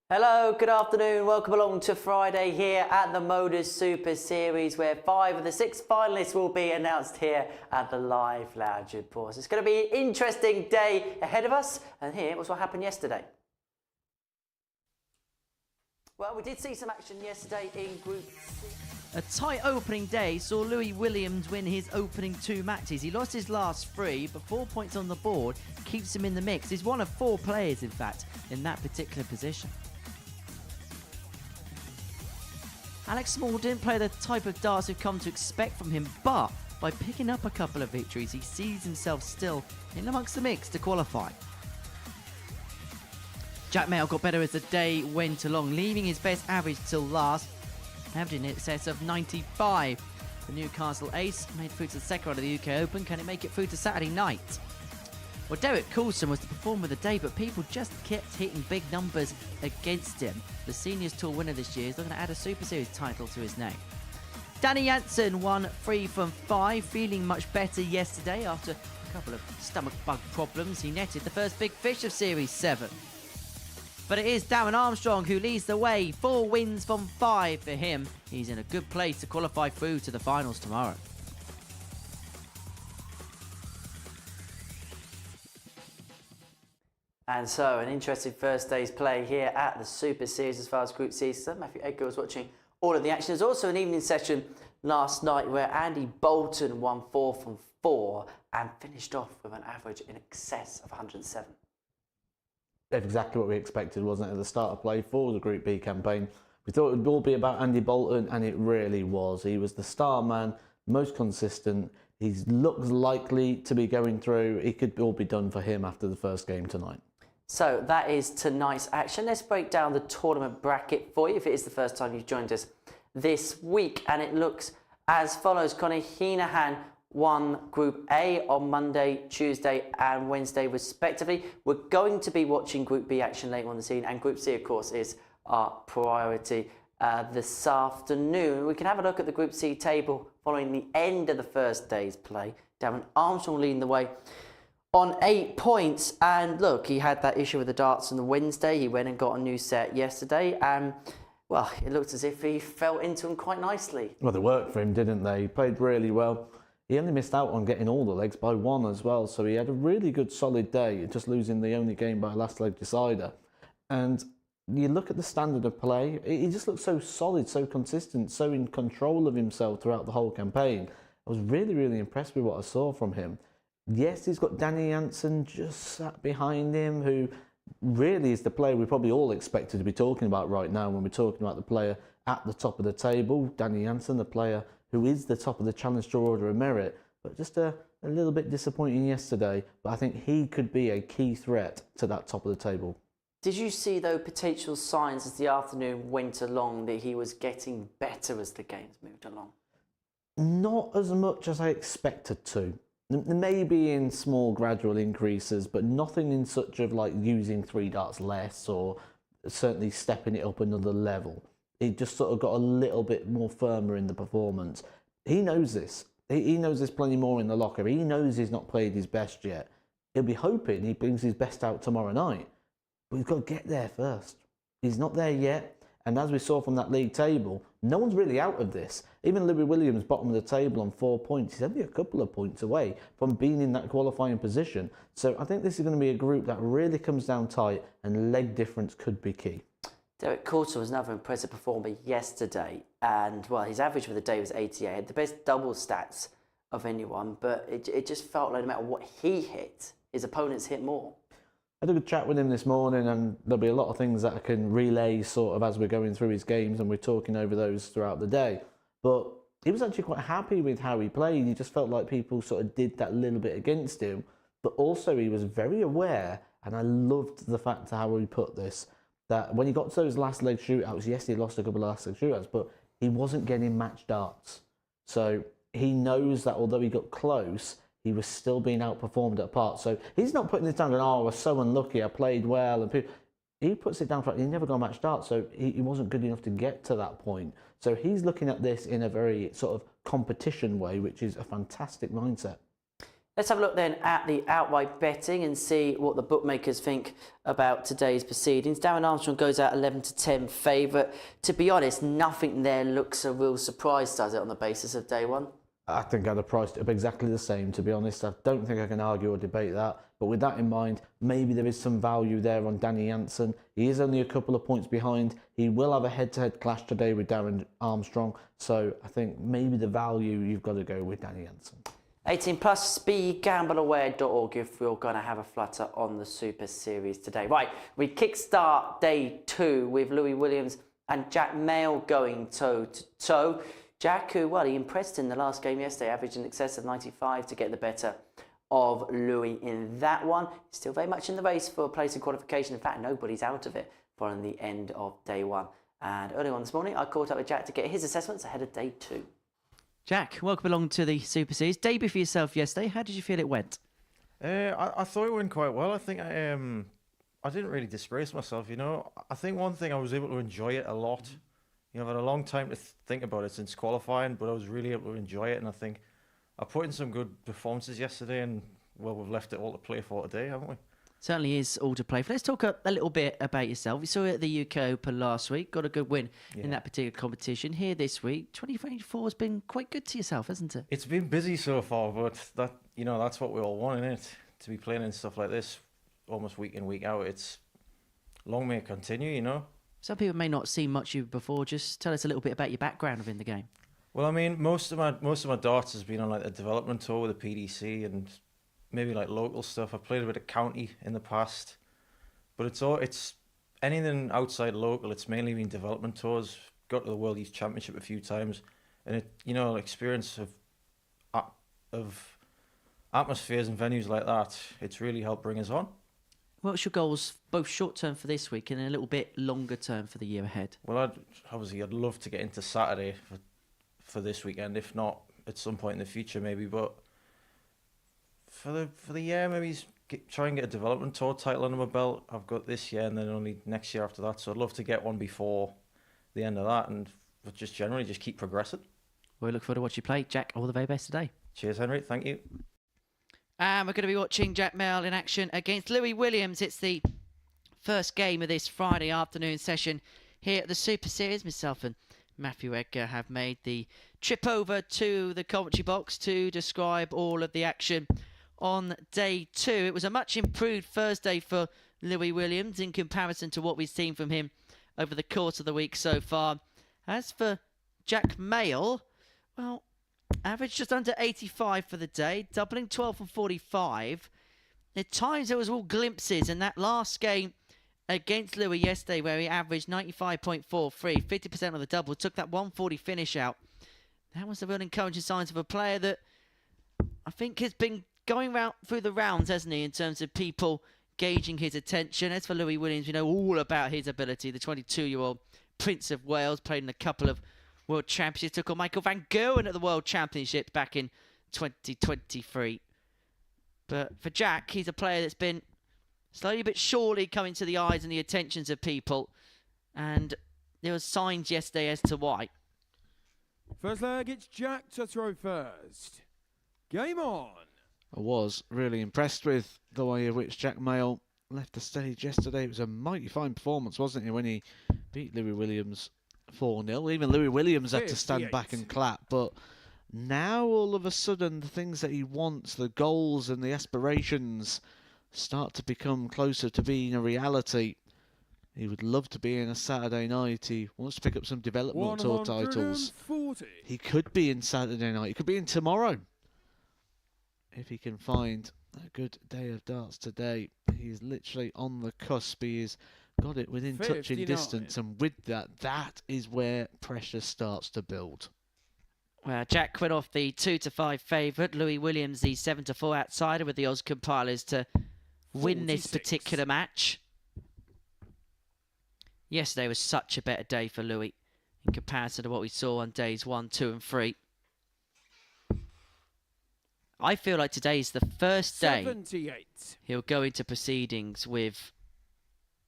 Hello, good afternoon. Welcome along to Friday here at the MODUS Super Series, where 5 of the 6 finalists will be announced here at the Live Lounge, of course. It's going to be an interesting day ahead of us, and here was what happened yesterday. Well, we did see some action yesterday in Group C. A tight opening day saw Louis Williams win his opening 2 matches. He lost his last 3, but 4 points on the board keeps him in the mix. He's one of 4 players, in fact, in that particular position. Alex Small didn't play the type of darts we've come to expect from him, but by picking up a couple of victories, he sees himself still in amongst the mix to qualify. Jack Mail got better as the day went along, leaving his best average till last, averaging in excess of 95. The Newcastle ace made through to the second round of the UK Open. Can it make it through to Saturday night? Well, Derek Coulson was the performer of the day, but people just kept hitting big numbers against him. The Seniors Tour winner this year is looking to add a Super Series title to his name. Danny Jansen won 3 from 5, feeling much better yesterday after a couple of stomach bug problems. He netted the first big fish of Series 7. But it is Darren Armstrong who leads the way. 4 wins from 5 for him. He's in a good place to qualify through to the finals tomorrow. And so, an interesting first day's play here at the Super Series as far as Group C. So Matthew Edgar was watching all of the action. There's also an evening session last night where Andy Bolton won 4 from 4 and finished off with an average in excess of 107. That's exactly what we expected, wasn't it, at the start of play for the Group B campaign. We thought it would all be about Andy Bolton, and it really was. He was the star man, most consistent. He looks likely to be going through. It could all be done for him after the first game tonight. So that is tonight's action. Let's break down the tournament bracket for you if it is the first time you've joined us this week. And it looks as follows. Connie Heenahan won Group A on Monday, Tuesday and Wednesday respectively. We're going to be watching Group B action later on the scene, and Group C, of course, is our priority this afternoon. We can have a look at the Group C table following the end of the first day's play. Darren Armstrong leading the way on 8 points, and look, he had that issue with the darts on the Wednesday. He went and got a new set yesterday, and well, it looked as if he fell into them quite nicely. Well, they worked for him, didn't they? He played really well. He only missed out on getting all the legs by 1 as well, so he had a really good solid day, just losing the only game by a last leg decider. And you look at the standard of play, he just looks so solid, so consistent, so in control of himself throughout the whole campaign. I was really, really impressed with what I saw from him. Yes, he's got Danny Jansen just sat behind him, who really is the player we probably all expected to be talking about right now when we're talking about the player at the top of the table. Danny Jansen, the player who is the top of the Challenge Tour Order of Merit, but just a little bit disappointing yesterday. But I think he could be a key threat to that top of the table. Did you see, though, potential signs as the afternoon went along that he was getting better as the games moved along? Not as much as I expected to. Maybe in small gradual increases, but nothing in such of like using 3 darts less or certainly stepping it up another level. He just sort of got a little bit more firmer in the performance. He knows this. He knows there's plenty more in the locker. He knows he's not played his best yet. He'll be hoping he brings his best out tomorrow night. But he's got to get there first. He's not there yet. And as we saw from that league table, no one's really out of this. Even Louis Williams, bottom of the table on 4 points. He's only a couple of points away from being in that qualifying position. So I think this is going to be a group that really comes down tight, and leg difference could be key. Derek Coulson was another impressive performer yesterday, and well, his average for the day was 88. He had the best double stats of anyone, but it just felt like no matter what he hit, his opponents hit more. I had a good chat with him this morning, and there'll be a lot of things that I can relay sort of as we're going through his games, and we're talking over those throughout the day. But he was actually quite happy with how he played. He just felt like people sort of did that little bit against him, but also he was very aware, and I loved the fact how he put this, that when he got to those last leg shootouts, yes, he lost a couple of last leg shootouts, but he wasn't getting match darts. So he knows that although he got close, he was still being outperformed at part. So he's not putting this down going, oh, I was so unlucky, I played well. And he puts it down for, he never got a match start, so he wasn't good enough to get to that point. So he's looking at this in a very sort of competition way, which is a fantastic mindset. Let's have a look then at the outright betting and see what the bookmakers think about today's proceedings. Darren Armstrong goes out 11-10 favourite. To be honest, nothing there looks a real surprise, does it, on the basis of day one? I think I'd have priced it up exactly the same, to be honest. I don't think I can argue or debate that. But with that in mind, maybe there is some value there on Danny Jansen. He is only a couple of points behind. He will have a head-to-head clash today with Darren Armstrong. So I think maybe the value, you've got to go with Danny Jansen. 18 plus, begambleaware.org if we're going to have a flutter on the Super Series today. Right, we kickstart day 2 with Louis Williams and Jack Mail going toe-to-toe. Jack, who, well, he impressed in the last game yesterday, averaged in excess of 95 to get the better of Louis in that one. He's still very much in the race for a place in qualification. In fact, nobody's out of it following the end of day 1. And earlier on this morning, I caught up with Jack to get his assessments ahead of day 2. Jack, welcome along to the Super Series. Debut for yourself yesterday. How did you feel it went? I thought it went quite well. I think I didn't really disgrace myself, you know. I think one thing, I was able to enjoy it a lot. You know, I've had a long time to think about it since qualifying, but I was really able to enjoy it, and I think I put in some good performances yesterday, and, well, we've left it all to play for today, haven't we? Certainly is all to play for. Let's talk a little bit about yourself. We saw you at the UK Open last week, got a good win in that particular competition. Here this week, 2024 has been quite good to yourself, hasn't it? It's been busy so far, but that, you know, that's what we all want, isn't it? To be playing in stuff like this almost week in, week out. It's long may it continue, you know. Some people may not see much of you before. Just tell us a little bit about your background within the game. Well, I mean, most of my darts has been on like a development tour with the PDC and maybe like local stuff. I've played a bit of county in the past, but it's anything outside local. It's mainly been development tours. Got to the World Youth Championship a few times, and it, you know, experience of atmospheres and venues like that. It's really helped bring us on. What's your goals, both short term for this week and a little bit longer term for the year ahead? Well, I'd love to get into Saturday for this weekend, if not at some point in the future, maybe. But for the year, maybe try and get a development tour title under my belt. I've got this year and then only next year after that. So I'd love to get one before the end of that, and just generally just keep progressing. We look forward to watching you play. Jack, all the very best today. Cheers, Henry. Thank you. And we're going to be watching Jack Mail in action against Louis Williams. It's the first game of this Friday afternoon session here at the Super Series. Myself and Matthew Edgar have made the trip over to the commentary box to describe all of the action on day 2. It was a much improved Thursday for Louis Williams in comparison to what we've seen from him over the course of the week so far. As for Jack Mail, well, average just under 85 for the day, doubling 12 from 45. At times there was all glimpses in that last game against Louis yesterday where he averaged 95.43, 50% on the double, took that 140 finish out. That was the real encouraging signs of a player that I think has been going through the rounds, hasn't he, in terms of people gauging his attention. As for Louis Williams, we know all about his ability. The 22-year-old Prince of Wales played in a couple of World Championships, took on Michael van Gerwen at the World Championships back in 2023. But for Jack, he's a player that's been slowly but surely coming to the eyes and the attentions of people. And there were signs yesterday as to why. First leg, it's Jack to throw first. Game on. I was really impressed with the way in which Jack Mail left the stage yesterday. It was a mighty fine performance, wasn't it, when he beat Louis Williams 4-0. Even Louis Williams had to stand back and clap. But now, all of a sudden, the things that he wants, the goals and the aspirations, start to become closer to being a reality. He would love to be in a Saturday night. He wants to pick up some development tour titles. He could be in Saturday night. He could be in tomorrow. If he can find a good day of darts today. He's literally on the cusp. He's got it within touching distance. And with that, that is where pressure starts to build. Well, Jack went off the 2-5 favourite. Louis Williams, the 7-4 outsider, with the Oz compilers to win this particular match. Yesterday was such a better day for Louis in comparison to what we saw on days 1, 2 and 3. I feel like today's the first day 78. He'll go into proceedings with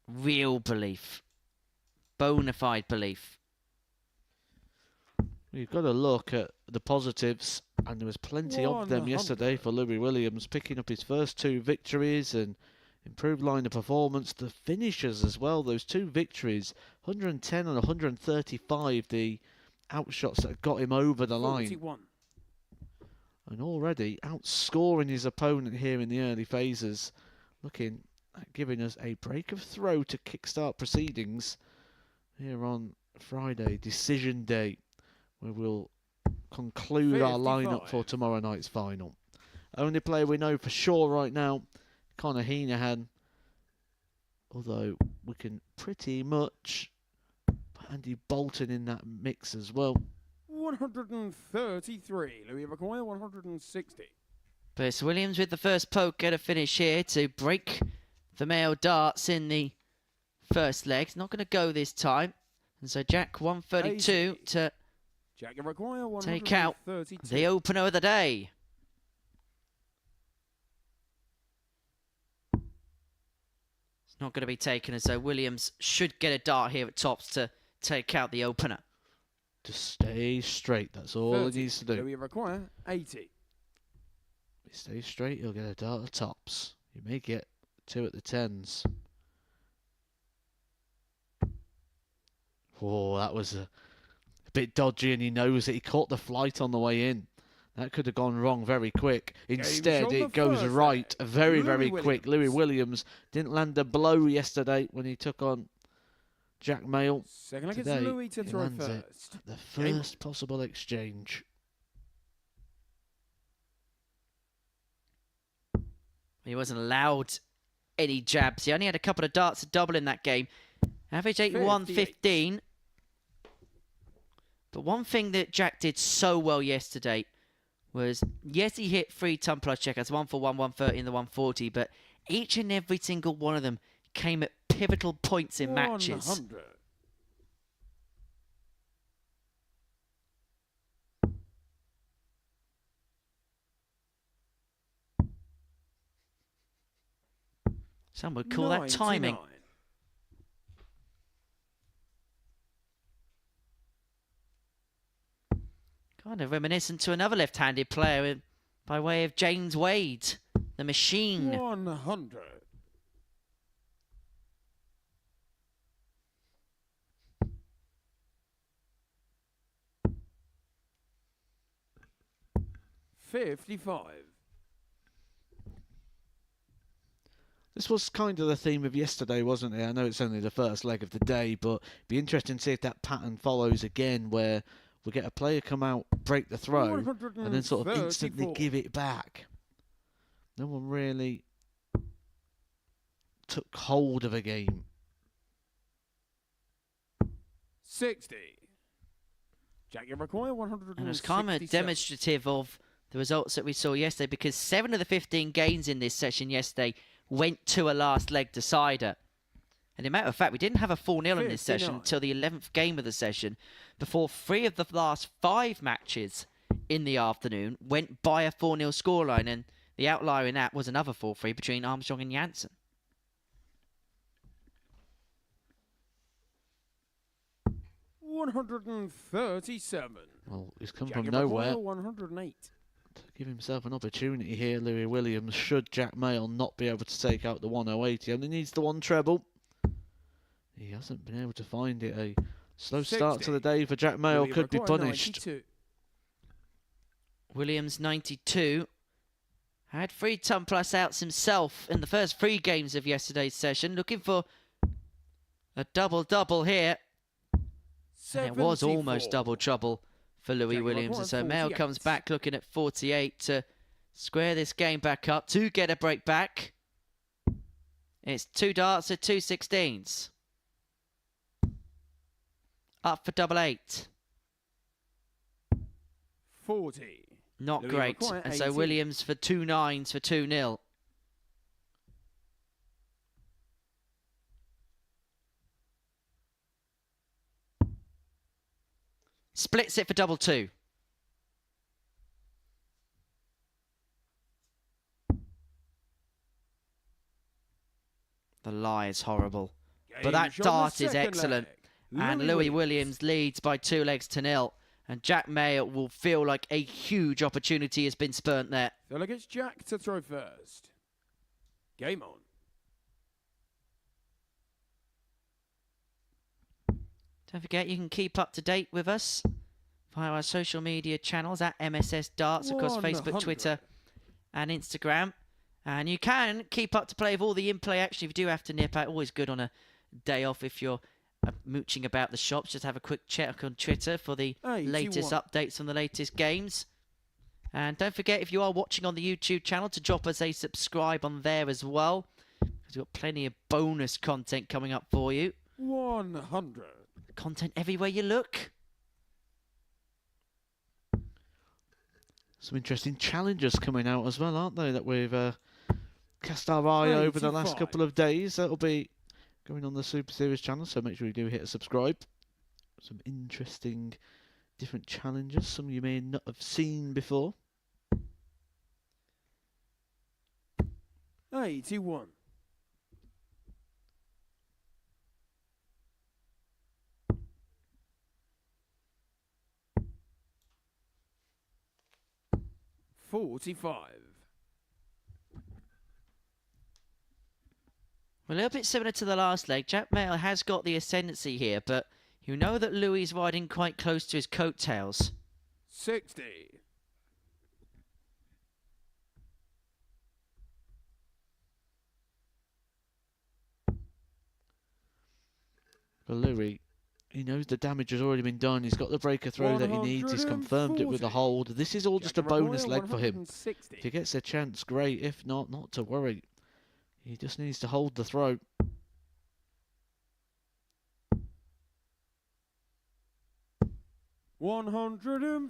real belief, bona fide belief. You've got to look at the positives, and there was plenty of them 100. yesterday for Louis Williams, picking up his first 2 victories and improved line of performance. The finishers as well, those 2 victories, 110 and 135, the outshots that got him over the line. 41. And already outscoring his opponent here in the early phases, looking at giving us a break of throw to kickstart proceedings here on Friday, decision day, where we'll conclude our lineup for 55. tomorrow night's final. Only player we know for sure right now, Conor Heenahan. Although we can pretty much put Andy Bolton in that mix as well. 133. Louis require 160. But Williams with the first poke, get a finish here to break the male darts in the first leg. It's not going to go this time. And so Jack 132 to Jack require take out 132. the opener of the day. It's not going to be taken, as though Williams should get a dart here at tops to take out the opener. Just stay straight, that's all 30. he needs to do. Louis require 80. If he stays straight, he'll get a dart at tops. You may get 2 at the 10s. Oh, that was a bit dodgy, and he knows that he caught the flight on the way in. That could have gone wrong very quick. Instead, shoulder it goes first right leg. very, Louis very quick. Louis Williams didn't land a blow yesterday when he took on Jack Mayle. Second leg Today, it's Louis to he throw lands it first. at the first possible exchange. He wasn't allowed any jabs. He only had a couple of darts to double in that game. Average 81.15. But one thing that Jack did so well yesterday was, yes, he hit 3 ton plus checkouts, 1 for 1, 130 and the 140, but each and every single one of them came at pivotal points in matches. 100. Some would call that timing. 99. Kind of reminiscent to another left-handed player by way of James Wade, the machine. 100. $55. This was kind of the theme of yesterday, wasn't it? I know it's only the first leg of the day, but it'd be interesting to see if that pattern follows again, where we get a player come out, break the throw, and then sort of instantly 134. give it back. No one really took hold of a game. 60. Jack, you require 167. And it was kind of demonstrative of the results that we saw yesterday, because 7 of the 15 games in this session yesterday went to a last leg decider. And in matter of fact, we didn't have a 4-0 in this session 59. until the 11th game of the session, before 3 of the last 5 matches in the afternoon went by a 4-0 scoreline, and the outlier in that was another 4-3 between Armstrong and Jansen. $137. Well, he's come Jack, from you nowhere. require 108. To give himself an opportunity here, Louis Williams, should Jack Mayle not be able to take out the 108. He only needs the 1 treble. He hasn't been able to find it. A slow start to the day for Jack Mayle Louis could be require punished. 92. Williams, 92. Had 3 ton plus outs himself in the first 3 games of yesterday's session. Looking for a double-double here. And it was 74. almost double trouble for Louis Jack, Williams. require And so Mayle 48. comes back looking at 48 to square this game back up to get a break back. It's 2 darts at 2 16s. Up for double 8. 40. Not Louis great. require And so 18. Williams for 2 9s for 2-0. Splits it for double 2. The lie is horrible. But Game that shot on the dart is second excellent. leg. And Louis Williams leads by 2 legs to 0. And Jack Mayer will feel like a huge opportunity has been spurned there. Delegates Jack to throw first. Game on. Don't forget, you can keep up to date with us via our social media channels at MSS Darts across Facebook, 100. Twitter and Instagram. And you can keep up to play with all the in-play action if you do have to nip out. Always good on a day off if you're mooching about the shops. Just have a quick check on Twitter for the 81. latest updates from the latest games. And don't forget, if you are watching on the YouTube channel, to drop us a subscribe on there as well, because we've got plenty of bonus content coming up for you. 100. Content everywhere you look. Some interesting challenges coming out as well, aren't they, that we've cast our eye over the last 85. couple of days. That'll be going on the Super Series channel, so make sure you do hit a subscribe. Some interesting different challenges, some you may not have seen before. 81. $45. A little bit similar to the last leg. Jack Mayer has got the ascendancy here, but you know that Louis is riding quite close to his coattails. 60. For Louis, he knows the damage has already been done. He's got the breaker throw that he needs. He's confirmed it with the 140. hold. This is all just a Jack bonus Maguire, leg for him. 160. If he gets a chance, great. If not, not to worry. He just needs to hold the throw. $140.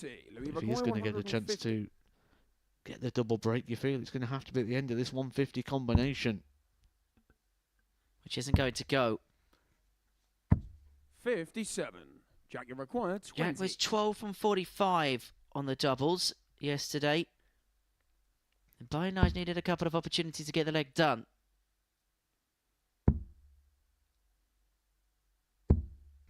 If he is going to get a chance to get the double break, you feel it's going to have to be at the end of this 150 combination. Which isn't going to go. 57. Jack, you require 20. Jack was 12 from 45 on the doubles yesterday. And Blind Eyes needed a couple of opportunities to get the leg done.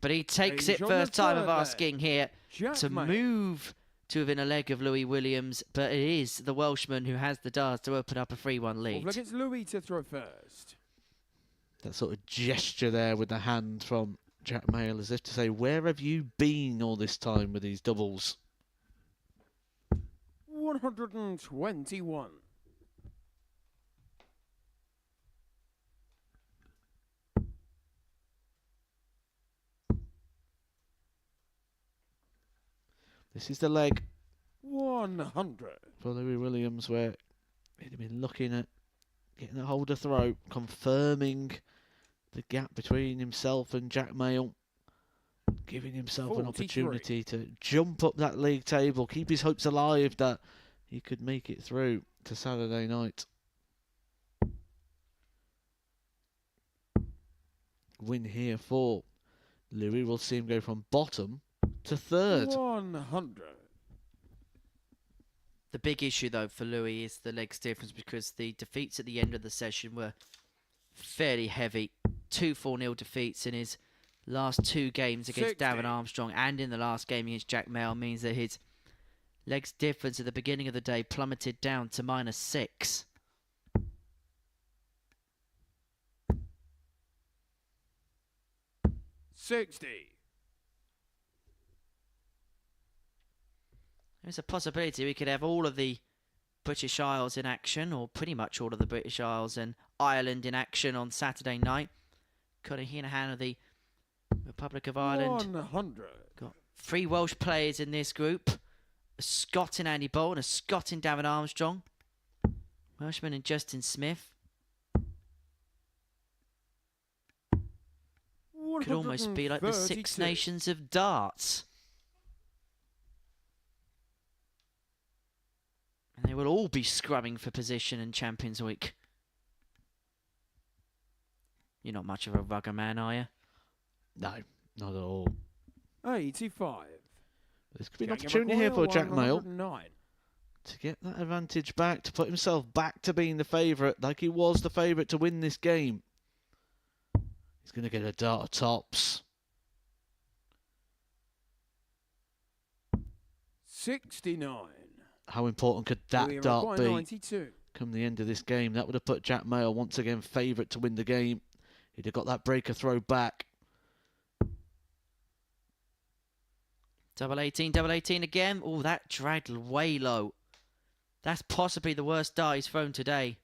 But he takes it He's on the first time third of leg. asking here Jack to Mayer. move to within a leg of Louis Williams. But it is the Welshman who has the darts to open up a 3-1 lead. Look, it's Louis to throw first. That sort of gesture there with the hand from Jack Mayer, as if to say, where have you been all this time with these doubles? 121. This is the leg 100. for Louis Williams where he'd have been looking at getting the holder throw, confirming the gap between himself and Jack Mayer, giving himself an 43. opportunity to jump up that league table, keep his hopes alive that he could make it through to Saturday night. Win here for Louis. We'll see him go from bottom to third. 100. The big issue, though, for Louis is the legs difference, because the defeats at the end of the session were fairly heavy. 2 4-0 defeats in his last 2 games against 60. Darren Armstrong and in the last game against Jack Mayer means that his legs difference at the beginning of the day plummeted down to -6. $60. There's a possibility we could have all of the British Isles in action, or pretty much all of the British Isles and Ireland in action on Saturday night. Conor Heenahan of the Republic of Ireland. 100. Got 3 Welsh players in this group. A Scot in Andy Bolt and a Scot in Darren Armstrong. Welshman in Justin Smith. Could almost be like the Six 132. Nations of darts. And they will all be scrubbing for position in Champions Week. You're not much of a rugger man, are you? No, not at all. 85. This could be an Jack opportunity here for Maguire, Jack Mayer 109. to get that advantage back, to put himself back to being the favourite, like he was the favourite to win this game. He's going to get a dart of tops. 69. How important could that Louis dart require be 92. come the end of this game? That would have put Jack Mayle once again favourite to win the game. He'd have got that breaker throw back. Double 18 again. Oh, that dragged way low. That's possibly the worst dart he's thrown today.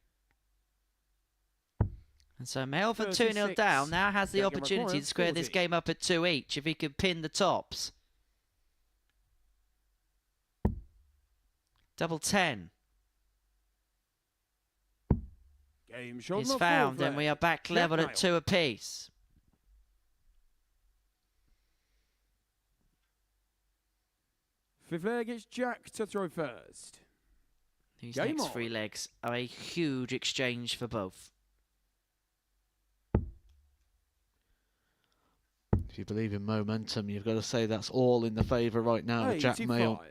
And so Melford 2-0 36. down, now has the Second opportunity required, to square this 40. game up at 2 each if he could pin the tops. Double 10 Game shot is on the found, fourth and we leg. are back Jack level Mayle. at 2 apiece. Fifth leg, it's Jack to throw first. These Game next on. 3 legs are a huge exchange for both. If you believe in momentum, you've got to say that's all in the favour right now with Jack 85. Mayle.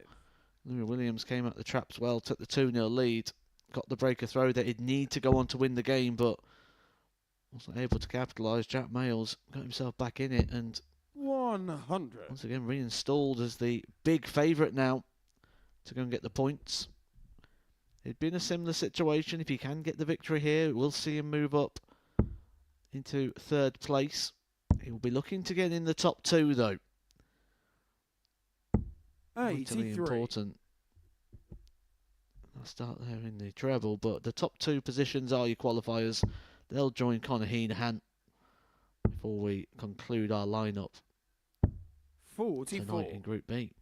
Louis Williams came out the traps well, took the 2-0 lead, got the breaker throw that he'd need to go on to win the game, but wasn't able to capitalise. Jack Mayle's got himself back in it and 100. once again reinstalled as the big favourite now to go and get the points. It'd been a similar situation. If he can get the victory here, we'll see him move up into 3rd place. He'll be looking to get in the top 2 though. Vitally 83. important. I'll start there in the treble, but the top 2 positions are your qualifiers. They'll join Conor Heenahan before we conclude our lineup 44. tonight in Group B.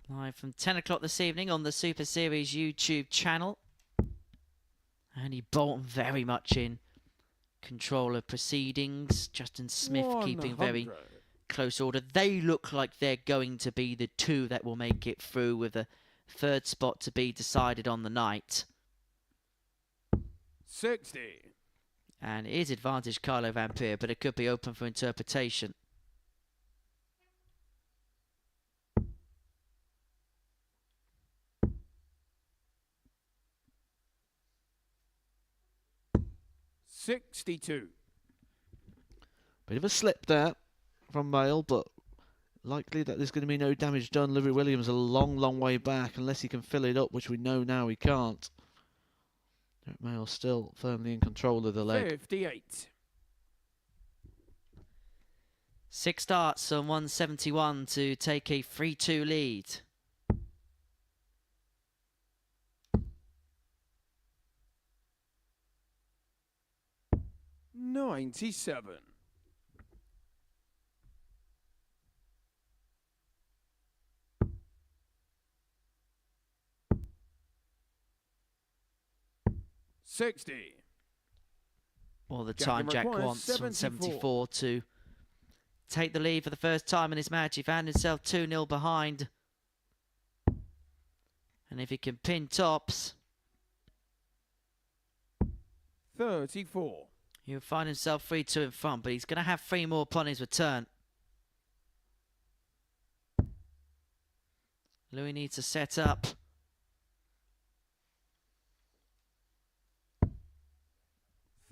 Live from 10 o'clock this evening on the Super Series YouTube channel. Andy Bolton very much in control of proceedings. Justin Smith keeping very 100. close order. They look like they're going to be the 2 that will make it through, with a 3rd spot to be decided on the night. 60. And it is advantage Carlo Vampire, but it could be open for interpretation. $62. Bit of a slip there from Mayle, but likely that there's going to be no damage done. Louis Williams a long, long way back unless he can fill it up, which we know now he can't. Jack Mayle still firmly in control of the leg. 58. 6 starts on 171 to take a 3-2 lead. $97. $60. All the Jack time Jack requires wants on 74. 74 to take the lead for the first time in his match. He found himself 2-0 behind. And if he can pin tops, 34. he'll find himself 3-2 in front, but he's going to have 3 more upon his return. Louis needs to set up.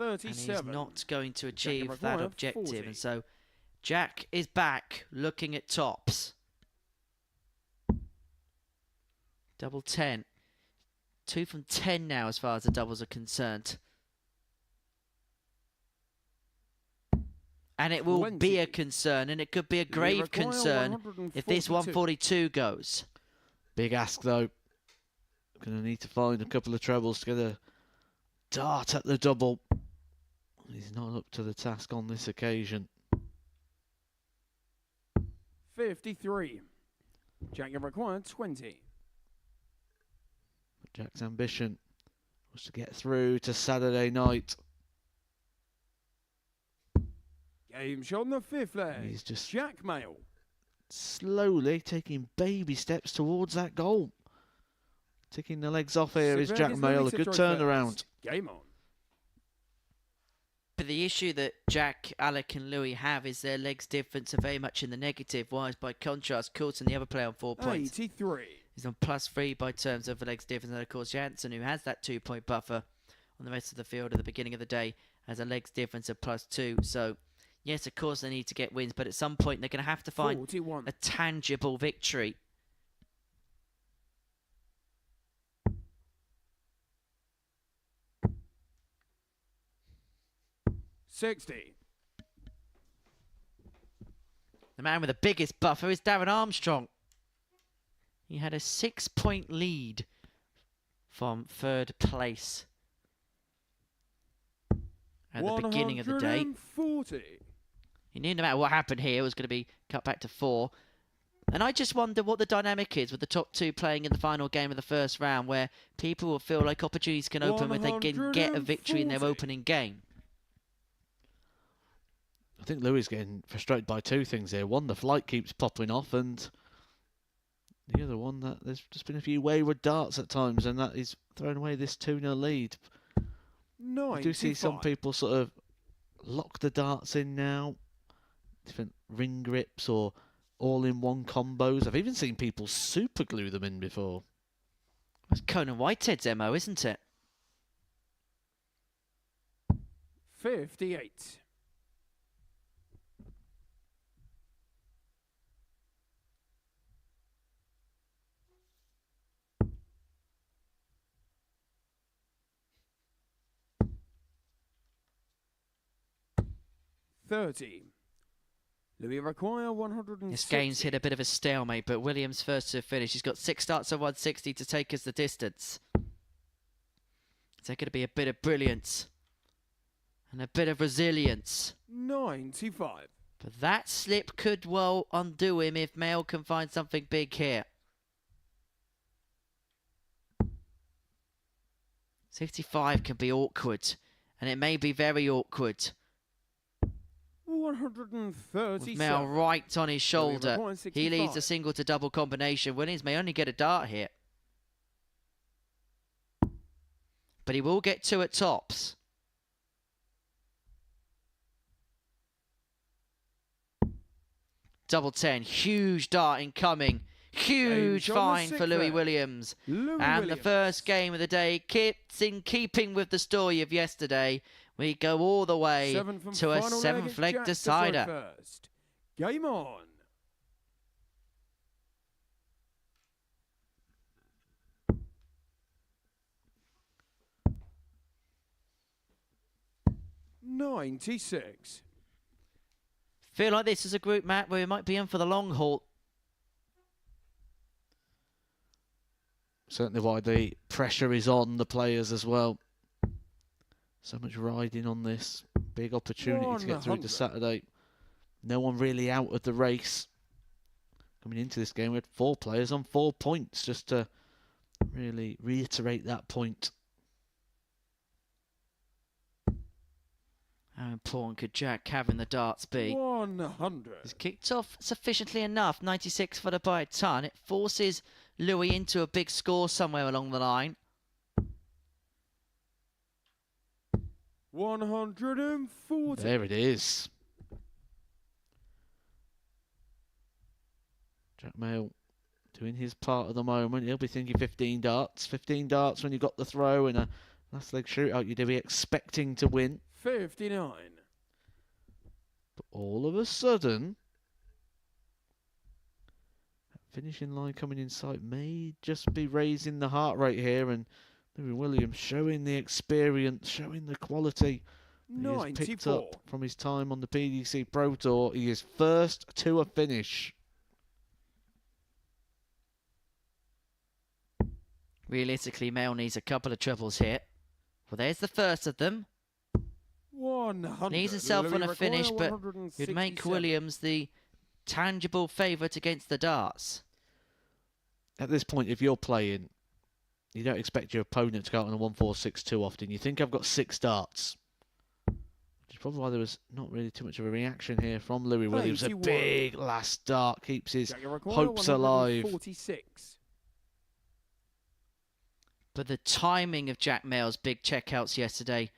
And he's 37. not going to achieve Jack that required objective. 40. And so Jack is back looking at tops. Double 10. 2 from 10 now as far as the doubles are concerned. And it will be 20. a concern, and it could be a grave require concern if this 142. 142 goes. Big ask though. Going to need to find a couple of trebles to get a dart at the double. He's not up to the task on this occasion. 53. Jack required 20. But Jack's ambition was to get through to Saturday night. Game shot on the 5th leg. He's just Jack Mayle. slowly taking baby steps towards that goal. Ticking the legs off here is Jack Mayle. A good turnaround. Game on. But the issue that Jack, Alec and Louis have is their legs difference are very much in the negative, whilst by contrast, Coulson, the other player on 4 points, 83. is on +3 by terms of the legs difference. And of course, Jansen, who has that 2-point buffer on the rest of the field at the beginning of the day, has a legs difference of +2. So, yes, of course, they need to get wins, but at some point, they're going to have to find 41. a tangible victory 60. The man with the biggest buffer is Darren Armstrong. He had a 6-point lead from third place at the beginning of the day. 140. He knew no matter what happened here, it was going to be cut back to 4. And I just wonder what the dynamic is with the top 2 playing in the final game of the first round, where people will feel like opportunities can open if they can get a victory in their 140. opening game. I think Louis is getting frustrated by 2 things here. One, the flight keeps popping off, and the other one, that there's just been a few wayward darts at times, and that is throwing away this 2-0 lead. 95. I do see some people sort of lock the darts in now, different ring grips or all-in-one combos. I've even seen people super glue them in before. That's Conan Whitehead's MO, isn't it? 58. $30. Louis require 160. This game's hit a bit of a stalemate, but Williams first to finish. He's got 6 starts of 160 to take us the distance. Is there going to be a bit of brilliance and a bit of resilience? 95. But that slip could well undo him if Mail can find something big here. 65 can be awkward, and it may be very awkward. 137. With Mail right on his shoulder, require he leads 65. a single to double combination. Williams may only get a dart here, but he will get 2 at tops. Double 10, huge dart incoming. Huge Angel the find for sixth Louis there. Williams. Louis And Williams. the first game of the day, in keeping with the story of yesterday, we go all the way 7th and to a final 7th leg Jack to throw decider. first. Game on. $96. Feel like this is a group, Matt, where we might be in for the long haul. Certainly why the pressure is on the players as well. So much riding on this. Big opportunity to get through to 100. Saturday. No one really out of the race. Coming into this game, we had 4 players on 4 points, just to really reiterate that point. How important could Jack having the darts be? 100. He's kicked off sufficiently enough, 96 for the by a ton. It forces Louis into a big score somewhere along the line. 140. There it is. Jack Mail doing his part at the moment. He'll be thinking 15 darts. 15 darts when you've got the throw in a last leg shootout. You'd be expecting to win. 59. But all of a sudden, that finishing line coming in sight may just be raising the heart rate here. And Louis Williams showing the experience, showing the quality he has picked 94. up from his time on the PDC Pro Tour. He is first to a finish. Realistically, Mail needs a couple of trebles here. Well, there's the first of them. 100. Needs himself on a Louis finish, require but you'd make 167. Williams the tangible favourite against the darts. At this point, if you're playing, you don't expect your opponent to go out on a 1-4-6 too often. You think I've got 6 darts. Which is probably why there was not really too much of a reaction here from Louis Williams. A 81. big last dart keeps his Jack, you require hopes alive. 146. But the timing of Jack Mail's big checkouts yesterday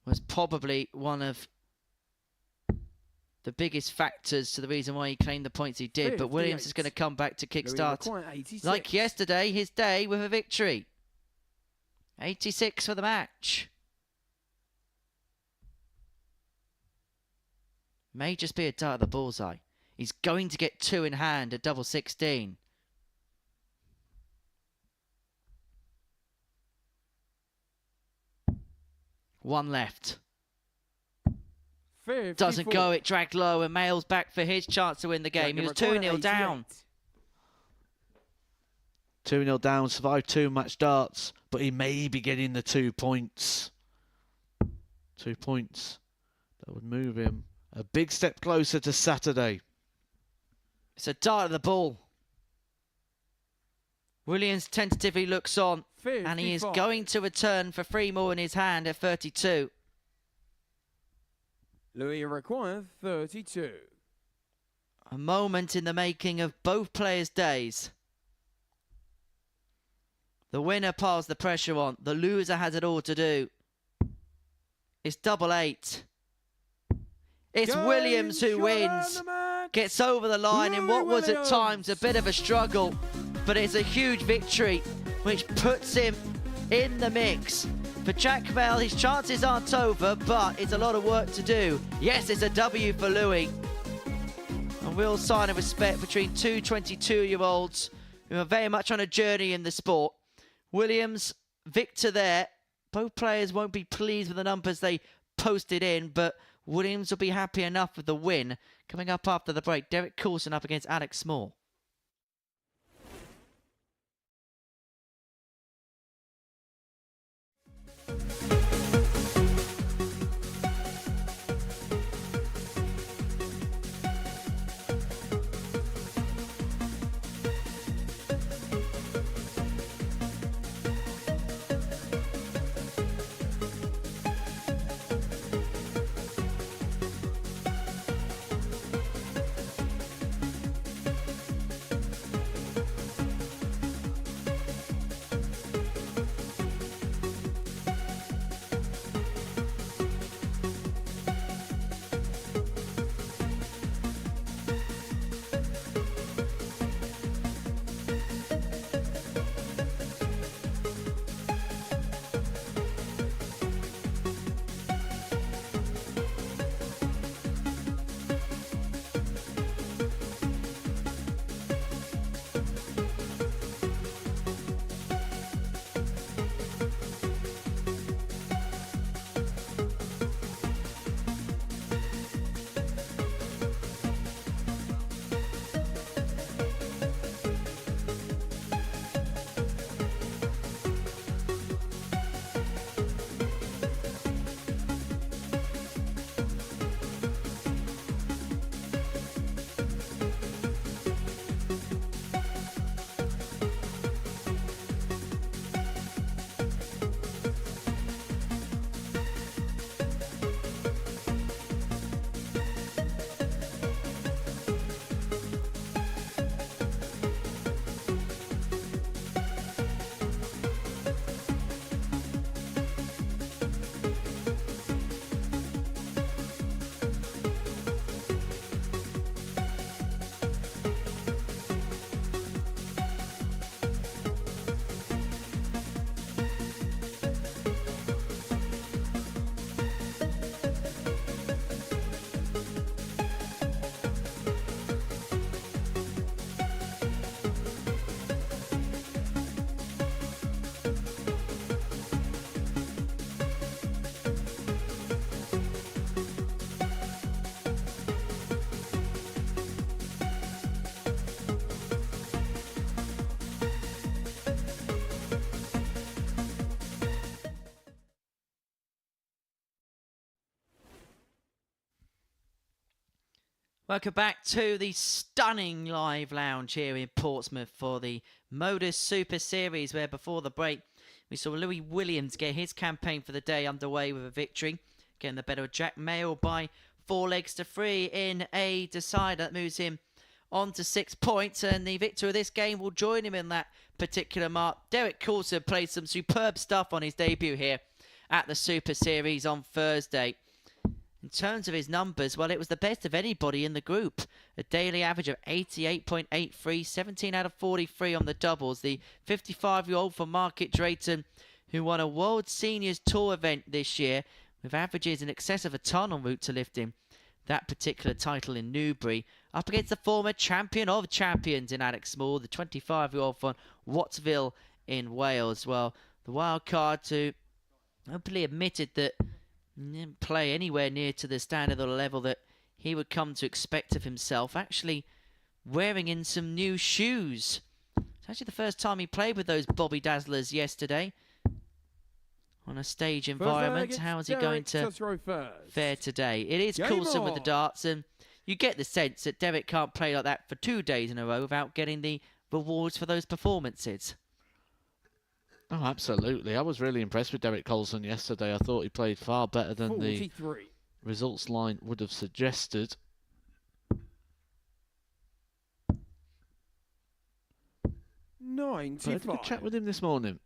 was probably one of the biggest factors to the reason why he claimed the points he did. But Williams is 58. going to come back to Louis kickstart, require 86. like yesterday, his day with a victory. 86 for the match. May just be a dart at the bullseye. He's going to get 2 in hand at double 16. One left. doesn't go. It dragged low, and Mayall's back for his chance to win the game. He was 2-0 down. 2-0 down, survived 2 match darts, but he may be getting the 2 points. 2 points. That would move him a big step closer to Saturday. It's a dart of the ball. Williams tentatively looks on, and he is going to return for 3 more in his hand at 32. Louis requires 32. A moment in the making of both players' days. The winner piles the pressure on. The loser has it all to do. It's 8-8. It's Williams who wins. Gets over the line in what was at times a bit of a struggle. But it's a huge victory, which puts him in the mix. For Jack Mayall, his chances aren't over, but it's a lot of work to do. Yes, it's a W for Louis. A real sign of respect between two 22-year-olds who are very much on a journey in the sport. Williams, Victor there. Both players won't be pleased with the numbers they posted in, but Williams will be happy enough with the win. Coming up after the break, Derek Coulson up against Alex Small. Welcome back to the stunning live lounge here in Portsmouth for the MODUS Super Series, where before the break we saw Louis Williams get his campaign for the day underway with a victory, getting the better of Jack Mayall by 4-3 in a decider. That moves him on to 6 points, and the victor of this game will join him in that particular mark. Derek Coulson played some superb stuff on his debut here at the Super Series on Thursday. In terms of his numbers, well, it was the best of anybody in the group. A daily average of 88.83, 17 out of 43 on the doubles. The 55-year-old from Market Drayton, who won a World Seniors Tour event this year, with averages in excess of a ton en route to lifting that particular title in Newbury, up against the former champion of champions in Alex Small, the 25-year-old from Wattsville in Wales. Well, the wild card to openly admitted that Didn't play anywhere near to the standard or level that he would come to expect of himself. Actually wearing in some new shoes. It's actually the first time he played with those Bobby Dazzlers yesterday on a stage environment. How is he going to fare today? It is Coulson with the darts, and you get the sense that Derek can't play like that for 2 days in a row without getting the rewards for those performances. Oh, absolutely. I was really impressed with Derek Coulson yesterday. I thought he played far better than 43. The results line would have suggested. I had a good chat with him this morning,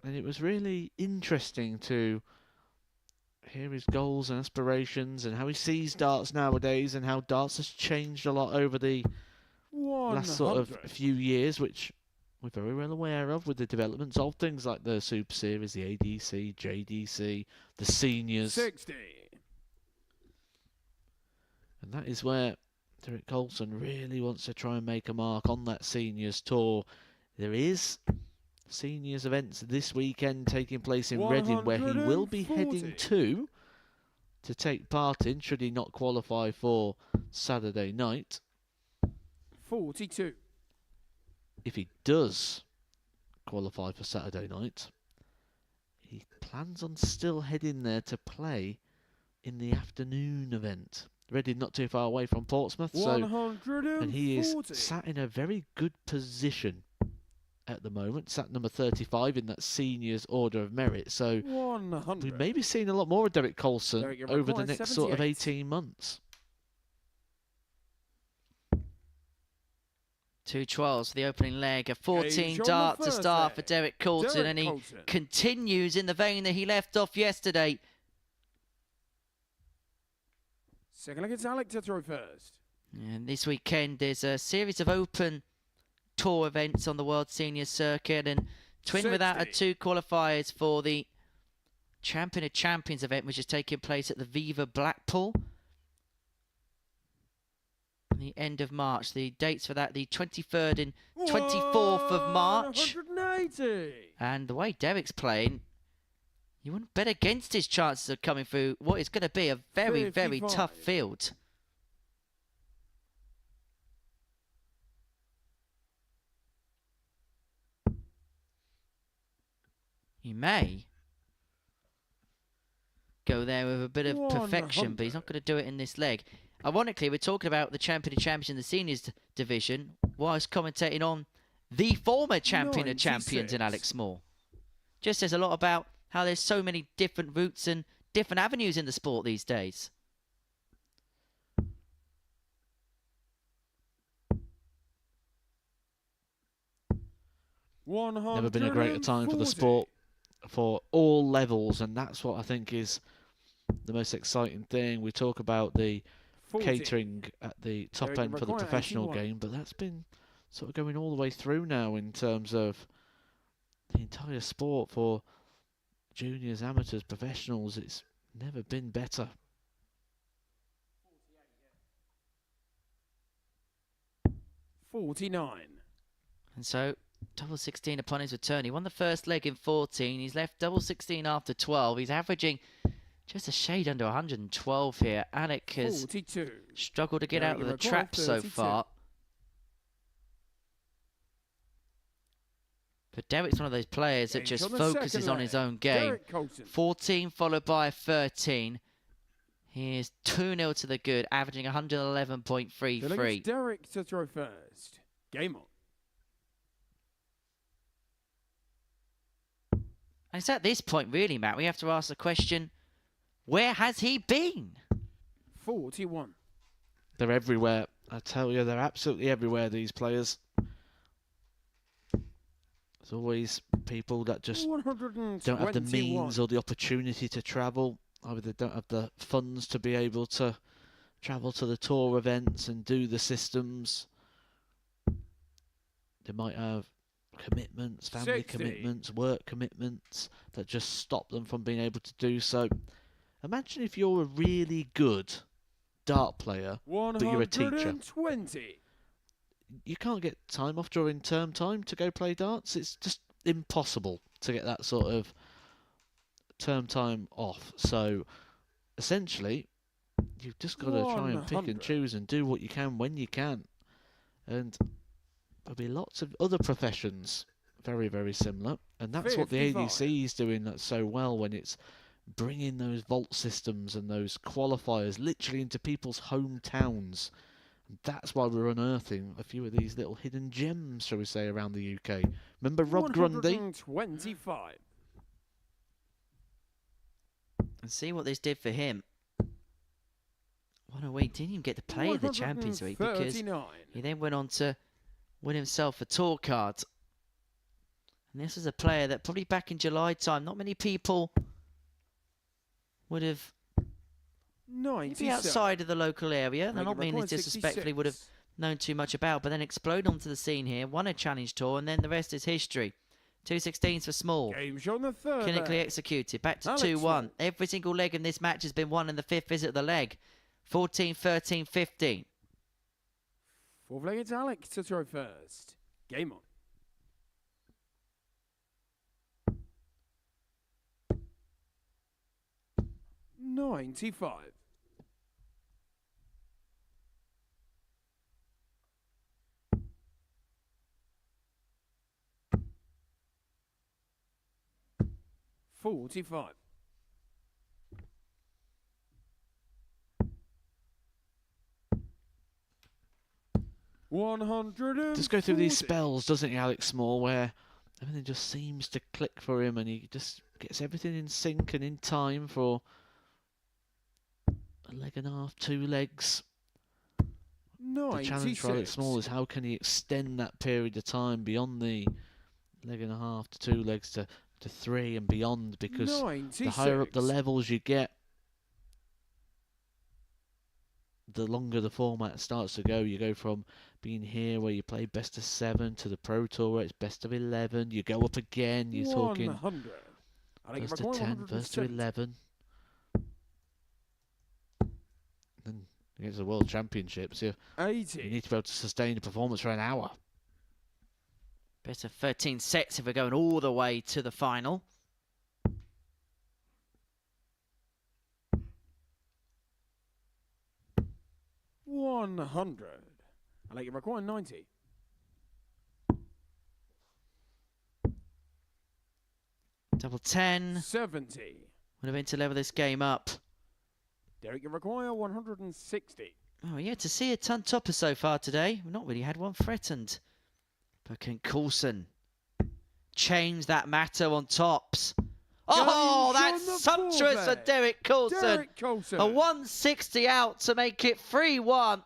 and it was really interesting to hear his goals and aspirations and how he sees darts nowadays and how darts has changed a lot over the last sort of few years, which we're very well aware of with the developments of things like the Super Series, the ADC, JDC, the seniors. 60. And that is where Derek Coulson really wants to try and make a mark on that seniors tour. There is seniors events this weekend taking place in Reading, where he will be heading to take part in, should he not qualify for Saturday night. 42. If he does qualify for Saturday night, he plans on still heading there to play in the afternoon event. Reading not too far away from Portsmouth, and he is sat in a very good position at the moment, sat number 35 in that seniors order of merit. So 100. we may be seeing a lot more of Derek Coulson over the next sort of 18 months. 2 12s for the opening leg. A 14 dart to start for Derek Coulson, and he continues in the vein that he left off yesterday. Second leg, it's Alec to throw first. And this weekend there's a series of open tour events on the World Senior Circuit, and twin 60. with that are 2 qualifiers for the Champion of Champions event, which is taking place at the Viva Blackpool at the end of March. The dates for that, the 23rd and 24th of March. 180. And the way Derek's playing, you wouldn't bet against his chances of coming through what is going to be a very, 55. very tough field. He may go there with a bit of perfection, but he's not going to do it in this leg. Ironically, we're talking about the Champion of Champions in the Seniors division whilst commentating on the former Champion of Champions in Alex Moore. Just says a lot about how there's so many different routes and different avenues in the sport these days. Never been a greater time for the sport, for all levels, and that's what I think is the most exciting thing. We talk about the 40. Catering at the top end for the professional 81. game, but that's been sort of going all the way through now in terms of the entire sport for juniors, amateurs, professionals. It's never been better. $49. And so, double 16 upon his return. He won the first leg in 14. He's left double 16 after 12. He's averaging just a shade under 112 here. Alec has 42. struggled to get out of the trap so far. But Derek's one of those players that just focuses on his own game. 14 followed by 13. He is 2-0 to the good, averaging 111.33. Derek to throw first. Game on. And it's at this point, really, Matt, we have to ask the question, where has he been? 41. They're everywhere. I tell you, they're absolutely everywhere, these players. There's always people that just don't have the means or the opportunity to travel. Either they don't have the funds to be able to travel to the tour events and do the systems. They might have commitments, family 60. commitments, work commitments that just stop them from being able to do so. Imagine if you're a really good dart player, but you're a teacher. 120. You can't get time off during term time to go play darts. It's just impossible to get that sort of term time off. So essentially, you've just got to try and pick 100. and choose and do what you can when you can. And there'll be lots of other professions very, very similar. And that's what the 55. ADC is doing that so well, when it's bringing those vault systems and those qualifiers literally into people's hometowns. And that's why we're unearthing a few of these little hidden gems, shall we say, around the UK. Remember Rob Grundy? 125. And see what this did for him. What a week. Didn't even get to play in the Champions League because 139. he then went on to win himself a tour card. And this is a player that probably back in July time, not many people would have, maybe 97. outside of the local area. They're not Regular being record disrespectfully would have 66. known too much about, but then explode onto the scene here, won a challenge tour, and then the rest is history. 216s for Small. Game shot on the third. Clinically leg. executed. Back to Alex 2-1. Small. Every single leg in this match has been won in the fifth visit of the leg. 14, 13, 15. Fourth leg, it's Alex to throw first. Game on. $95. $45. $100. Just go through these spells, doesn't he, Alex Small, where everything just seems to click for him and he just gets everything in sync and in time for a leg and a half, 2 legs. The challenge for Alex Small is how can he extend that period of time beyond the leg and a half to 2 legs to 3 and beyond, because the higher up the levels you get, the longer the format starts to go. You go from being here where you play best of 7 to the Pro Tour where it's best of 11. You go up again, you're talking 100. first to 10, first to 11. Then against the World Championships, you 80. need to be able to sustain a performance for an hour. Best of 13 sets if we're going all the way to the final. $100. I like it require 90. Double 10. 70. Would have been to level this game up. Derek, you require 160. Oh, yeah, to see a ton topper so far today. We've not really had one threatened. But can Coulson change that matter on tops? Oh, James that's on the sumptuous for foreleg. Derek Coulson. Derek Coulson. A 160 out to make it 3-1.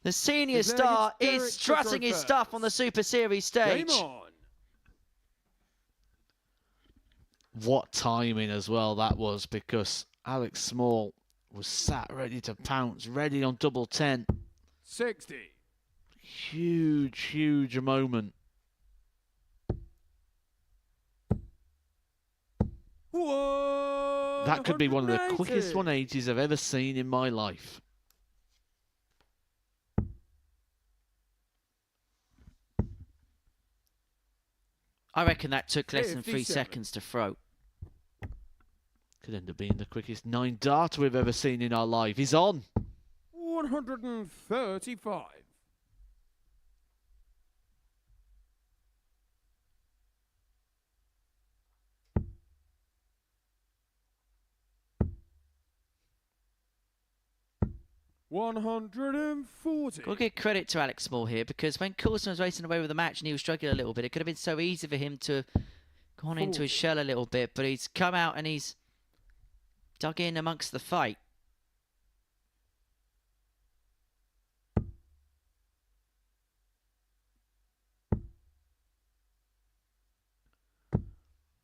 The senior His leg star is Derek is strutting his first. stuff on the Super Series stage. Game on. What timing as well that was, because Alex Small was sat ready to pounce, ready on double 10. 60. Huge, huge moment. That could be one of the quickest 180s I've ever seen in my life. I reckon that took less than 3 57. seconds to throw. Could end up being the quickest 9 darter we've ever seen in our life. He's on. 135. $140. Got to give credit to Alex Small here, because when Coulson was racing away with the match and he was struggling a little bit, it could have been so easy for him to have gone into his shell a little bit, but he's come out and he's dug in amongst the fight.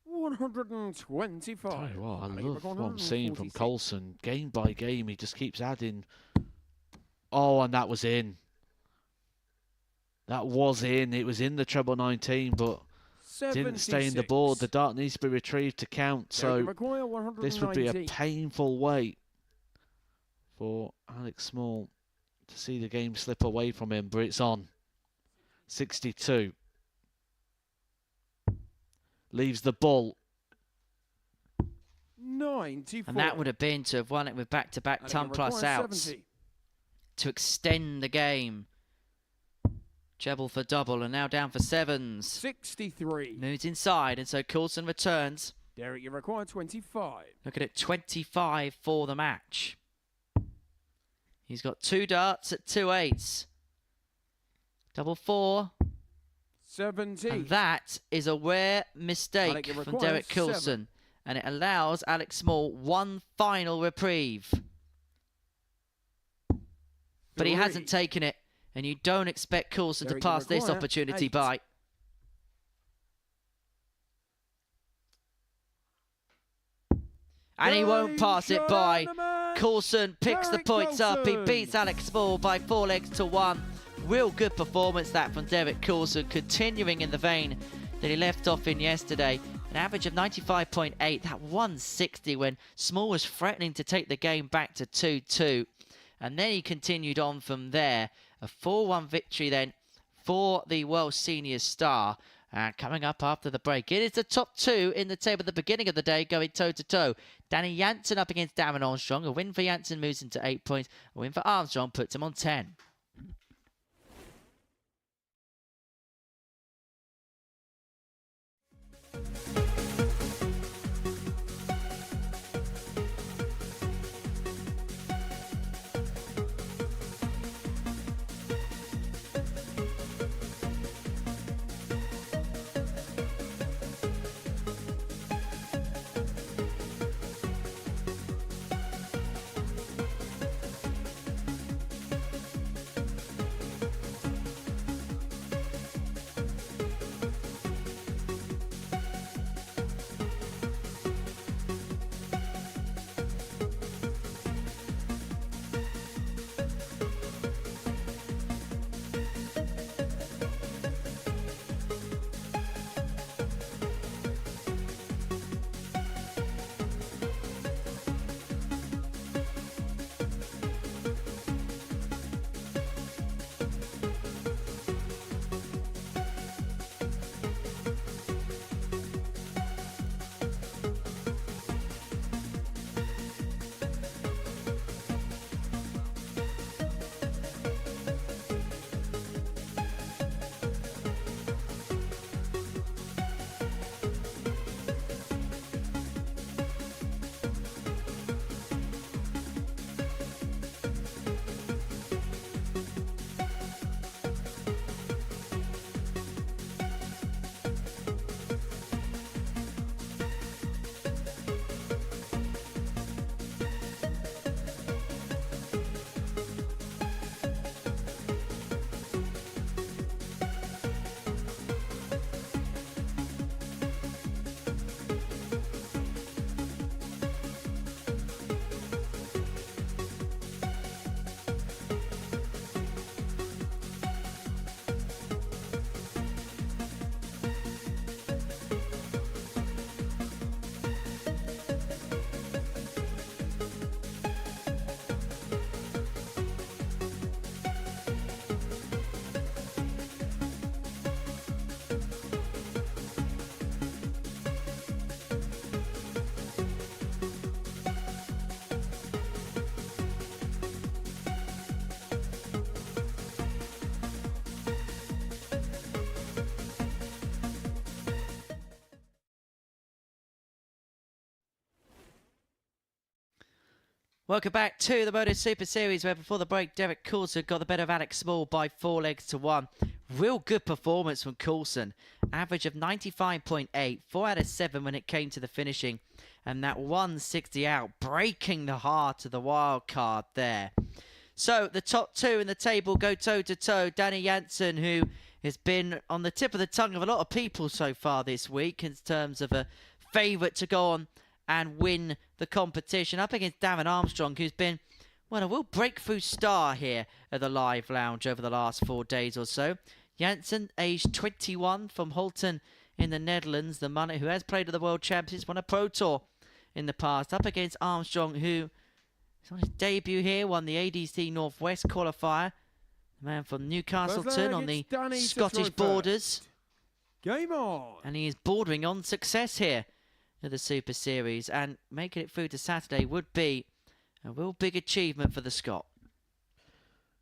$125. Tell you what, I Alex love Macron, what I'm seeing from 146. Coulson. Game by game, he just keeps adding. Oh, and that was in. That was in. It was in the treble 19, but didn't stay in the board. The dart needs to be retrieved to count. So this would be a painful wait for Alex Small to see the game slip away from him, but it's on. 62. Leaves the ball. 94. And that would have been to have won it with back-to-back And it ton plus requires outs 70. to extend the game. Treble for double and now down for sevens. 63. Moves inside and so Coulson returns. Derek, you require 25. Looking at 25 for the match. He's got 2 darts at 2 eights. Double 4. 70. And that is a rare Alec, mistake it from requires Derek 7. Coulson. And it allows Alex Small one final reprieve. But he 3. hasn't taken it. And you don't expect Coulson to Derek, you pass this require opportunity 8. by. And he won't pass it by. Coulson picks the Derek points up. He Coulson. beats Alex Small by 4 legs to 1. Real good performance that from Derek Coulson, continuing in the vein that he left off in yesterday. An average of 95.8, that 160 when Small was threatening to take the game back to 2-2. And then he continued on from there. A 4-1 victory then for the World Senior star. Coming up after the break, it is the top 2 in the table at the beginning of the day going toe-to-toe. Danny Jansen up against Darren Armstrong. A win for Jansen moves him to 8 points. A win for Armstrong puts him on 10. Welcome back to the MODUS Super Series, where before the break, Derek Coulson got the better of Alex Small by 4 legs to 1. Real good performance from Coulson. Average of 95.8, 4 out of 7 when it came to the finishing. And that 160 out, breaking the heart of the wild card there. So the top 2 in the table go toe-to-toe. Danny Jansen, who has been on the tip of the tongue of a lot of people so far this week in terms of a favourite to go on and win the competition, up against Darren Armstrong, who's been, well, a real breakthrough star here at the Live Lounge over the last 4 days or so. Jansen, aged 21, from Holton in the Netherlands, the man who has played at the World Championships, won a Pro Tour in the past, up against Armstrong, who is on his debut here, won the ADC Northwest qualifier. The man from Newcastleton on the Scottish borders. Game on. And he is bordering on success here of the Super Series, and making it through to Saturday would be a real big achievement for the Scot.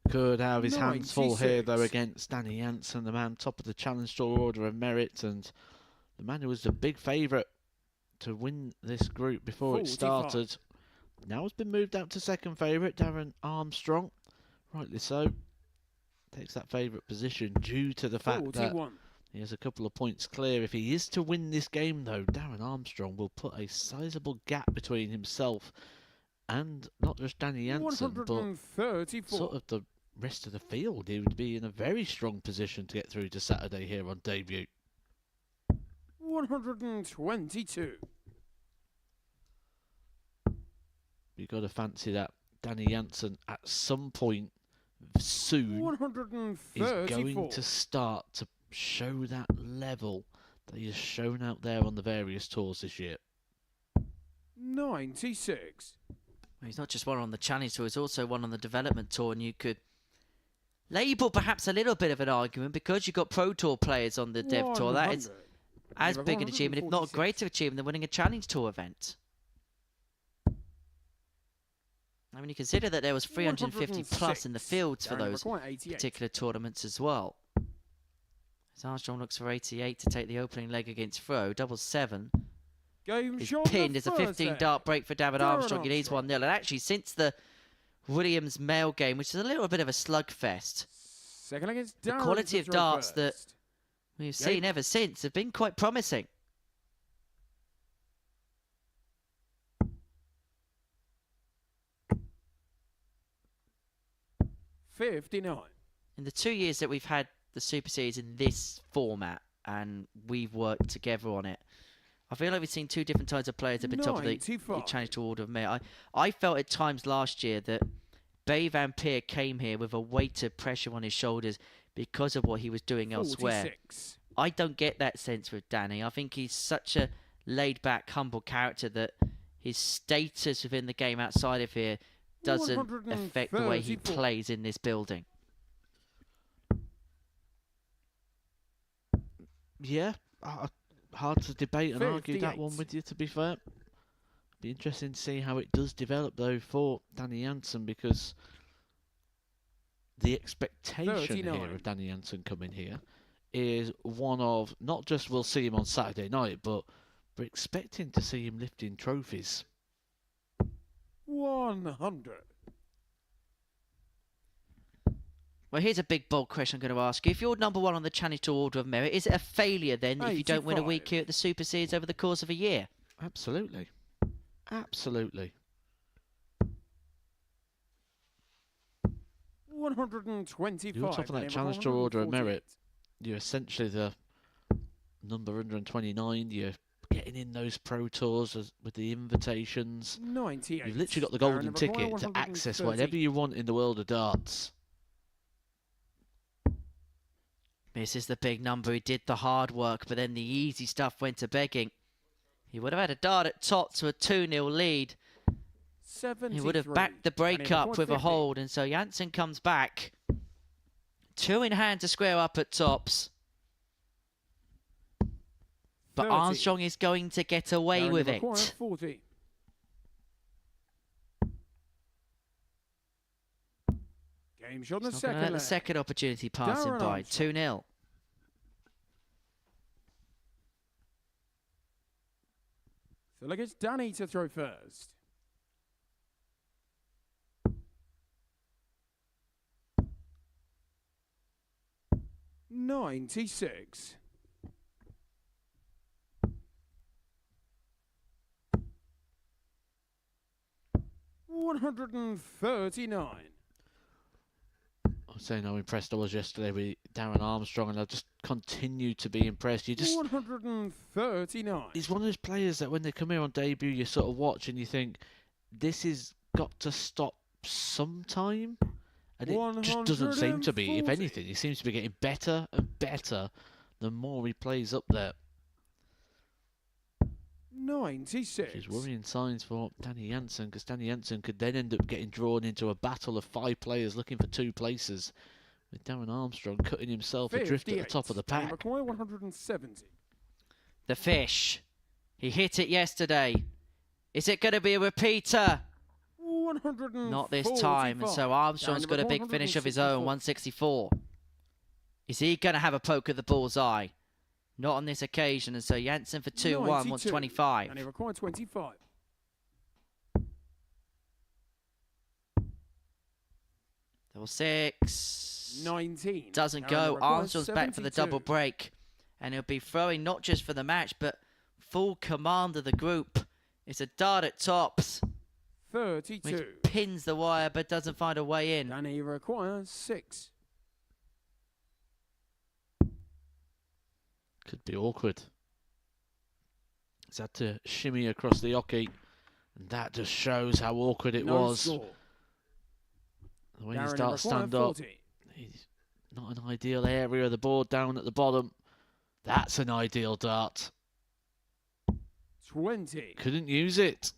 Could have his hands full here, 96. though, against Danny Jansen, the man top of the Challenge Tour Order of Merit, and the man who was the big favourite to win this group before it 45. started. Now has been moved out to second favourite, Darren Armstrong. Rightly so. Takes that favourite position due to the fact that 41. he has a couple of points clear. If he is to win this game, though, Darren Armstrong will put a sizable gap between himself and not just Danny Jansen, but 134. sort of the rest of the field. He would be in a very strong position to get through to Saturday here on debut. 122. You've got to fancy that Danny Jansen at some point soon is 134. going to start to show that level that he has shown out there on the various tours this year. 96. Well, he's not just one on the Challenge Tour, he's also one on the Development Tour, and you could label perhaps a little bit of an argument because you've got Pro Tour players on the Dev Tour. That is 100. as big an achievement, if not a greater achievement, than winning a Challenge Tour event. I mean, you consider that there was 350 plus in the fields for those particular tournaments as well. As Armstrong looks for 88 to take the opening leg against Fro, double 7. Game He's shot pinned. It's a 15 dart break for David Armstrong. He needs Armstrong. 1-0. And actually, since the Williams male game, which is a little bit of a slugfest, Second against the Darren quality of to throw darts that first. we've seen ever since have been quite promising. $59. In the 2 years that we've had the Super Series in this format and we've worked together on it, I feel like we've seen two different types of players at the top of the 95. Challenge to Order of Merit. I felt at times last year that Bay Van Peer came here with a weight of pressure on his shoulders because of what he was doing elsewhere. 46. I don't get that sense with Danny. I think he's such a laid-back, humble character that his status within the game outside of here doesn't affect the way he 134. plays in this building. Yeah, hard to debate and argue that 58. one with you, to be fair. Be interesting to see how it does develop, though, for Danny Jansen, because the expectation 39. here of Danny Jansen coming here is one of not just we'll see him on Saturday night, but we're expecting to see him lifting trophies. 100. Well, here's a big, bold question I'm going to ask you. If you're number one on the Challenge to Order of Merit, is it a failure then if you don't win a 85. week here at the Super Series over the course of a year? Absolutely. Absolutely. 125. You're top of that Name Challenge to Order of 148. Merit. You're essentially the number 129. You're getting in those pro tours with the invitations. 98. You've literally got the Darren golden number ticket to access 130. whatever you want in the world of darts. This is the big number. He did the hard work, but then the easy stuff went to begging. He would have had a dart at top to a 2-0 lead. 73. He would have backed the break And up with a 50. hold, and so Jansen comes back. 2 in hand to square up at tops. But 30. Armstrong is going to get away Darren with number it. 40. Game shot in the He's not going to second let the leg. second opportunity pass him Darren by. Armstrong. 2-0. So look, it's Danny to throw first. $96. $139. I'm saying how impressed I was yesterday with Darren Armstrong, and I just continue to be impressed. You just 139. he's one of those players that when they come here on debut, you sort of watch and you think this has got to stop sometime, and it just doesn't seem to be. If 140. anything, he seems to be getting better and better the more he plays up there. 96. Which is worrying signs for Danny Jansen, because Danny Jansen could then end up getting drawn into a battle of 5 players looking for 2 places, with Darren Armstrong cutting himself adrift at the top of the 58. pack. McCoy 170. The fish. He hit it yesterday. Is it going to be a repeater? 145. Not this time. And so Armstrong's got a big finish of his own, 164. Is he going to have a poke at the bullseye? Not on this occasion. And so Jansen for 2-1 wants 25. And he required 25. Double six. 19. Doesn't Darren go. requires Armstrong's back for the 72. double break. And he'll be throwing not just for the match, but full command of the group. It's a dart at tops, 32. which pins the wire but doesn't find a way in. And he requires 6. Could be awkward. He's had to shimmy across the hockey, and that just shows how awkward it No was. score. The way he Darren starts required stand up, 40. he's not an ideal area of the board down at the bottom. That's an ideal dart. 20. Couldn't use it.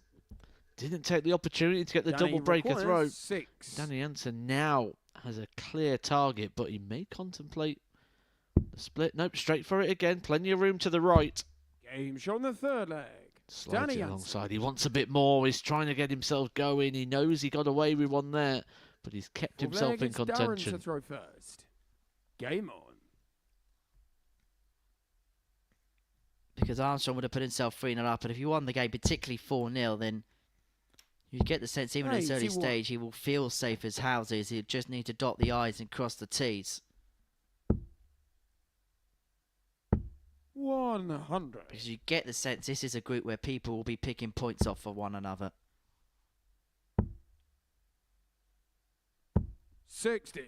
Didn't take the opportunity to get the double breaker throw. 6. Danny Jansen now has a clear target, but he may contemplate the split. Nope, straight for it again. Plenty of room to the right. Game shot on the third leg. Slides Danny it Jansen. alongside. He wants a bit more. He's trying to get himself going. He knows he got away with one there, but he's kept Fourth himself leg, in it's Darren contention. to throw first. Game on. Because Armstrong would have put himself 3-0 up. And if you won the game, particularly 4-0, then you get the sense even at this early 81. stage, he will feel safe as houses. He'll just need to dot the I's and cross the T's. 100. Because you get the sense this is a group where people will be picking points off for one another. 60.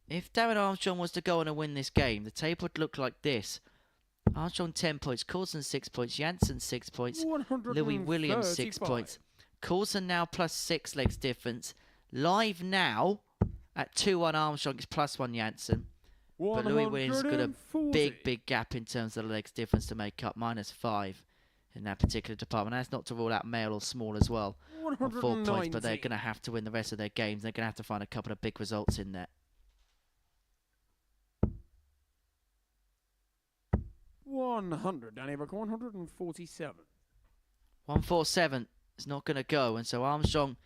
If Darren Armstrong was to go on and win this game, the table would look like this. Armstrong 10 points, Coulson 6 points, Jansen 6 points, Louis Williams 6 points. Coulson now plus 6 legs difference. Live now at 2-1 Armstrong is +1 Jansen. But Louis Williams has got a 140. big gap in terms of the legs difference to make up, -5 in that particular department. That's not to rule out male or small as well on 4 points, but they're going to have to win the rest of their games. They're going to have to find a couple of big results in there. 100. Danny Buck 147. 147 is not going to go, and so Armstrong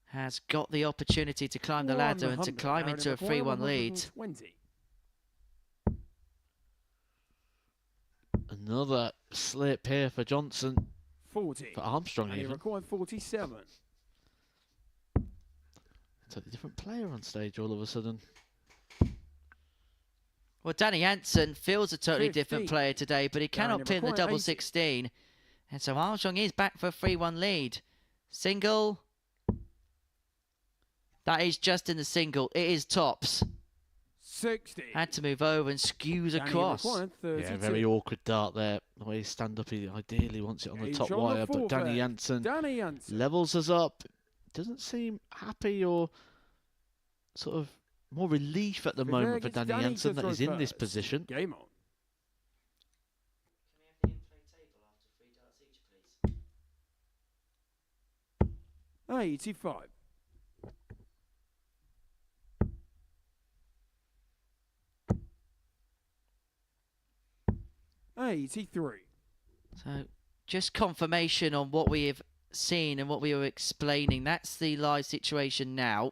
has got the opportunity to climb the ladder and to 100. climb Darren into a Buck 3-1 lead. 120. Another slip here for Johnson. 40. For Armstrong And he even. required 47. It's like a different player on stage all of a sudden. Well, Danny Jansen feels a totally different 15. player today, but he cannot Darren pin the Buck double 80. 16. And so Armstrong is back for a 3-1 lead. Single. That is just in the single. It is tops. 60. Had to move over and skews Danny across. required 32. Yeah, very awkward dart there. The way he stand up, he ideally wants it on the Game top shot on the wire, but fourth Danny leg. Jansen Danny Jansen. levels us up. Doesn't seem happy or sort of more relief at the Fifth moment leg, for it's Danny Danny Jansen to that throw he's in this first. position. Game on. 85. 83. So, just confirmation on what we have seen and what we were explaining. That's the live situation now.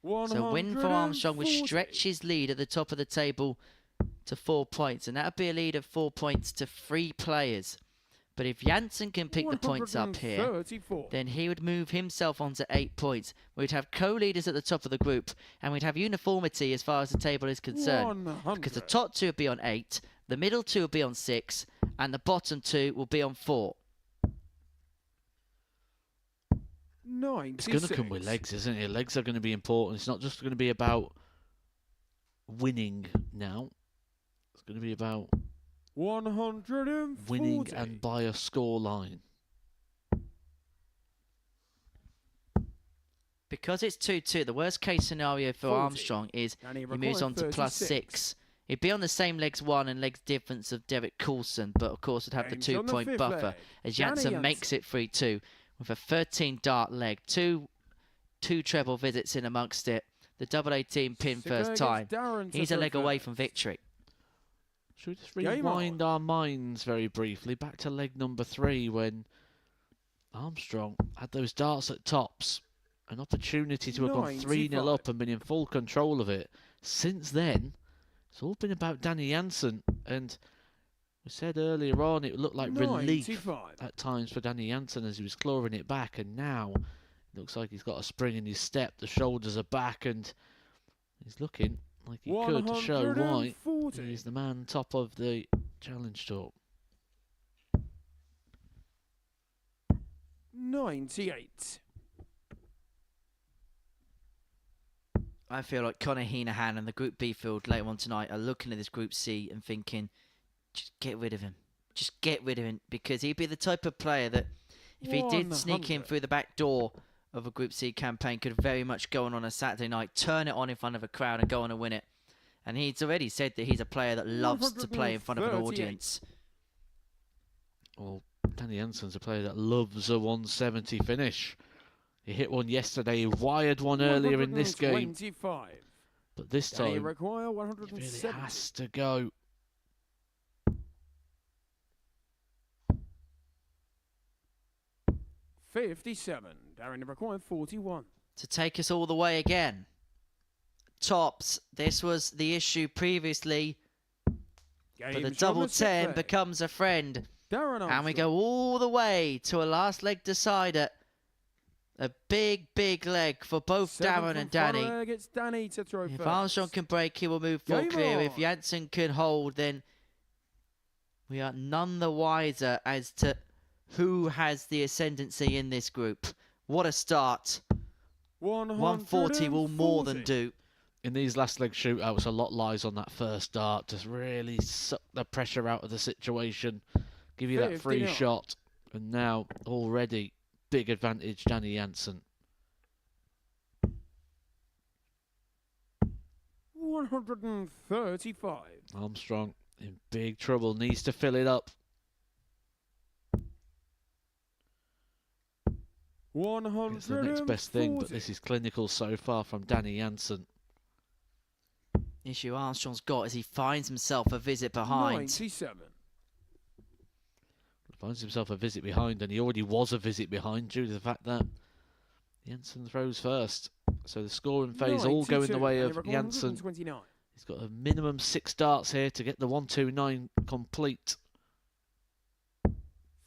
So, win for Armstrong would 140. stretch his lead at the top of the table to 4 points. And that would be a lead of 4 points to 3 players. But if Jansen can pick the points up here, 134. then he would move himself onto 8 points. We'd have co-leaders at the top of the group, and we'd have uniformity as far as the table is concerned. 100. Because the top 2 would be on 8, the middle 2 would be on 6, and the bottom 2 will be on 4. 96. It's going to come with legs, isn't it? Legs are going to be important. It's not just going to be about winning now. It's going to be about 140. winning and by a score line. Because it's 2-2, the worst case scenario for 40. Armstrong is And he he moves on required to plus 36. 6. He'd be on the same legs 1 and legs difference of Derek Coulson, but of course would have the James on the 2-point fifth buffer leg. as Danny Jansen makes it 3-2 with a 13 dart leg. Two treble visits in amongst it. The double 18 pin Sixth first leg, time. it's Darren to He's a throw leg away first. from victory. Should we just Game rewind on. our minds very briefly back to leg number 3 when Armstrong had those darts at tops, an opportunity to have gone 3-0 up and been in full control of it. Since then, it's all been about Danny Jansen, and we said earlier on it looked like relief 95. at times for Danny Jansen as he was clawing it back, and now it looks like he's got a spring in his step, the shoulders are back, and he's looking like he could show why 140. he's the man top of the Challenge Tour. 98. I feel like Conor Heenahan and the Group B field later on tonight are looking at this Group C and thinking, just get rid of him. Just get rid of him, because he'd be the type of player that, if he did sneak in 100. through the back door of a Group C campaign, could very much go on a Saturday night, turn it on in front of a crowd and go on and win it. And he's already said that he's a player that loves to play in front of an 138. audience. Well, Danny Jansen's a player that loves a 170 finish. He hit one yesterday, he wired one earlier in this game, 125. but this Danny time require he really 170. has to go. $57. Darren require 41. To take us all the way again. Tops, this was the issue previously, but the Games double from the set 10 leg. becomes a friend. Darren Armstrong. And we go all the way to a last leg decider. A big, big leg for both Seventh Darren and and Danny. final leg, it's Danny to throw If first. Armstrong can break, he will move full Game clear. on. If Jansen can hold, then we are none the wiser as to who has the ascendancy in this group. What a start. 140 will more than 140. do. In these last leg shootouts, a lot lies on that first dart. Just really suck the pressure out of the situation. Give you that free 59. shot. And now, already, big advantage, Danny Jansen. 135. Armstrong in big trouble. Needs to fill it up. It's the next best thing, but this is clinical so far from Danny Jansen. Issue Armstrong's got as he finds himself a visit behind. 97. Finds himself a visit behind, and he already was a visit behind due to the fact that Jansen throws first. So the scoring phase all go in the 92. way Danny of require Jansen. 129. He's got a minimum 6 darts here to get the 129 complete.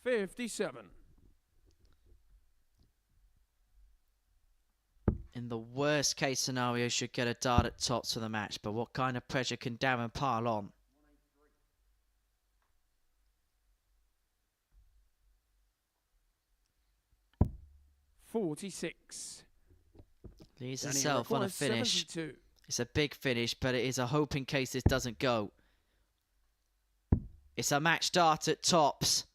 57. In the worst case scenario, should get a dart at tops for the match. But what kind of pressure can Darren pile on? $46. Leaves Danny himself on a requires finish. 72. It's a big finish, but it is a hope in case this doesn't go. It's a match dart at tops.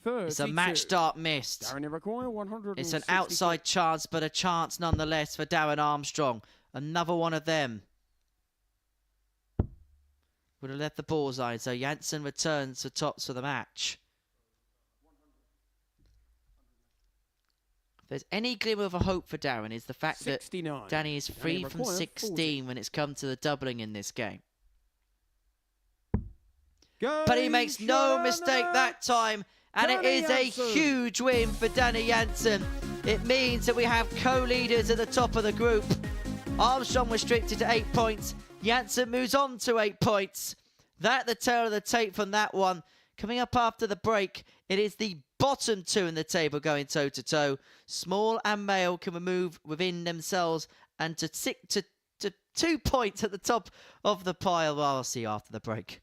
32. It's a match dart missed. Darren require 100. It's an outside chance, but a chance nonetheless for Darren Armstrong. Another one of them. Would have left the bullseye, so Jansen returns to tops for the match. If there's any glimmer of a hope for Darren, is the fact 69. that Danny is free from require 16 40. when it's come to the doubling in this game. Game But he makes no mistake that time, and it Danny is a Jansen. huge win for Danny Jansen. It means that we have co-leaders at the top of the group. Armstrong restricted to 8 points. Jansen moves on to 8 points. That the tail of the tape from that one. Coming up after the break, it is the bottom two in the table going toe-to-toe. Small and Male can move within themselves and to 2 points at the top of the pile. Well, I'll see you after the break.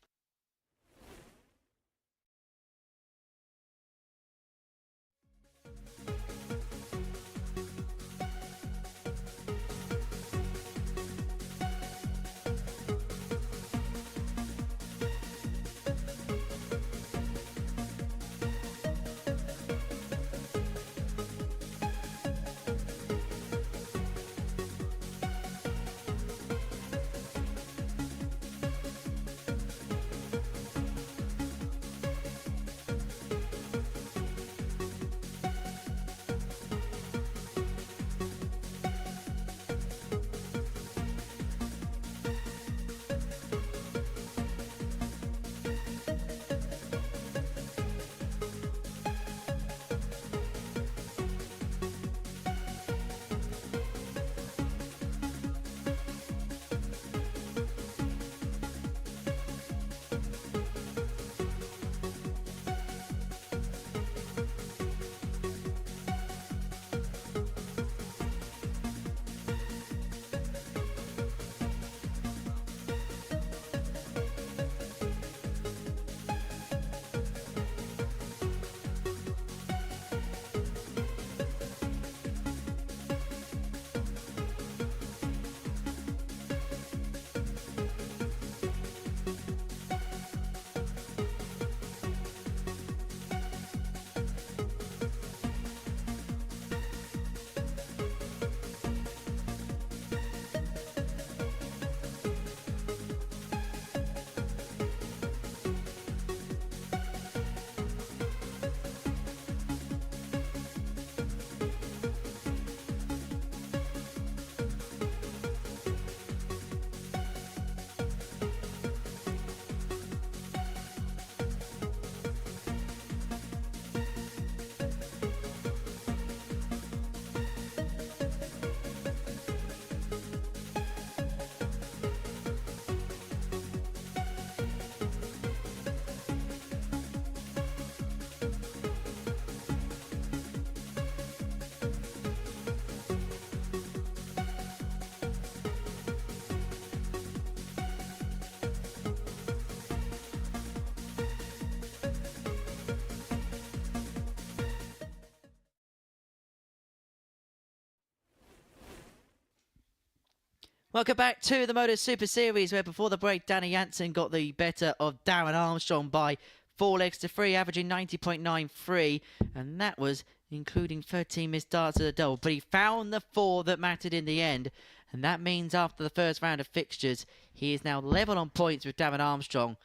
Welcome back to the MODUS Super Series, where before the break, Danny Jansen got the better of Darren Armstrong by 4 legs to 3, averaging 90.93, and that was including 13 missed darts at the double. But he found the 4 that mattered in the end, and that means after the first round of fixtures, he is now level on points with Darren Armstrong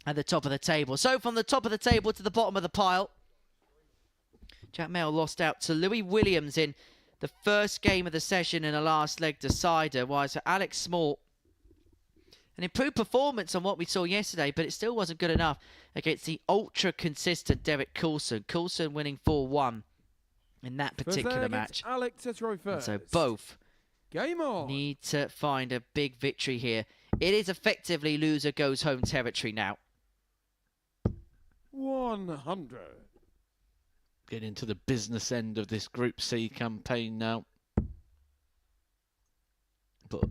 at the top of the table. So from the top of the table to the bottom of the pile, Jack Mail lost out to Louis Williams in the first game of the session in a last leg decider, while for Alex Small, an improved performance on what we saw yesterday, but it still wasn't good enough against the ultra-consistent Derek Coulson. Coulson winning 4-1 in that particular match. Alex and so both Game on. need to find a big victory here. It is effectively loser goes home territory now. 100. Get into the business end of this Group C campaign now. But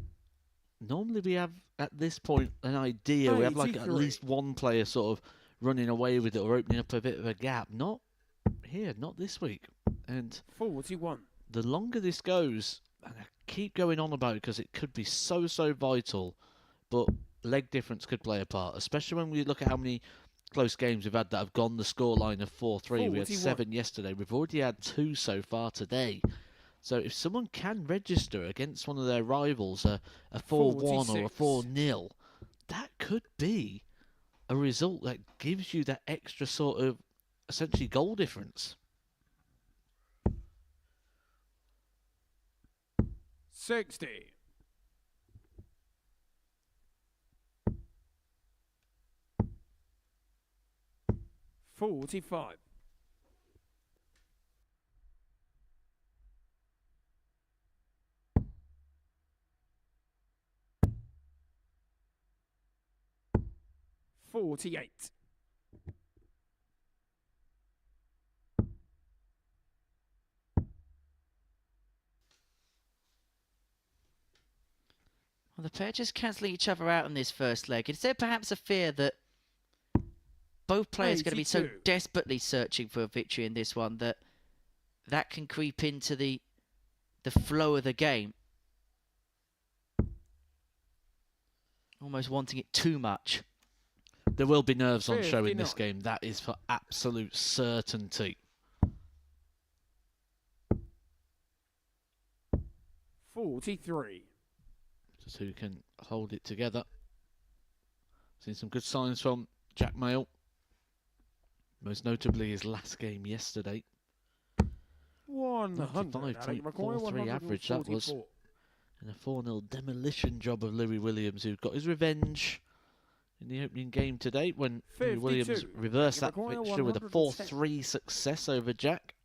normally we have, at this point, an idea. We have like at least one player sort of running away with it or opening up a bit of a gap. Not here, not this week. And 41. the longer this goes, and I keep going on about it because it could be so vital, but leg difference could play a part, especially when we look at how many close games we've had that have gone the scoreline of 4-3. We had 7 yesterday. We've already had 2 so far today. So if someone can register against one of their rivals a 4-1 or a 4-0, that could be a result that gives you that extra sort of essentially goal difference. 60. 45. 48. Well, the pair just cancelling each other out in this first leg. Is there perhaps a fear that both players are going to be so desperately searching for a victory in this one that can creep into the flow of the game? Almost wanting it too much. There will be nerves on show in this game. That is for absolute certainty. 43. Just who can hold it together. Seen some good signs from Jack Mail. Most notably his last game yesterday. 95.43 average that was. And a 4-0 demolition job of Louis Williams, who got his revenge in the opening game today when Louis Williams reversed that fixture with a 4-3 success over Jack.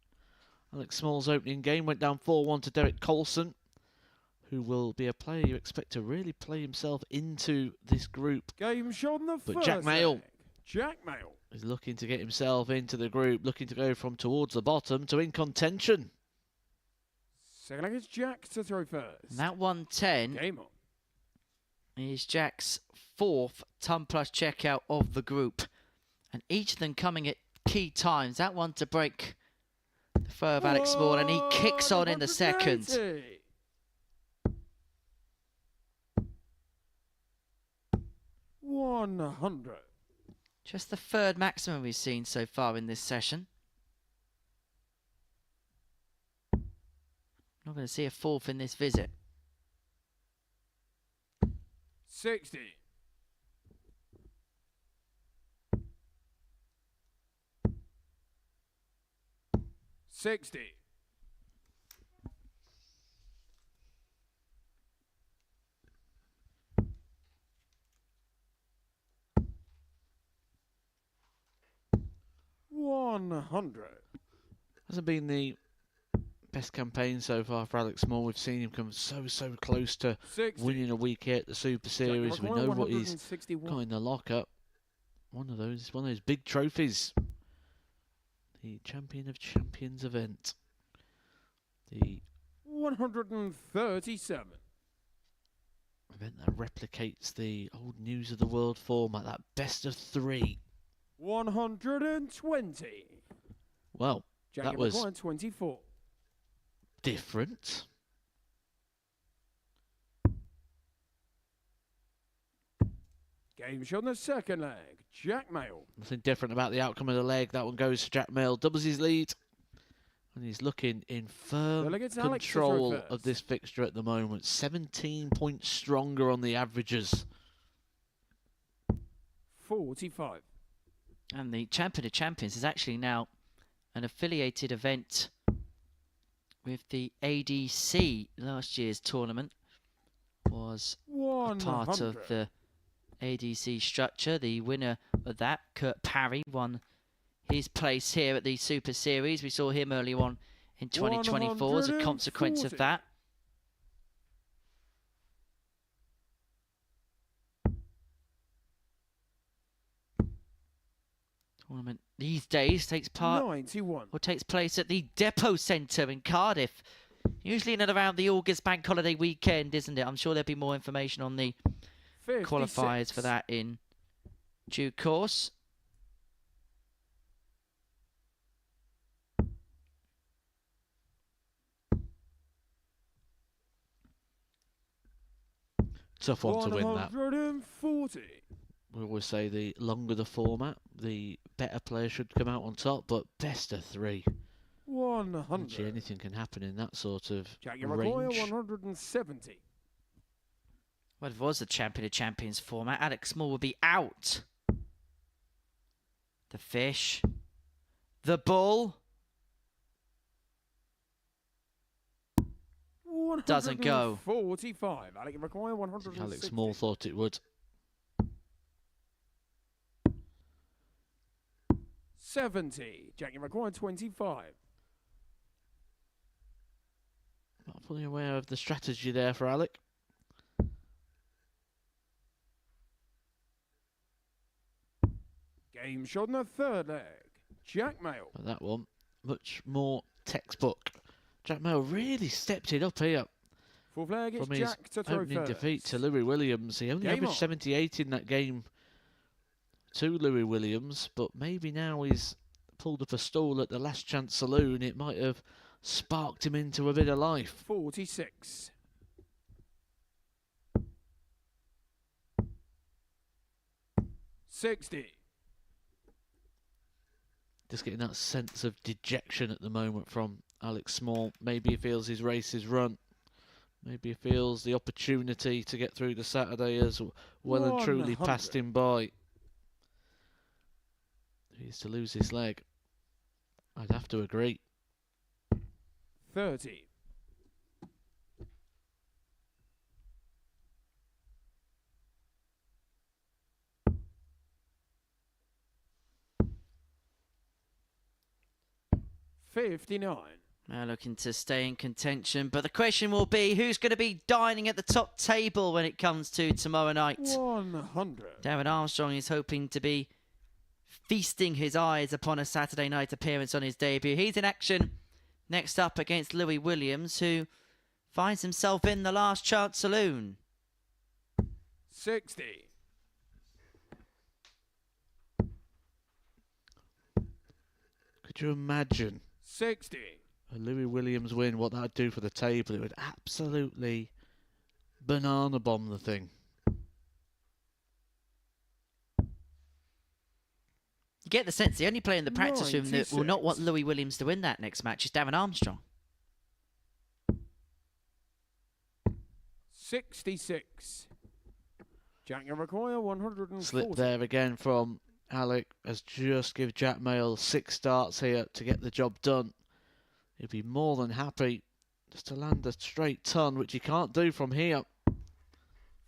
Alex Small's opening game went down 4-1 to Derek Coulson, who will be a player you expect to really play himself into this group. Game shot in the but Jack Mail is looking to get himself into the group, looking to go from towards the bottom to in contention. Second leg is Jack to throw first. And that 110 Game on. is Jack's 4th ton plus checkout of the group. And each of them coming at key times. That one to break the throw of Alex Small, and he kicks on in the second. 100. Just the 3rd maximum we've seen so far in this session. Not going to see a 4th in this visit. 60. 60. 100. Hasn't been the best campaign so far for Alex Small. We've seen him come so close to 60. winning a week here at the Super Series. We know what he's got in the locker. One of those big trophies. The Champion of Champions event. The 137. event that replicates the old News of the World format, that best of 3. 120. Well, that was 24. different. Game shot in the second leg. Jack Mail. Nothing different about the outcome of the leg. That one goes to Jack Mail, doubles his lead. And he's looking in firm Delegates Alex to control throw of first. this fixture at the moment. 17 points stronger on the averages. 45. And the Champion of Champions is actually now an affiliated event with the ADC. Last year's tournament was a 100. part of the ADC structure. The winner of that, Kurt Parry, won his place here at the Super Series. We saw him earlier on in 2024 as a consequence of 140. that. Tournament these days takes part 91. or takes place at the Depot Centre in Cardiff. Usually in and around the August bank holiday weekend, isn't it? I'm sure there'll be more information on the 56. qualifiers for that in due course. Tough one to win that. 140. We always say the longer the format, the better player should come out on top, but best of three. 100. Actually, anything can happen in that sort of Jack Iroquois, range. 170. Well, if it was the Champion of Champions format, Alex Small would be out. The fish. The bull. Doesn't go. 45. Alex Iroquois, 160. Alex Small thought it would. 70. Jack Iroquois, 25. Not fully aware of the strategy there for Alec. Game shot in the third leg. Jack Mail. But that one, much more textbook. Jack Mail really stepped it up here. Fourth leg, it's From his Jack to throw opening first. defeat to Louis Williams. He only Game averaged on. 78 in that game to Louis Williams, but maybe now he's pulled up a stall at the Last Chance Saloon. It might have sparked him into a bit of life. 46. $60. Just getting that sense of dejection at the moment from Alex Small. Maybe he feels his race is run. Maybe he feels the opportunity to get through the Saturday has well and truly 100. passed him by. He's to lose his leg. I'd have to agree. 30. $59. Now looking to stay in contention, but the question will be who's going to be dining at the top table when it comes to tomorrow night. 100. Darren Armstrong is hoping to be feasting his eyes upon a Saturday night appearance on his debut. He's in action next up against Louis Williams, who finds himself in the Last Chance Saloon. 60. Could you imagine 60. a Louis Williams win, what that'd do for the table? It would absolutely banana bomb the thing. You get the sense the only player in the practice room that will not 96. want Louis Williams to win that next match is Darren Armstrong. 66. Jack Iroquois, 140. Slip there again from Alec has just give Jack Mail 6 starts here to get the job done. He'd be more than happy just to land a straight ton, which he can't do from here.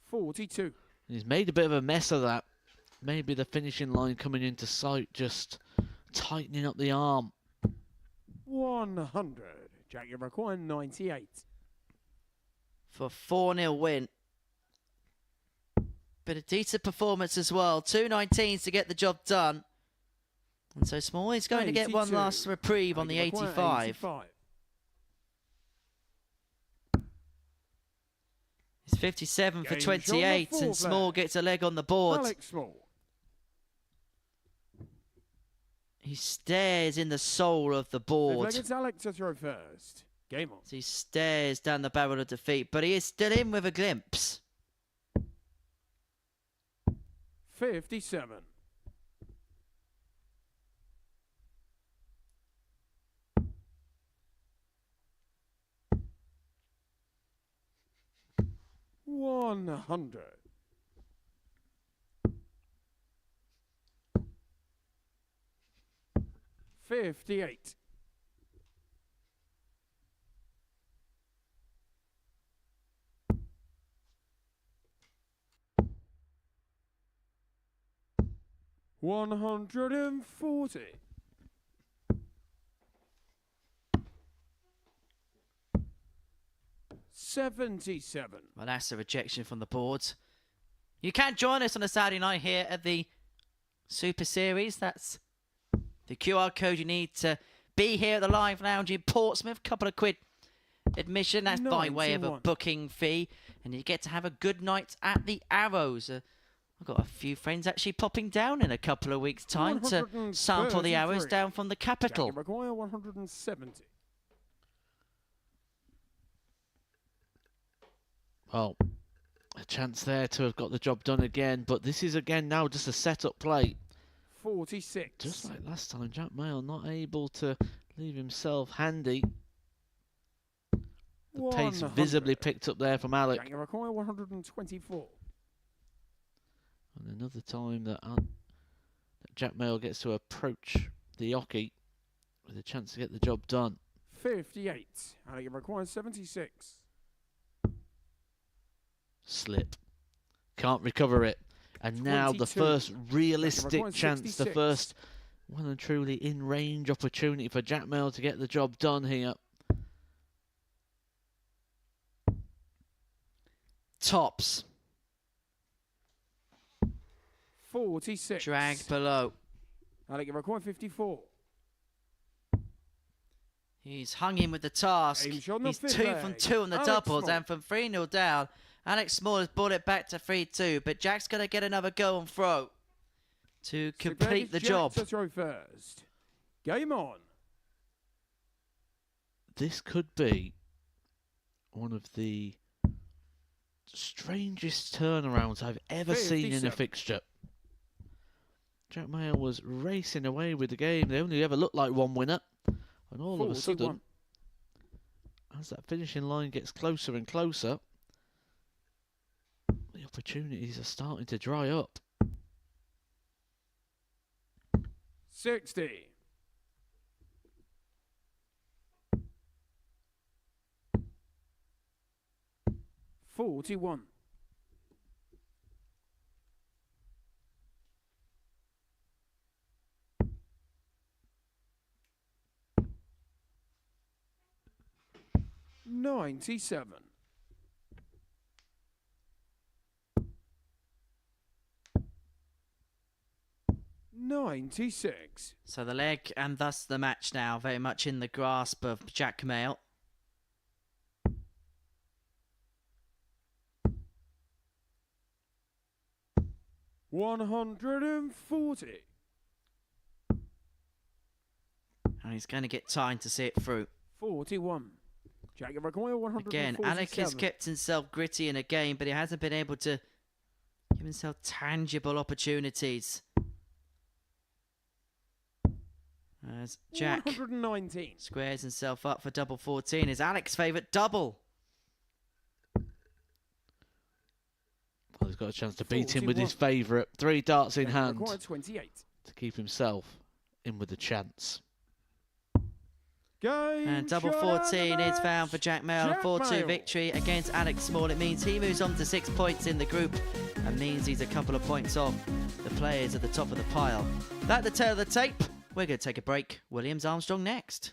42. He's made a bit of a mess of that. Maybe the finishing line coming into sight, just tightening up the arm. 100. Jack Iroquois, 98. For 4-0 win. But a decent performance as well. 2.19s to get the job done. And so Small is going to get one 82. last reprieve on the Jack Iroquois, 85. It's 57 for Game shot on the 28, and fourth Small leg. gets a leg on the board. Alex Small. He stares in the soul of the board. It's Alex to throw first. Game on. As he stares down the barrel of defeat, but he is still in with a glimpse. 57. $100. 58. $140. 77. Well, that's a rejection from the boards. You can join us on a Saturday night here at the Super Series. That's the QR code you need to be here at the Live Lounge in Portsmouth. Couple of quid admission. That's by way of a 91. booking fee. And you get to have a good night at the Arrows. I've got a few friends actually popping down in a couple of weeks' time to sample the Arrows 133. down from the capital. Jackie Maguire, 170. Well, a chance there to have got the job done again, but this is again now just a set-up play. 46. Just like last time, Jack Mail not able to leave himself handy. The pace 100. visibly picked up there from Alec. Jackie Maguire, 124. And another time that Jack Mail gets to approach the Oki with a chance to get the job done. 58. Alec Maguire, 76. Slip. Can't recover it. And now the 22. first realistic Requires chance, the 66. first well and truly in-range opportunity for Jack Mail to get the job done here. Tops. 46. Drag below. Alec Maguire, 54. He's hung in with the task. Aim shot on the He's fifth 2 leg. from 2 on the Alex doubles, Small. and from 3-0 down, Alex Small has brought it back to 3-2, but Jack's going to get another go on throw to complete the job. To throw first. Game on. This could be one of the strangest turnarounds I've ever seen in a 57. fixture. Jack Mail was racing away with the game. They only ever looked like one winner. And all of a 41. sudden, as that finishing line gets closer and closer, the opportunities are starting to dry up. 60. $41. $97. $96. So the leg and thus the match now very much in the grasp of Jack Mail. $140. And he's going to get time to see it through. 41. Jackie Maguire, 147. Again, Alec has kept himself gritty in a game, but he hasn't been able to give himself tangible opportunities. As Jack 119. squares himself up for double 14. Is Alec's favourite double? Well, he's got a chance to beat him with his 41. favourite. 3 darts in Jackie hand Maguire, 28. to keep himself in with a chance. Game And double shot 14 and the is found for match. Jack Mail. A Jack 4-2 Mail. victory against Alex Small. It means he moves on to 6 points in the group and means he's a couple of points off the players at the top of the pile. That's the tail of the tape. We're going to take a break. Williams Armstrong next.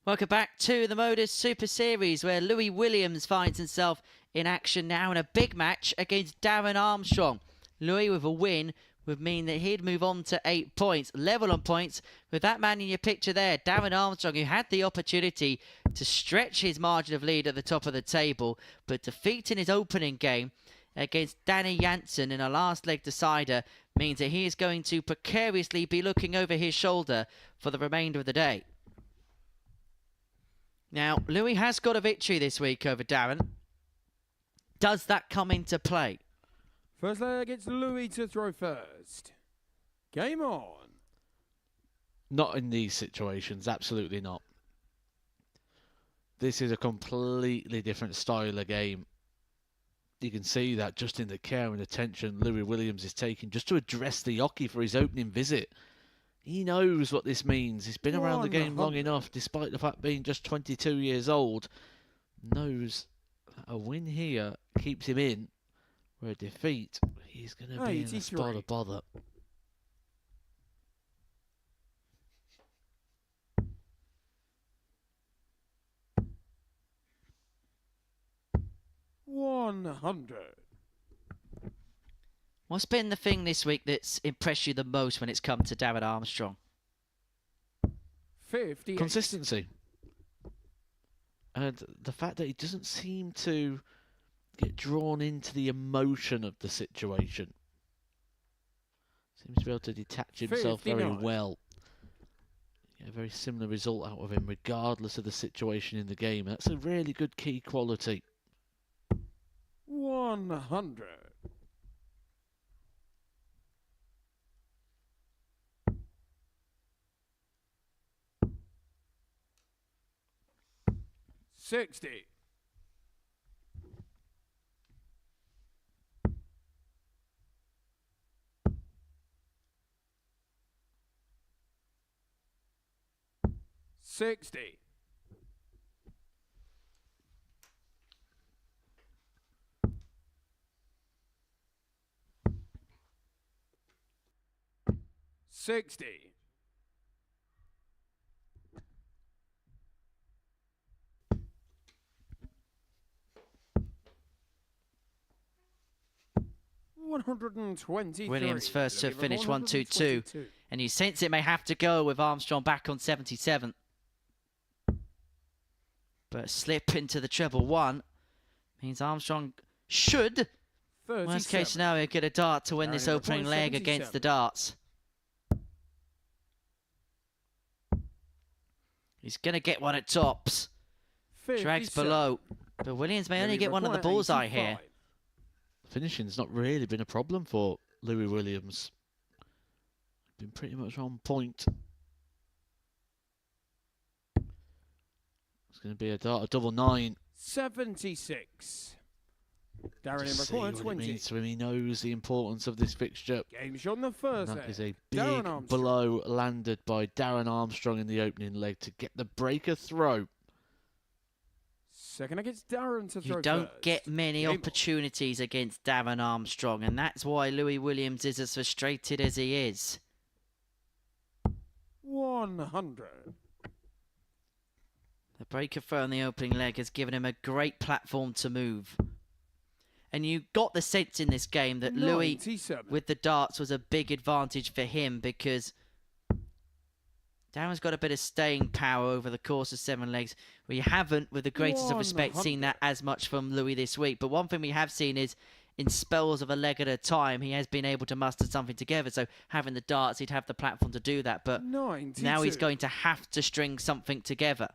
Welcome back to the MODUS Super Series, where Louis Williams finds himself in action now in a big match against Darren Armstrong. Louis with a win would mean that he'd move on to 8 points, level on points with that man in your picture there, Darren Armstrong, who had the opportunity to stretch his margin of lead at the top of the table, but defeating his opening game against Danny Jansen in a last leg decider means that he is going to precariously be looking over his shoulder for the remainder of the day. Now, Louis has got a victory this week over Darren. Does that come into play? First leg, it's Louis to throw first. Game on. Not in these situations, absolutely not. This is a completely different style of game. You can see that just in the care and attention Louis Williams is taking just to address the hockey for his opening visit. He knows what this means. He's been around the game long enough, despite the fact being just 22 years old. Knows that a win here keeps him in, where a defeat, he's going to be in a spot of bother. $100. What's been the thing this week that's impressed you the most when it's come to Darren Armstrong? 50. Consistency. And the fact that he doesn't seem to get drawn into the emotion of the situation. Seems to be able to detach himself 59. very well. Get a very similar result out of him regardless of the situation in the game. That's a really good key quality. 100. $60. $60. $60. $123. Williams first to finish 1-2-2, and you sense it may have to go with Armstrong back on 77. But a slip into the treble one means Armstrong should, worst case scenario, get a dart to win this opening leg against the darts. He's going to get one at tops. Drags below. But Williams may only get one at the bullseye here. Finishing's not really been a problem for Louis Williams. Been pretty much on point. It's going to be a dart, a double 9. 76. Darren in See required what it 20. means to him. He knows the importance of this fixture. Game shot on the first And that is a Darren big Armstrong. blow landed by Darren Armstrong in the opening leg to get the breaker throw. Second against Darren to throw You don't first. get many opportunities against Darren Armstrong, and that's why Louis Williams is as frustrated as he is. 100. The breaker throw on the opening leg has given him a great platform to move. And you got the sense in this game that Louis, 97. with the darts, was a big advantage for him because Darren's got a bit of staying power over the course of 7 legs. We haven't, with the greatest of respect, seen that as much from Louis this week. But one thing we have seen is in spells of a leg at a time, he has been able to muster something together. So having the darts, he'd have the platform to do that. But 92. now he's going to have to string something together.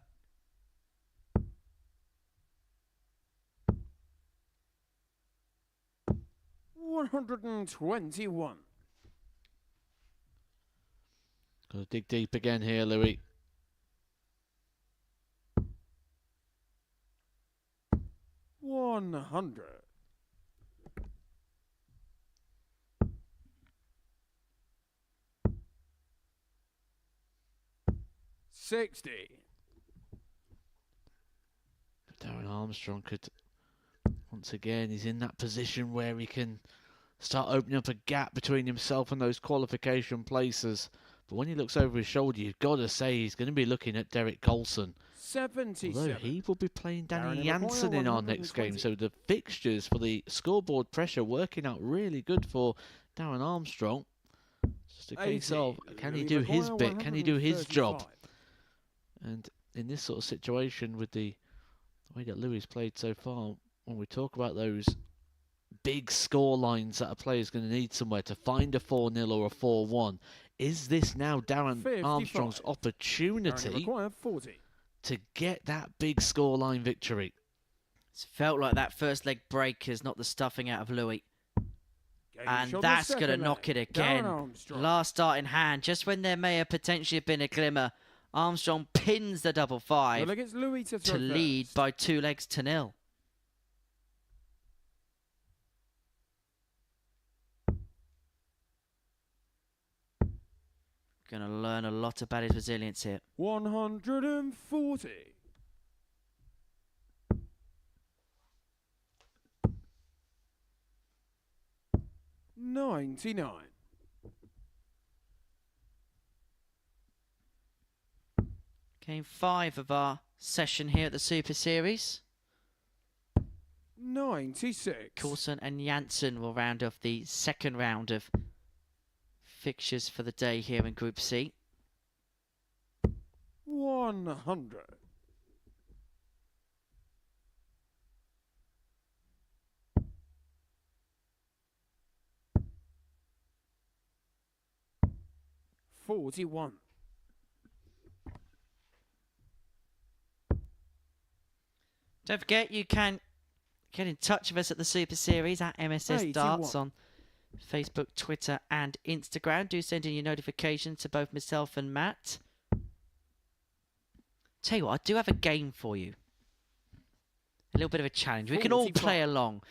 $121. Got to dig deep again here, Louis. $100. $60. Darren Armstrong could, once again, he's in that position where he can start opening up a gap between himself and those qualification places. But when he looks over his shoulder, you've got to say he's going to be looking at Derek Coulson. 77. Although he will be playing Danny Darren Jansen in our next game. 120. So the fixtures for the scoreboard pressure working out really good for Darren Armstrong. Just a case 80. of, can he Louis do his Maguire, bit? Can he do his job? 135. And in this sort of situation with the way that Louis played so far, when we talk about those big score lines that a player's going to need somewhere to find a 4-0 or a 4-1, is this now Darren 55. Armstrong's Darren opportunity Maguire, 40. to get that big scoreline victory? It's felt like that first leg break is not the stuffing out of Louis. Game And shot that's the going to second knock leg. it again. Darren Armstrong. Last start in hand, just when there may have potentially been a glimmer, Armstrong pins the double five Well, against Louis to to throw lead first. by 2 legs to 0. Going to learn a lot about his resilience here. 140. $99. Game 5 of our session here at the Super Series. 96. Coulson and Jansen will round off the second round of fixtures for the day here in Group C. 100. $41. Don't forget, you can get in touch with us at the Super Series at MSS 81. Darts on Facebook, Twitter and Instagram. Do send in your notifications to both myself and Matt. Tell you what, I do have a game for you. A little bit of a challenge. We can all 45. play along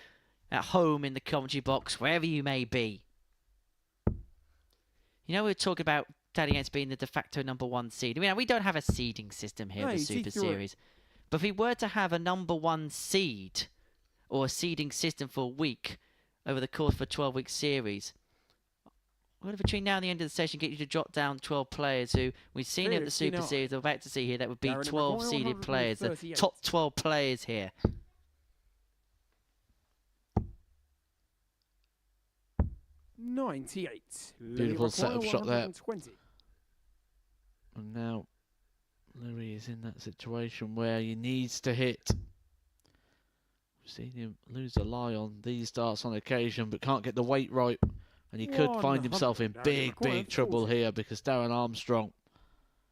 at home, in the commentary box, wherever you may be. You know, we were talking about Danny Yates being the de facto #1 seed. I mean, we don't have a seeding system here at the Super 83. Series. But if we were to have a #1 seed or a seeding system for a week over the course of a 12-week series, we're going to, between now and the end of the session, get you to jot down 12 players who we've seen at the Super 59. Series. We're about to see here that would be Darren 12 Maguire, seeded players, the 138. top 12 players here. $98. Beautiful setup shot there. 120. And now Louis is in that situation where he needs to hit. We've seen him lose a lie on these darts on occasion, but can't get the weight right. And he could find himself in 100. big, Darren big trouble 40. here, because Darren Armstrong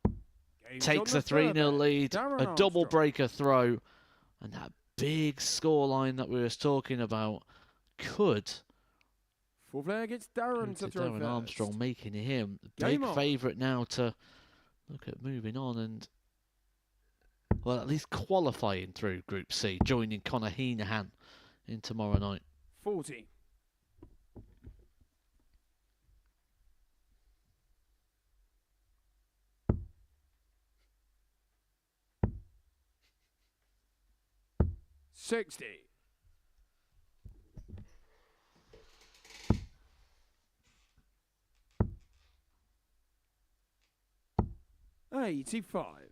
Game takes shot a the third 3-0 leg. lead, Darren a double Armstrong. breaker throw, and that big scoreline that we were talking about could Fourth leg, it's go Darren to to throw Darren first. Armstrong, making him the Game big on. favourite now to look at moving on and, well, at least qualifying through Group C, joining Conor Heenahan in tomorrow night. 40. $60. $85.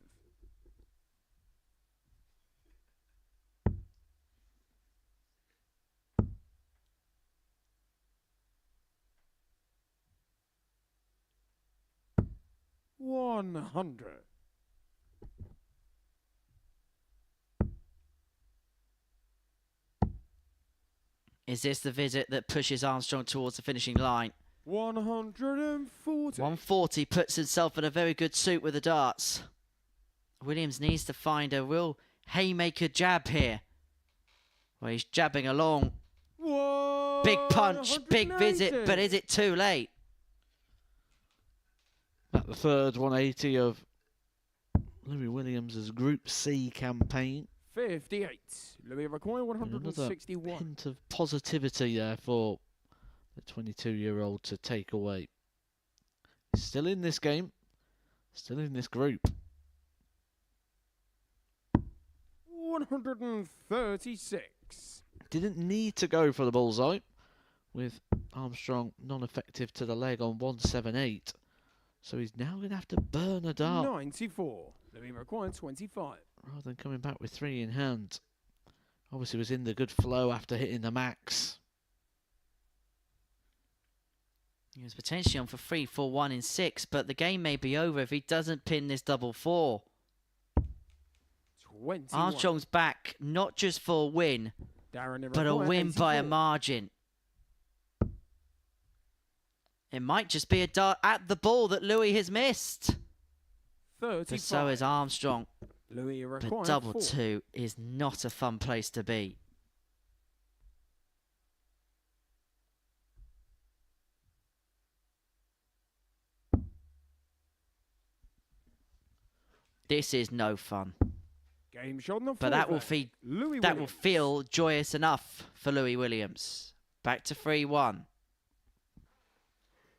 $100. Is this the visit that pushes Armstrong towards the finishing line? 140. 140 puts himself in a very good suit with the darts. Williams needs to find a real haymaker jab here. Well, he's jabbing along. Big punch, big visit, but is it too late? At the third 180 of Louis Williams' Group C campaign. 58. Louis Maguire, And another 161. hint of positivity there for the 22-year-old to take away. He's still in this game, still in this group. 136. Didn't need to go for the bullseye, with Armstrong non-effective to the leg on 178. So he's now going to have to burn a dart 94. Louis required 25. rather than coming back with 3 in hand. Obviously was in the good flow after hitting the max. He was potentially on for 3 for 1 in 6, but the game may be over if he doesn't pin this double 4. 21. Armstrong's back, not just for a win, Darren but a required win by a 84. margin. It might just be a dart at the ball that Louis has missed. 35. But so is Armstrong. Louis But required double 4. 2 is not a fun place to be. This is no fun. Game shot on the But that will forehand. Louis that will Williams. feel joyous enough for Louis Williams. Back to 3-1.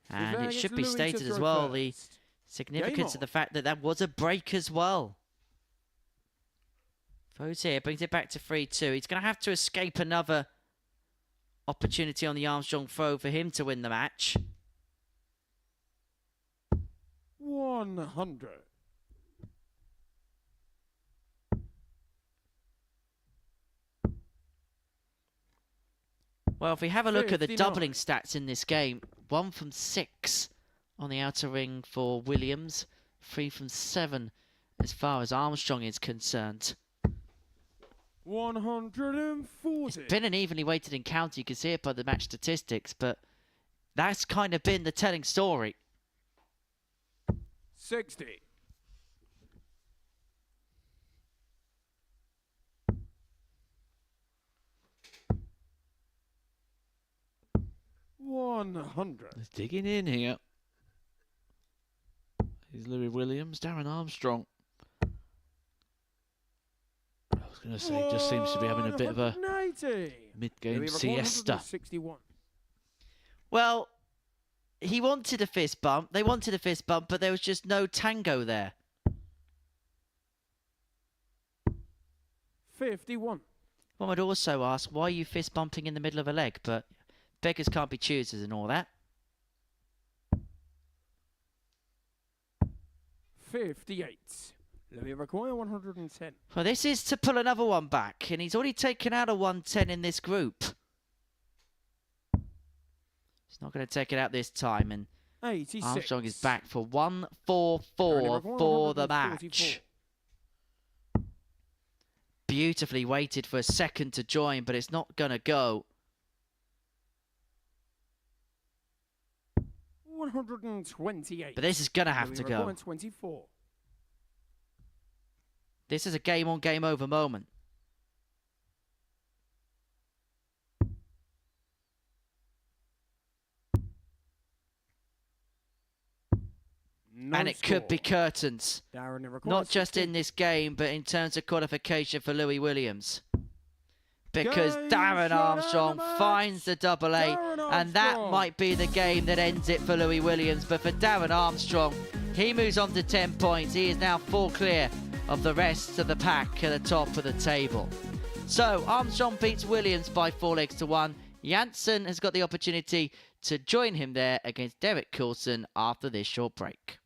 And There it gets should be Louis to stated as throw well the first. significance Game of the fact that that was a break as well. Throws here, brings it back to 3-2. He's going to have to escape another opportunity on the Armstrong throw for him to win the match. 100. Well, if we have a look at the 59. doubling stats in this game, 1 from 6 on the outer ring for Williams, 3 from 7 as far as Armstrong is concerned. 140. It's been an evenly weighted encounter, you can see it by the match statistics, but that's kind of been the telling story. 60. He's digging in here. Here's Louis Williams, Darren Armstrong. I was going to say, just seems to be having a bit of a 180. mid-game Louis required siesta. 161. Well, he wanted a fist bump, they wanted a fist bump, but there was just no tango there. 51. One would also ask, why are you fist bumping in the middle of a leg? But beggars can't be choosers and all that. 58. Louis require 110. Well, this is to pull another one back, and he's already taken out a 110 in this group. He's not going to take it out this time, and 86. Armstrong is back for 1-4-4 Darren for the 144. match. Beautifully waited for a second to join, but it's not going to go. 128. But this is going to have Louis to go. required 24. This is a game-on, game-over moment. No And it could be score. curtains. Darren requires Not just 16. in this game, but in terms of qualification for Louis Williams. Because Game Darren shot Armstrong and a match. finds the double A, Darren and that Armstrong. might be the game that ends it for Louis Williams. But for Darren Armstrong, he moves on to 10 points. He is now 4 clear of the rest of the pack at the top of the table. So Armstrong beats Williams by 4 legs to 1. Jansen has got the opportunity to join him there against Derek Coulson after this short break.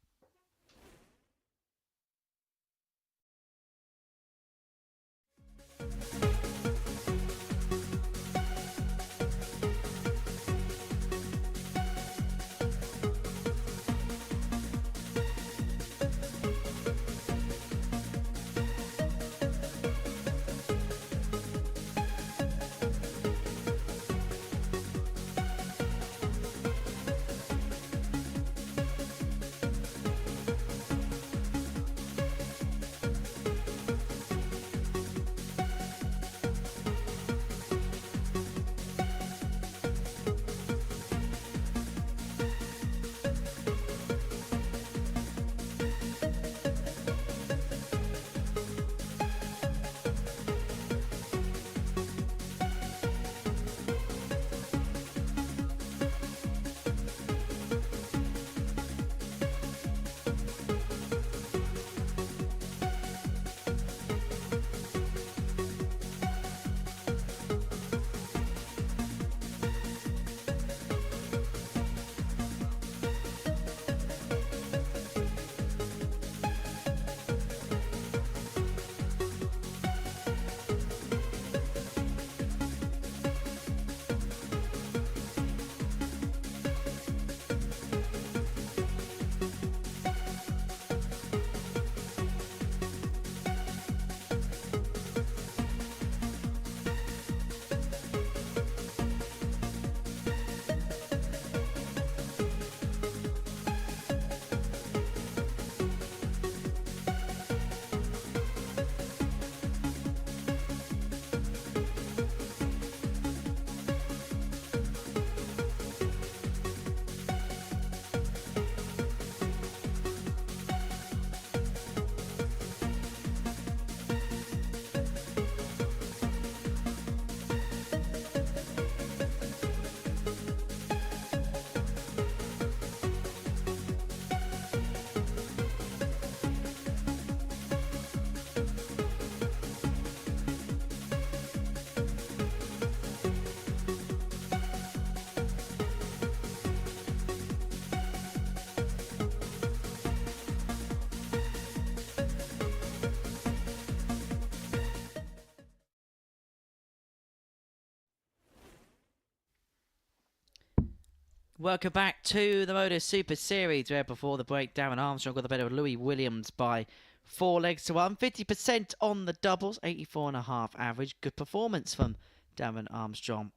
Welcome back to the MODUS Super Series, where before the break, Darren Armstrong got the better of Louis Williams by 4 legs to 1. 50% on the doubles, 84.5 average. Good performance from Darren Armstrong.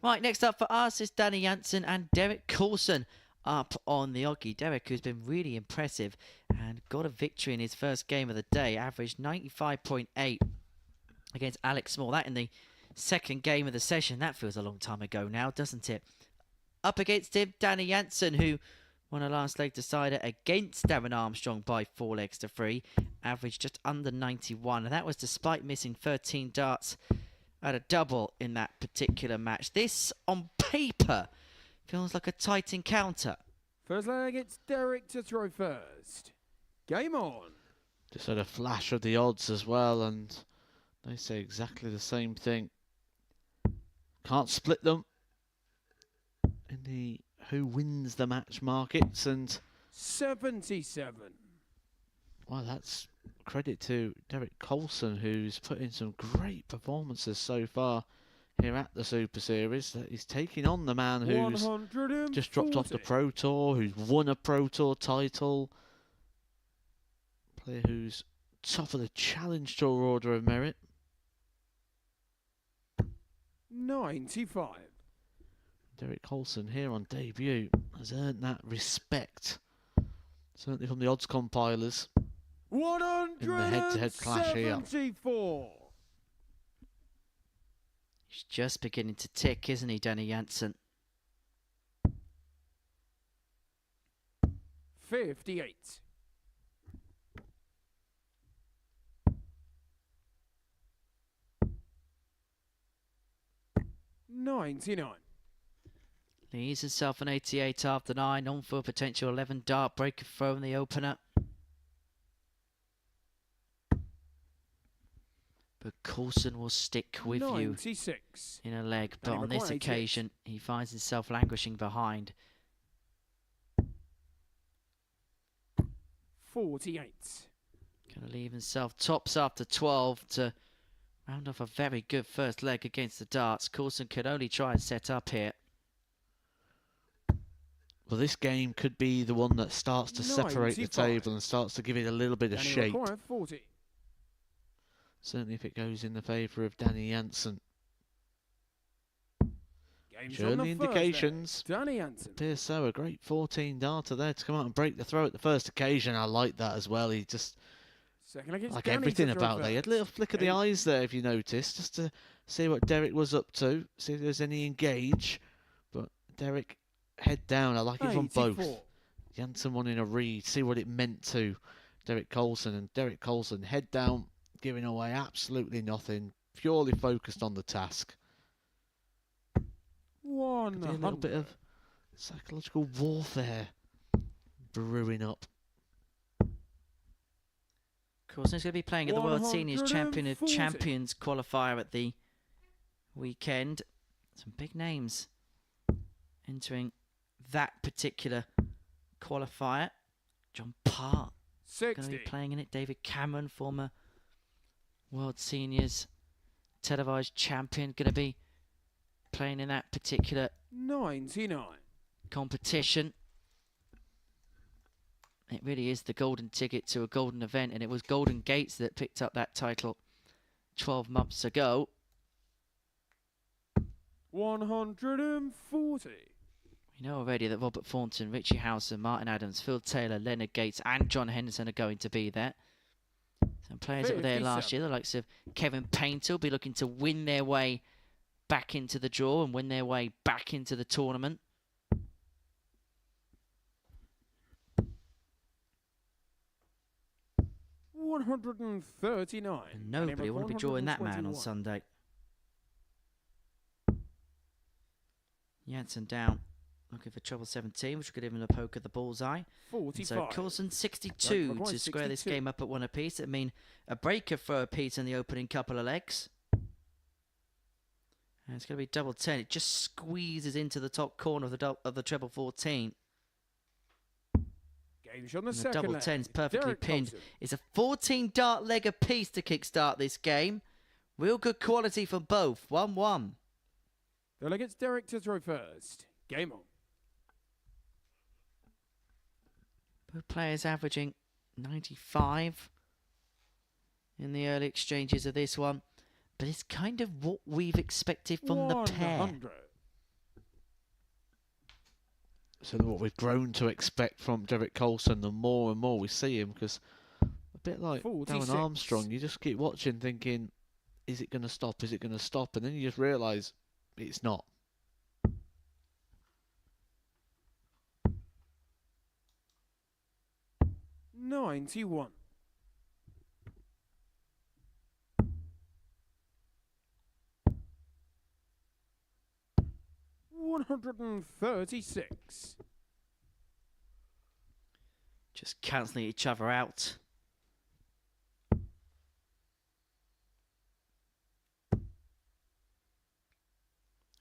Right, next up for us is Danny Jansen and Derek Coulson up on the Oggy. Derek, who's been really impressive and got a victory in his first game of the day, averaged 95.8 against Alex Small. That in the second game of the session. That feels a long time ago now, doesn't it? Up against him, Danny Jansen, who won a last leg decider against Darren Armstrong by 4 legs to 3, averaged just under 91, and that was despite missing 13 darts at a double in that particular match. This, on paper, feels like a tight encounter. First leg, it's Derek to throw first. Game on. Just had a flash of the odds as well, and they say exactly the same thing. Can't split them in the who wins the match markets, and 77. well, that's credit to Derek Coulson, who's put in some great performances so far here at the Super Series. He's taking on the man who's just dropped off the Pro Tour, who's won a Pro Tour title, player who's top of the Challenge Tour Order of Merit. 95. Derek Coulson here on debut has earned that respect, certainly from the odds compilers. 174. In the head-to-head clash here. He's just beginning to tick, isn't he, Danny Jansen? 58. $99. Leaves himself an 88 after 9, on for a potential 11 dart breaker throw in the opener. But Coulson will stick with 96. you in a leg, but on this occasion he finds himself languishing behind. 48. Going to leave himself tops after 12 to round off a very good first leg against the darts. Coulson could only try and set up here. Well, this game could be the one that starts to separate the table and starts to give it a little bit of shape. 40. Certainly if it goes in the favour of Danny Jansen. Early indications Danny Jansen appear so. A great 14 darter there to come out and break the throw at the first occasion. I like that as well. He just, like Danny everything about that, he had a little flick of the eyes there, if you noticed, just to see what Derek was up to, see if there's any engage. But Derek, head down. I like it from both. Jansen wanting a read, see what it meant to Derek Coulson, and Derek Coulson head down, giving away absolutely nothing, purely focused on the task. Could be a little bit of psychological warfare brewing up. Coulson's going to be playing at the World Seniors Champion of Champions qualifier at the weekend. Some big names entering that particular qualifier. John Parr going to be playing in it. David Cameron, former World Seniors televised champion, going to be playing in that particular 99 competition. It really is the golden ticket to a golden event, and it was Golden Gates that picked up that title 12 months ago. 140. We know already that Robert Thornton, Richie Howson, Martin Adams, Phil Taylor, Leonard Gates and John Henderson are going to be there. Some players that were there last year, the likes of Kevin Painter, will be looking to win their way back into the draw and win their way back into the tournament. $139. And nobody want to be drawing that man on Sunday. Jansen down, looking for treble 17, which could give him a poke at the bullseye. 45. So Coulson 62 to square this game up at one apiece. That mean a breaker for a piece in the opening couple of legs. And it's going to be double 10. It just squeezes into the top corner of the treble 14. On the and the double 10's perfectly Derek pinned. Coulson. It's a 14 dart leg apiece to kickstart this game. Real good quality for both. 1-1. Well, against Derek to throw first. Game on. Both players averaging 95 in the early exchanges of this one. But it's kind of what we've expected from the pair. 100. So what we've grown to expect from Derek Coulson, the more and more we see him, because a bit like 46. Darren Armstrong, you just keep watching thinking, is it going to stop? Is it going to stop? And then you just realise it's not. $91. 136. Just cancelling each other out.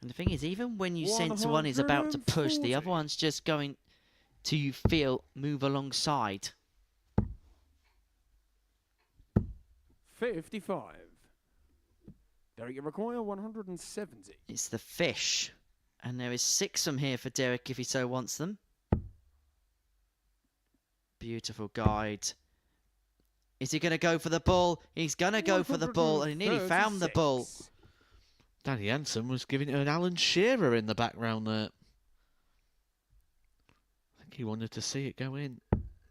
And the thing is, even when you sense one is about to push, the other one's just going to, you feel, move alongside. 55. Derek, you require 170. It's the fish. And there is 6 from here for Derek if he so wants them. Beautiful guide. Is he going to go for the bull? He's going to go for the bull, and he nearly found the bull. Danny Jansen was giving it an Alan Shearer in the background there. I think he wanted to see it go in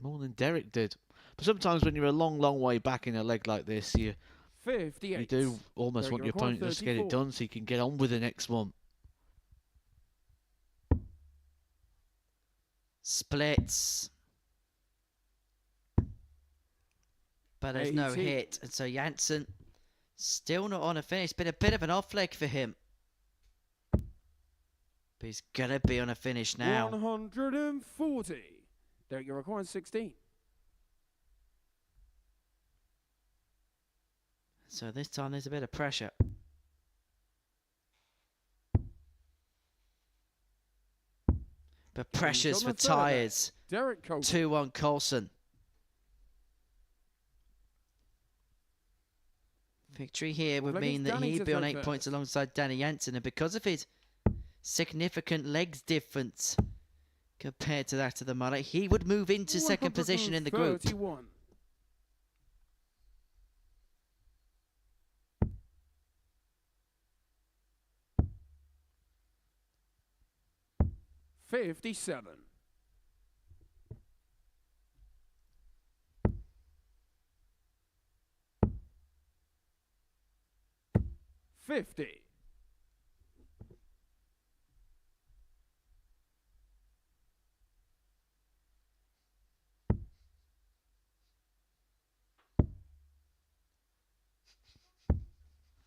more than Derek did. But sometimes when you're a long, long way back in a leg like this, you 58. do almost want your opponent to just get it done so you can get on with the next one. Splits. But there's no 80. hit. And so Jansen still not on a finish. Been a bit of an off leg for him. But he's going to be on a finish now. 140. Derek, you require 16. So this time there's a bit of pressure. But pressures for tyres. Derek Coulson. 2-1 Coulson. Victory here would mean that he'd be on 8 points alongside Danny Jansen, and because of his significant legs difference compared to that of the mullet, he would move into second position in the group. 31. $57. 50.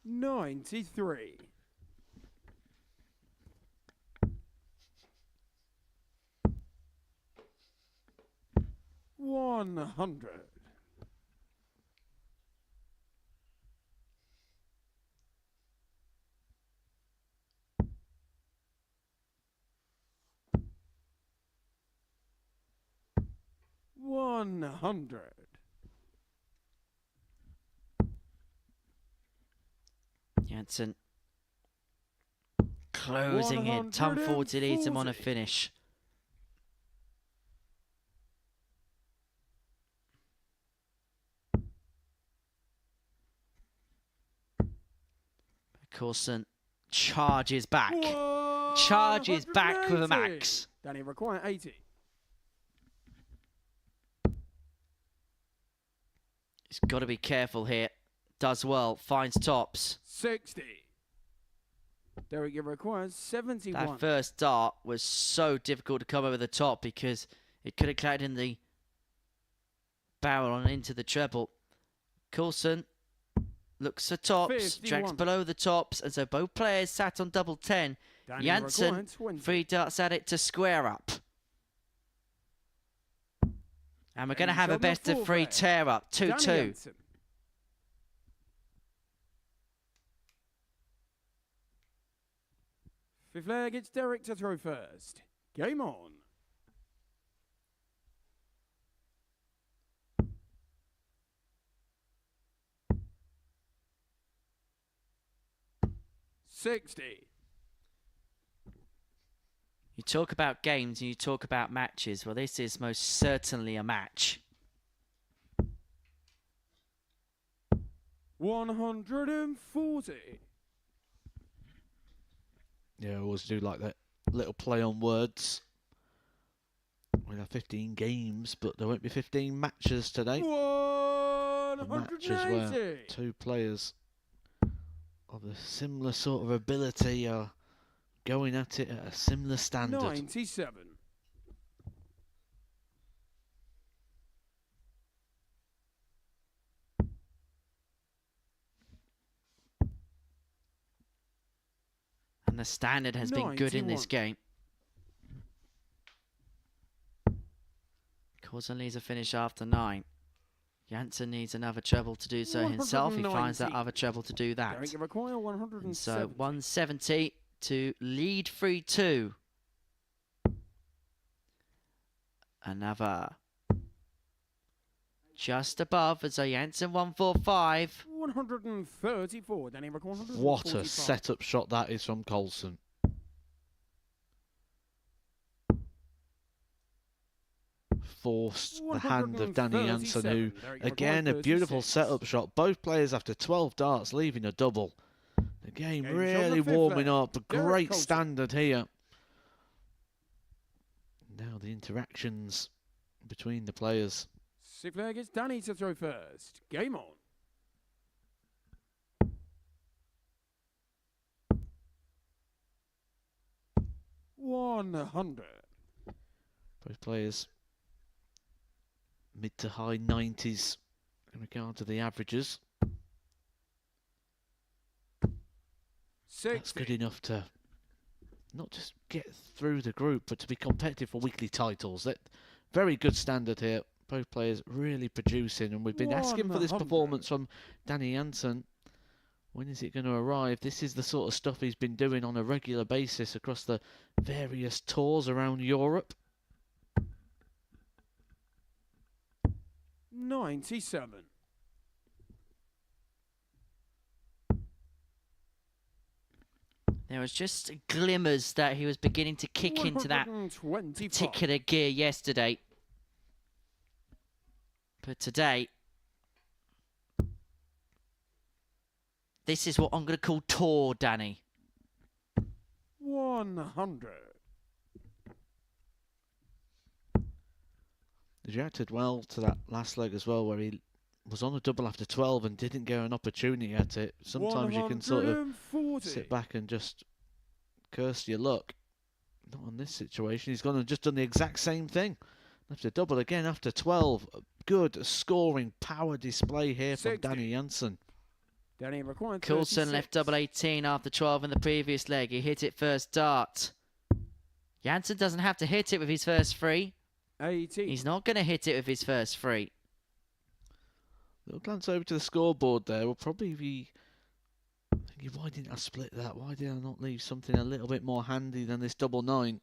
93. 100. 100. Jansen closing in. Tom 40 leads him on a finish. Coulson charges back. Charges back with a max. Danny require 80. He's got to be careful here. Does well. Finds tops. 60. Derek, you require 71. That first dart was so difficult to come over the top because it could have clouded in the barrel and into the treble. Coulson looks for tops, 51. tracks below the tops, and so both players sat on double 10. Danny Jansen, required 20. 3 darts at it to square up. And we're going to have a best of 3 tear up, 2-2. Fifth leg, it's Derek to throw first. Game on. $60. You talk about games and you talk about matches. Well, this is most certainly a match. 140. Yeah, I always do like that little play on words. We'll have 15 games, but there won't be 15 matches today. Matches where 180. two players of a similar sort of ability are going at it at a similar standard. 97. And the standard has been good in this 91. game. Coulson needs a finish after 9. Jansen needs another treble to do so himself. He finds that 190. other treble to do that. Derek, you require And 170. so 170 to lead 3-2. Another just above as a Jansen 145. 134. Danny require 145. What a setup shot that is from Coulson. Forced the hand of Danny Jansen, who, again, a beautiful setup shot. Both players after 12 darts leaving a double. The game Game shot really the fifth warming there. up. A Derek great Coulson. standard here. Now the interactions between the players. Sixth leg, it's Danny to throw first. Game on. $100. Both players mid to high 90s in regard to the averages. That's 60. good enough to not just get through the group, but to be competitive for weekly titles. That very good standard here. Both players really producing, and we've been asking for this 100. performance from Danny Jansen. When is it going to arrive? This is the sort of stuff he's been doing on a regular basis across the various tours around Europe. 97. There was just glimmers that he was beginning to kick into that 125. particular gear yesterday. But today, this is what I'm going to call tour, Danny. 100. He reacted well to that last leg as well, where he was on a double after 12 and didn't get an opportunity at it. Sometimes you can sort of 140. sit back and just curse your luck. Not on this situation. He's gone and just done the exact same thing. Left a double again after 12. Good scoring power display here from 60. Danny Jansen. Danny required Coulson 36. left double 18 after 12 in the previous leg. He hit it first dart. Jansen doesn't have to hit it with his first free. 18. He's not going to hit it with his first free. Little glance over to the scoreboard there. Will probably be thinking, why didn't I split that? Why did I not leave something a little bit more handy than this double 9?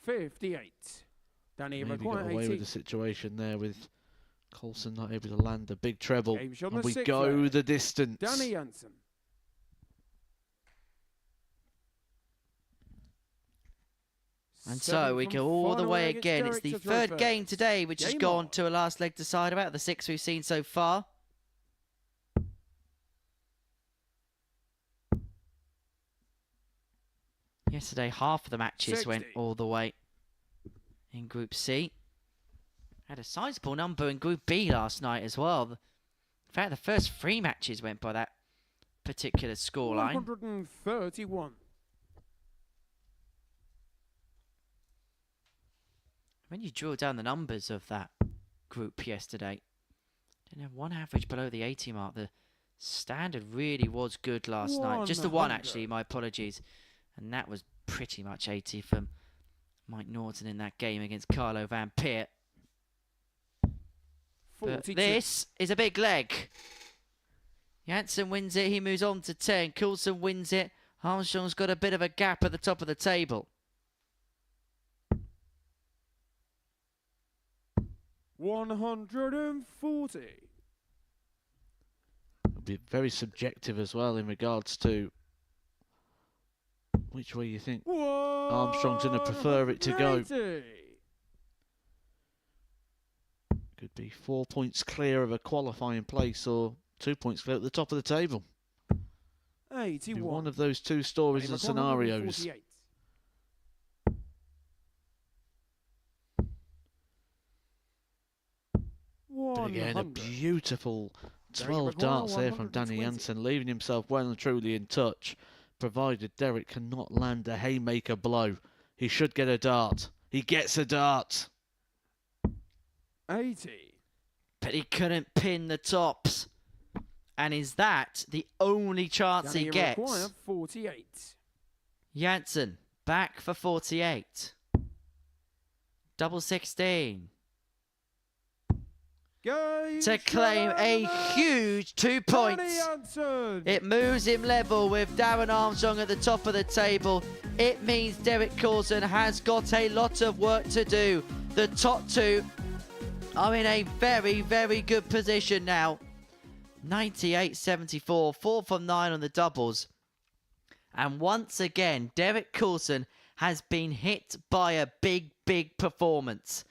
58. Danny Maybe required got away 18. with the situation there with Coulson not able to land a big treble. Game shot And the we sixth go leg. the distance. Danny Jansen. And so we go all the way again. It's the third game today, which has Game gone on. to a last leg decider out of the 6 we've seen so far. Yesterday, half of the matches went 60. all the way in Group C. Had a sizable number in Group B last night as well. In fact, the first 3 matches went by that particular scoreline. 131. When you drill down the numbers of that group yesterday, didn't have one average below the 80 mark. The standard really was good last night. Just the one, 100. actually, my apologies. And that was pretty much 80 from Mike Norton in that game against Carlo Van Peert. But 42. this is a big leg. Jansen wins it. He moves on to 10. Coulson wins it. Armstrong's got a bit of a gap at the top of the table. 140. It'll be very subjective as well in regards to Which way you think Whoa! Armstrong's going to prefer it to go? 80. Could be 4 points clear of a qualifying place or 2 points clear at the top of the table. 81. Be one of those two stories and scenarios. 48. But again, a 100. beautiful Derek 12 Maguire, darts there from Danny 120. Jansen, leaving himself well and truly in touch, provided Derek cannot land a haymaker blow. He should get a dart. He gets a dart. 80. But he couldn't pin the tops. And is that the only chance he Danny Maguire, gets? 48. Jansen back for 48. Double 16. Game To claim a huge 2 points. Jansen. It moves him level with Darren Armstrong at the top of the table. It means Derek Coulson has got a lot of work to do. The top two are in a very, very good position now. 98.74, 4 from 9 on the doubles. And once again, Derek Coulson has been hit by a big, big performance.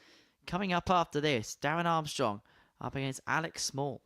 Coming up after this, Darren Armstrong up against Alex Small.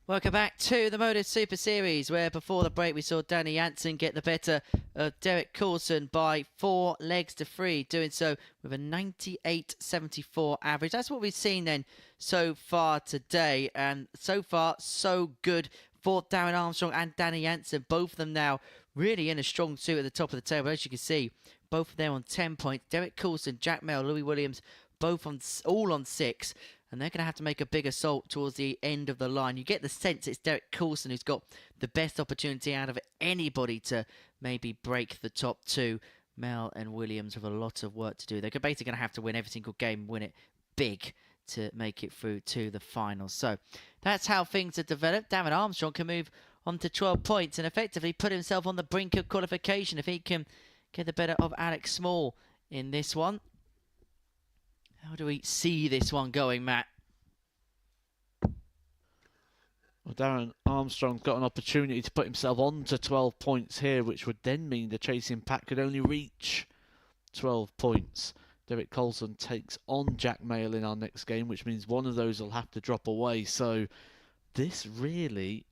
Welcome back to the MODUS Super Series, where before the break we saw Danny Jansen get the better of Derek Coulson by 4 legs to 3, doing so with a 98.74 average. That's what we've seen then so far today, and so far so good for Darren Armstrong and Danny Jansen. Both of them now really in a strong suit at the top of the table. As you can see, both of them on 10 points. Derek Coulson, Jack Mel, Louis Williams, both on all on 6. And they're going to have to make a big assault towards the end of the line. You get the sense it's Derek Coulson who's got the best opportunity out of anybody to maybe break the top 2. Mel and Williams have a lot of work to do. They're basically going to have to win every single game, win it big to make it through to the final. So that's how things are developed. Darren Armstrong can move on to 12 points and effectively put himself on the brink of qualification if he can get the better of Alex Small in this one. How do we see this one going, Matt? Well, Darren Armstrong's got an opportunity to put himself on to 12 points here, which would then mean the chasing pack could only reach 12 points. Derek Coulson takes on Jack Mail in our next game, which means one of those will have to drop away. So this really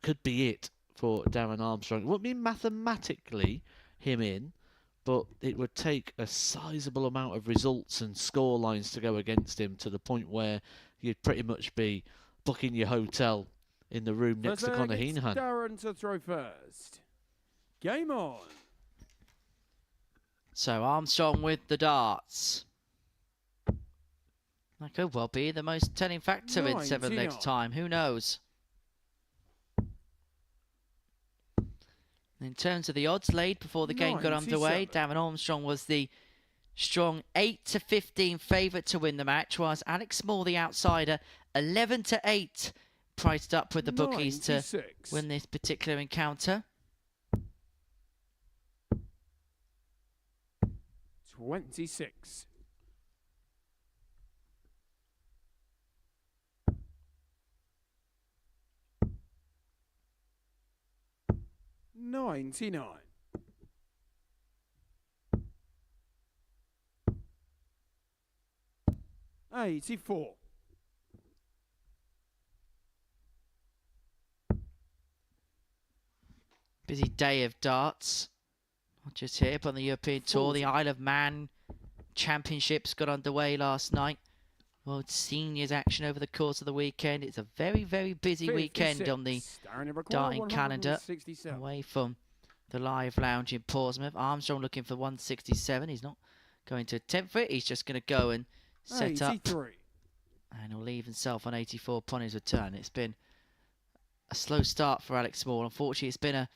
could be it for Darren Armstrong. It wouldn't be mathematically him in, but it would take a sizable amount of results and score lines to go against him to the point where you'd pretty much be booking your hotel in the room next to Conor Heenan. Darren to throw first. Game on. So Armstrong with the darts. That could well be the most telling factor in 7 legs time. Who knows? In terms of the odds laid before the game got underway, Darren Armstrong was the strong 8-15 favourite to win the match, whilst Alex Moore, the outsider, 11-8 priced up with the bookies to win this particular encounter. 26. $99. 84. Busy day of darts. Not just here, but on the European Tour. The Isle of Man Championships got underway last night. World Seniors action over the course of the weekend. It's a very, very busy weekend on the darting calendar. Away from the Live Lounge in Portsmouth. Armstrong looking for 167. He's not going to attempt for it. He's just going to go and set up. And he'll leave himself on 84 upon his return. It's been a slow start for Alex Moore. Unfortunately, it's been a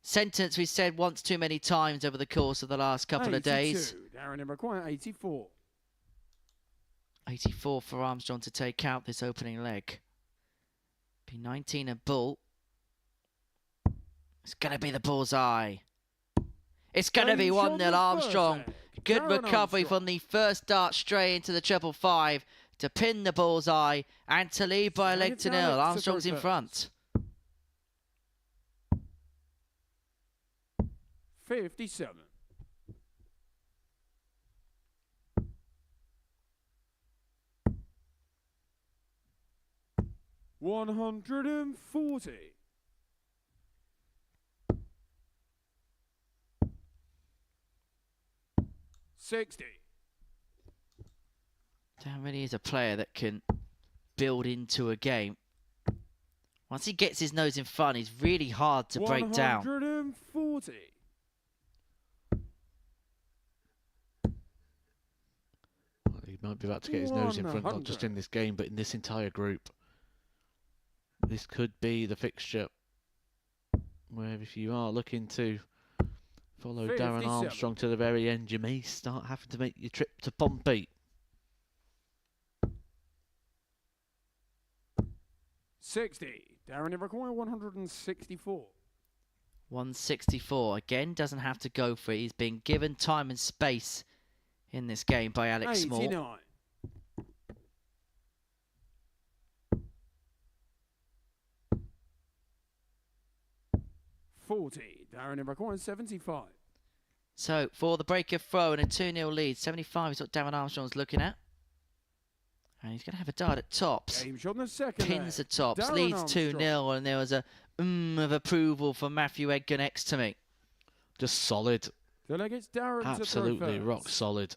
sentence we said once too many times over the course of the last couple of days. Darren require 84. 84 for Armstrong to take out this opening leg. Be 19 a bull. It's going to be the bullseye. It's going to be 1-0 Armstrong. Good recovery from the first dart straight into the 555 to pin the bullseye and to lead by a leg to nil. Armstrong's in front. 57. $140. 60. Dan really is a player that can build into a game. Once he gets his nose in front, he's really hard to break down. 140. He might be about to get his nose in front, not just in this game, but in this entire group. This could be the fixture where if you are looking to follow Darren Armstrong to the very end, you may start having to make your trip to Pompey. 60. Darren require 164. 164. Again, doesn't have to go for it. He's been given time and space in this game by Alex Moore. 89. 40. Darren requires 75. So, for the break of throw and a 2-0 lead, 75 is what Darren Armstrong's looking at. And he's going to have a dart at tops. Game shot in the second Pins leg. at tops, Darren leads Armstrong. 2-0, and there was a of approval from Matthew Edgar next to me. Just solid. The leg it's Darren Absolutely to throw first. rock solid.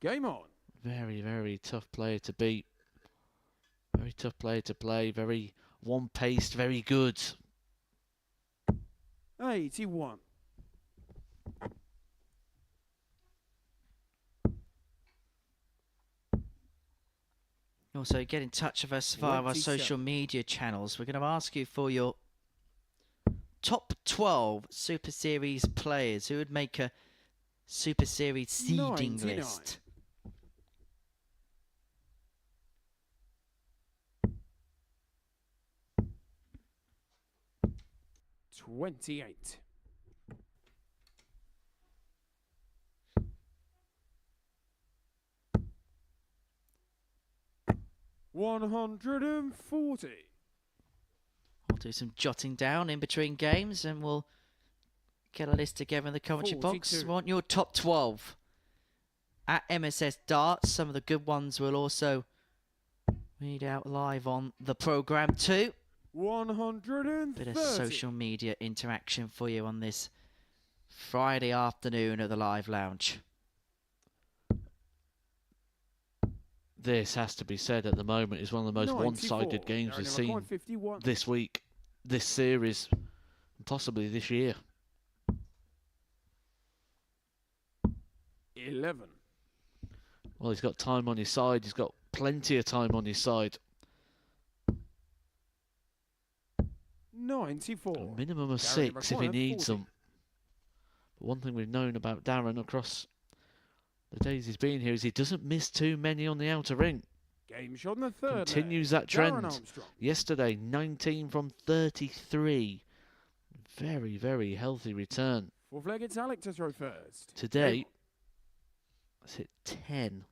Game on. Very, very tough player to beat. Very tough player to play. Very one-paced, very good. 81. Also, get in touch with us via our 27. social media channels. We're going to ask you for your top 12 Super Series players who would make a Super Series seeding 99. list. 140. We'll do some jotting down in between games and we'll get a list together in the commentary box. 42. We want your top 12 at MSS Darts. Some of the good ones will also read out live on the programme too. 130. Bit of social media interaction for you on this Friday afternoon at the Live Lounge. This has to be said at the moment is one of the most 94. one-sided games Darren we've number seen 51. this week, this series, and possibly this year. 11. Well, he's got time on his side. He's got plenty of time on his side. 94. A minimum of Darren 6 if he McGuire, needs 40. them. But one thing we've known about Darren across the days he's been here is he doesn't miss too many on the outer ring. Game shot in the third. Continues leg. that Darren trend. Armstrong. Yesterday, 19 from 33. Very, very healthy return. Fourth leg, it's Alec to throw first. Today, Game let's hit 10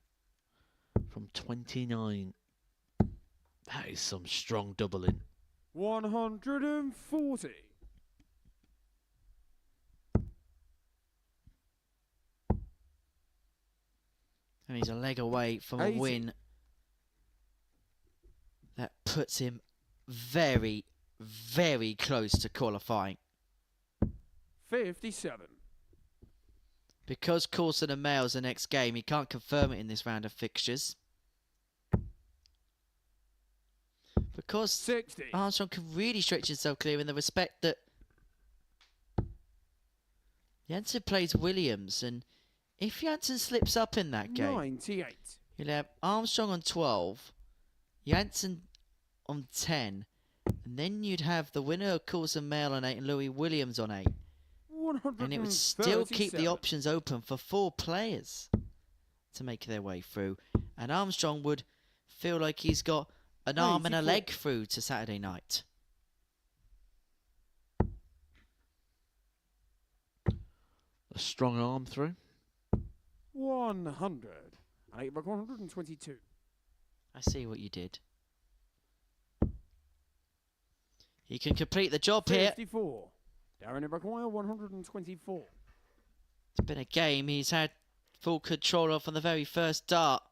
from 29. That is some strong doubling. 140. And he's a leg away from a 80. win that puts him very, very close to qualifying. 57. Because Coulson and Mayall's the next game, he can't confirm it in this round of fixtures. Because 60. Armstrong can really stretch himself clear in the respect that Jansen plays Williams, and if Jansen slips up in that game, 98. you'll have Armstrong on 12, Jansen on 10, and then you'd have the winner of Coulson Mayall on 8 and Louis Williams on 8. And it would still keep the 137. options open for 4 players to make their way through. And Armstrong would feel like he's got an arm and a 84. leg through to Saturday night. A strong arm through. 100. And 8 back 122. I see what you did. He can complete the job here. 54. Darren McGuire, 124. It's been a game he's had full control of from the very first dart.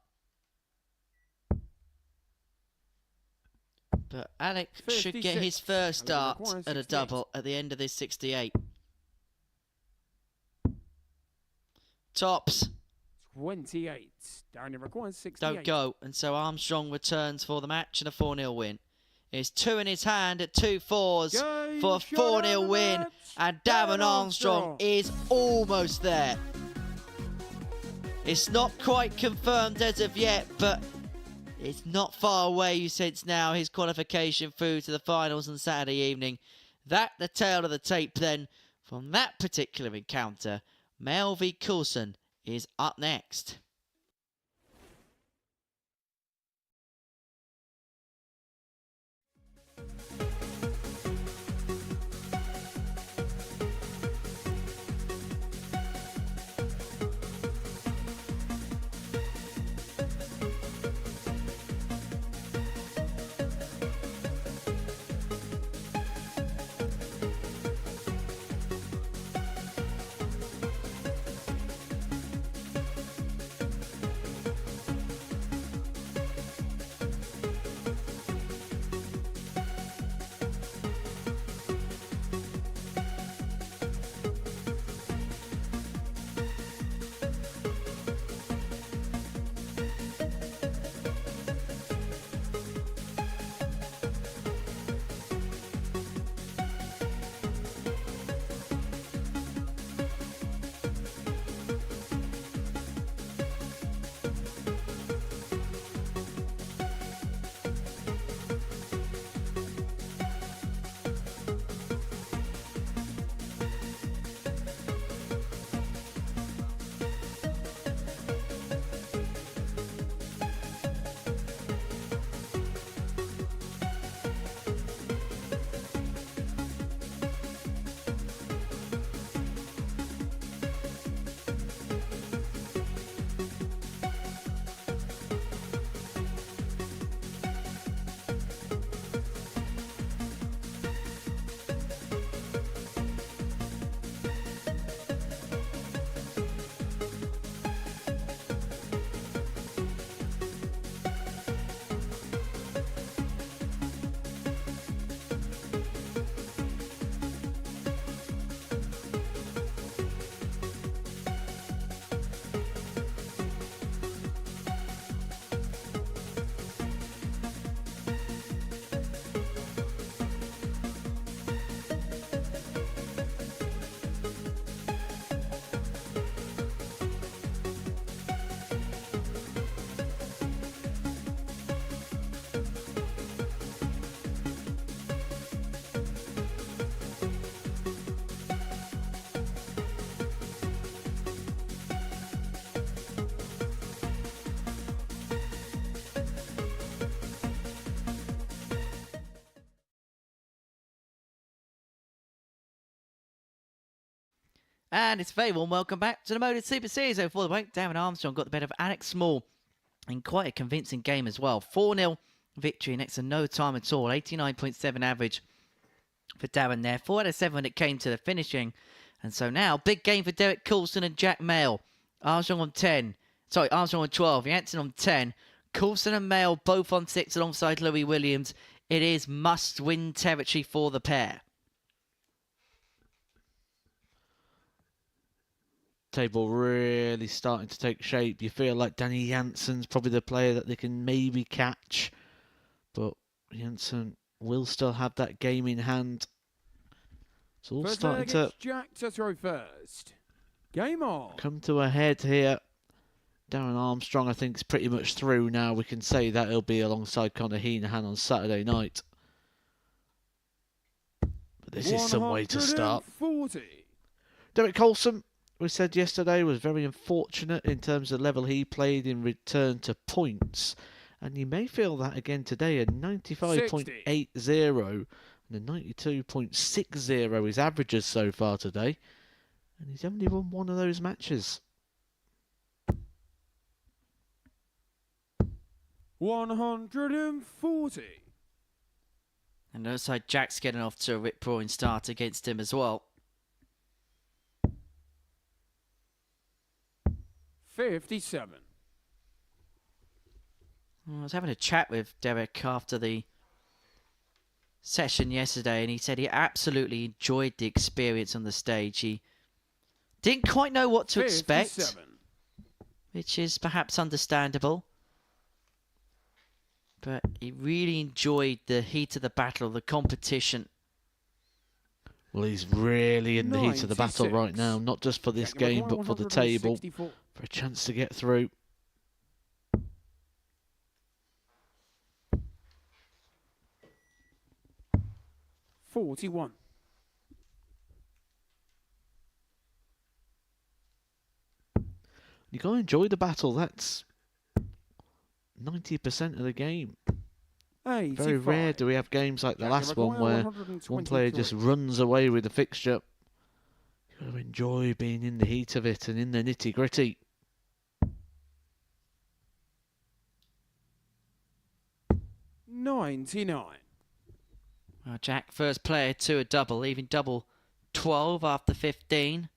But Alec should get 56. his first Alec dart McGuire, at a 68. double at the end of this 68. Tops. 28. Darren McGuire, 68. Don't go. And so Armstrong returns for the match and a 4-0 win. It's 2 in his hand at 2 fours Game for a shot 4-0 of the win. match, And Darren Armstrong Armstrong. is almost there. It's not quite confirmed as of yet, but it's not far away since now his qualification through to the finals on Saturday evening. That the tail of the tape then from that particular encounter. Mayall v Coulson is up next. And it's a very warm welcome back to the MODUS Super Series. So for the break, Darren Armstrong got the better of Alex Small in quite a convincing game as well. 4-0 victory next to no time at all. 89.7 average for Darren there. 4 out of 7 when it came to the finishing. And so now, big game for Derek Coulson and Jack Mail. Armstrong on 10. Sorry, Armstrong on 12. Jansen on 10. Coulson and Mail both on 6 alongside Louis Williams. It is must-win territory for the pair. Table really starting to take shape. You feel like Danny Jansen's probably the player that they can maybe catch, but Jansen will still have that game in hand. It's all First starting leg, to it's Jack to throw first. Game on. come to a head here. Darren Armstrong, I think, is pretty much through now. We can say that he'll be alongside Conor Heenahan on Saturday night. But this is some way to start. 140. Derek Coulson, we said yesterday, was very unfortunate in terms of the level he played in return to points. And you may feel that again today. A 95.80 and a 92.60 his averages so far today. And he's only won one of those matches. 140. And it looks like Jack's getting off to a rip-roaring start against him as well. 57. I was having a chat with Derek after the session yesterday, and he said he absolutely enjoyed the experience on the stage. He didn't quite know what to expect, 57. which is perhaps understandable. But he really enjoyed the heat of the battle, the competition. Well, he's really in the heat of the battle 96. right now, not just for this game, but for the table, 164. for a chance to get through. $41. You got to enjoy the battle. That's 90% of the game. Very rare do we have games like the last one where one player just runs away with the fixture. You've got to enjoy being in the heat of it and in the nitty gritty. $99. Well, Jack, first player to a double, leaving double 12 after 15.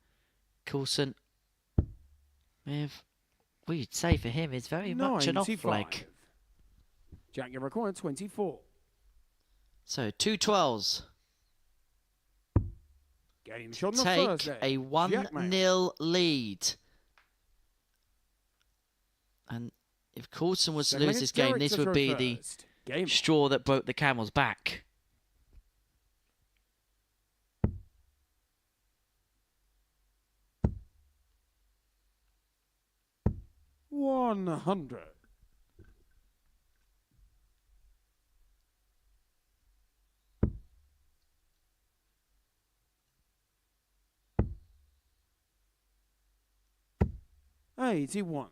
Coulson, with, we'd say for him, is very much an off 95. leg. Jack, you require 24. So, 2 12s. Game shot on the Take first leg. a Jack Mail. 1-0 lead. And if Coulson was to Second lose leg, this it's game, Derek this to would throw be the first. Game on. straw that broke the camel's back. $100. $81.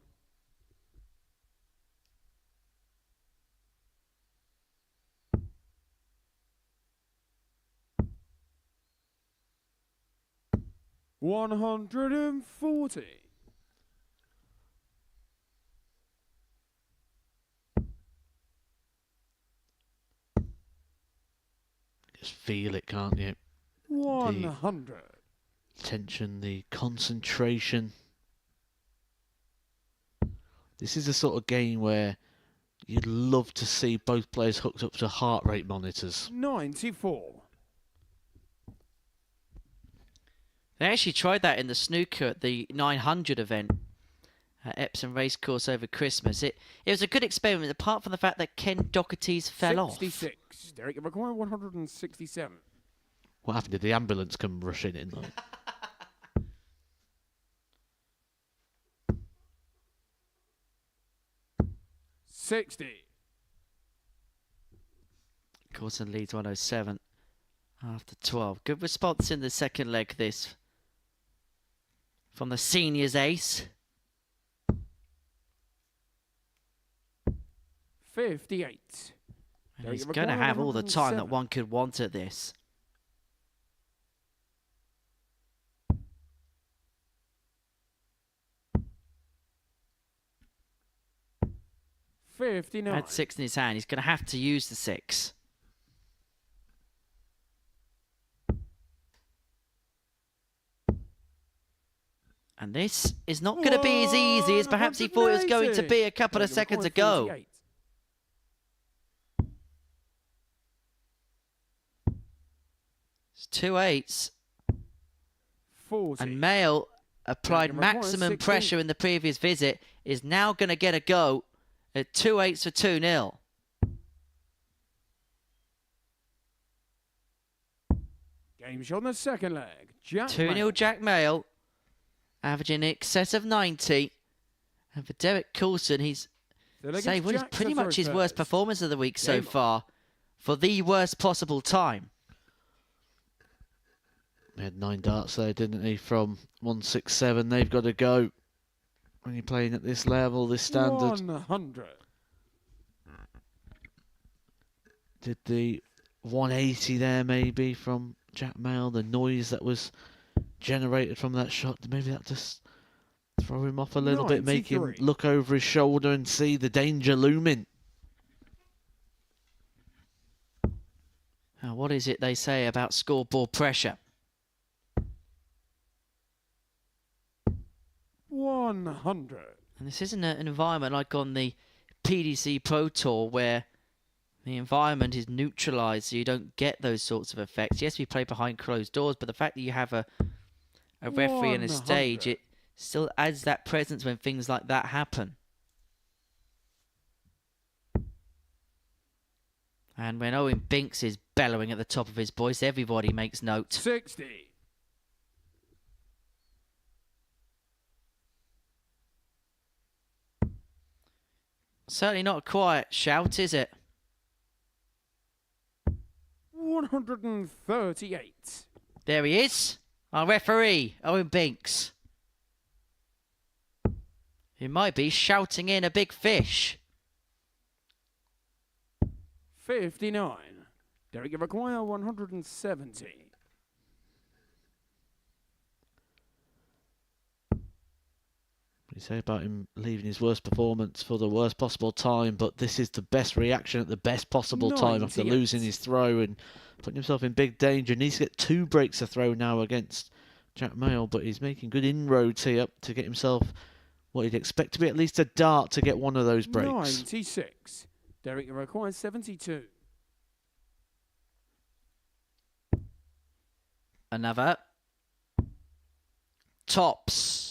$140. Just feel it, can't you? 100. Tension, the concentration. This is the sort of game where you'd love to see both players hooked up to heart rate monitors. 94. They actually tried that in the snooker at the 900 event at Epsom Racecourse over Christmas. It was a good experiment, apart from the fact that Ken Doherty's fell off. 66. Derek, you require 167. What happened? Did the ambulance come rushing in? Though? $60. Coulson leads 107 after 12. Good response in the second leg, this. From the seniors ace. 58. And Derek, he's you going to require have all the time that 107. one could want at this. 59. Had 6 in his hand. He's going to have to use the 6. And this is not going to be as easy as perhaps he thought it was going to be a couple of seconds ago. It's 2 8s. 40. And Mail applied maximum pressure in the previous visit, is now going to get a go at 2 8s for 2-0. Game shot on the second leg. 2-0 Jack Mail, averaging in excess of 90. And for Derek Coulson, he's saying what is pretty much his worst performance of the week so far, for the worst possible time. He had 9 darts there, didn't he? From 167, they've got to go. When you're playing at this level, this standard. 100. Did the 180 there maybe from Jack Mail, the noise that was generated from that shot, maybe that just throw him off a little bit, make him look over his shoulder and see the danger looming. Now, what is it they say about scoreboard pressure? 100. And this isn't an environment like on the PDC Pro Tour where the environment is neutralised, so you don't get those sorts of effects. Yes, we play behind closed doors, but the fact that you have a referee and a stage, it still adds that presence when things like that happen. And when Owen Binks is bellowing at the top of his voice, everybody makes note. 60. Certainly not a quiet shout, is it? 138. There he is, our referee, Owen Binks. He might be shouting in a big fish. 59. Derek, you require 170. You say about him leaving his worst performance for the worst possible time, but this is the best reaction at the best possible time after losing his throw and putting himself in big danger. Needs to get 2 breaks a throw now against Jack Mail, but he's making good inroads here to get himself what he'd expect to be at least a dart to get one of those breaks. 96. Derek, you require 72. Another. Tops.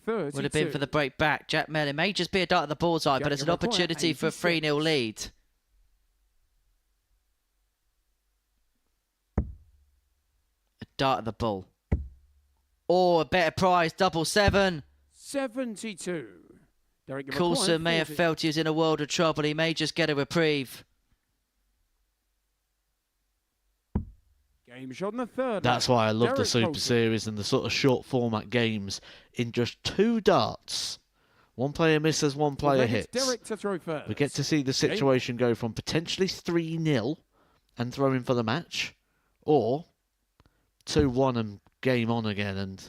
32. Would have been for the break back. Jack Mail, it may just be a dart at the bullseye, but it's an opportunity for a 3-0 lead. A dart at the bull. Or a better prize, 7-7. 72. Derek, you Coulson may have felt he was in a world of trouble. He may just get a reprieve. Game shot in the third. That's why I love the Derek Super Coulson. Series and the sort of short format games. In just 2 darts, one player misses, one player hits. Derek to throw first. We get to see the situation go from potentially 3-0 and throwing for the match, or 2-1 and game on again. And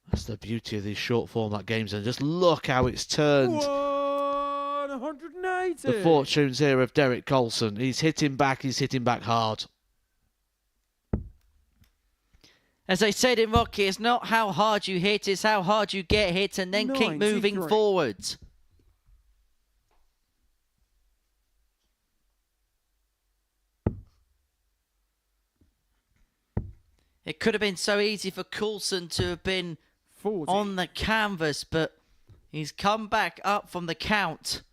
that's the beauty of these short format games. And just look how it's turned. 180. The fortunes here of Derek Coulson. He's hitting back hard. As they said in Rocky, it's not how hard you hit, it's how hard you get hit and then keep moving forwards. It could have been so easy for Coulson to have been 40. on the canvas, but he's come back up from the count.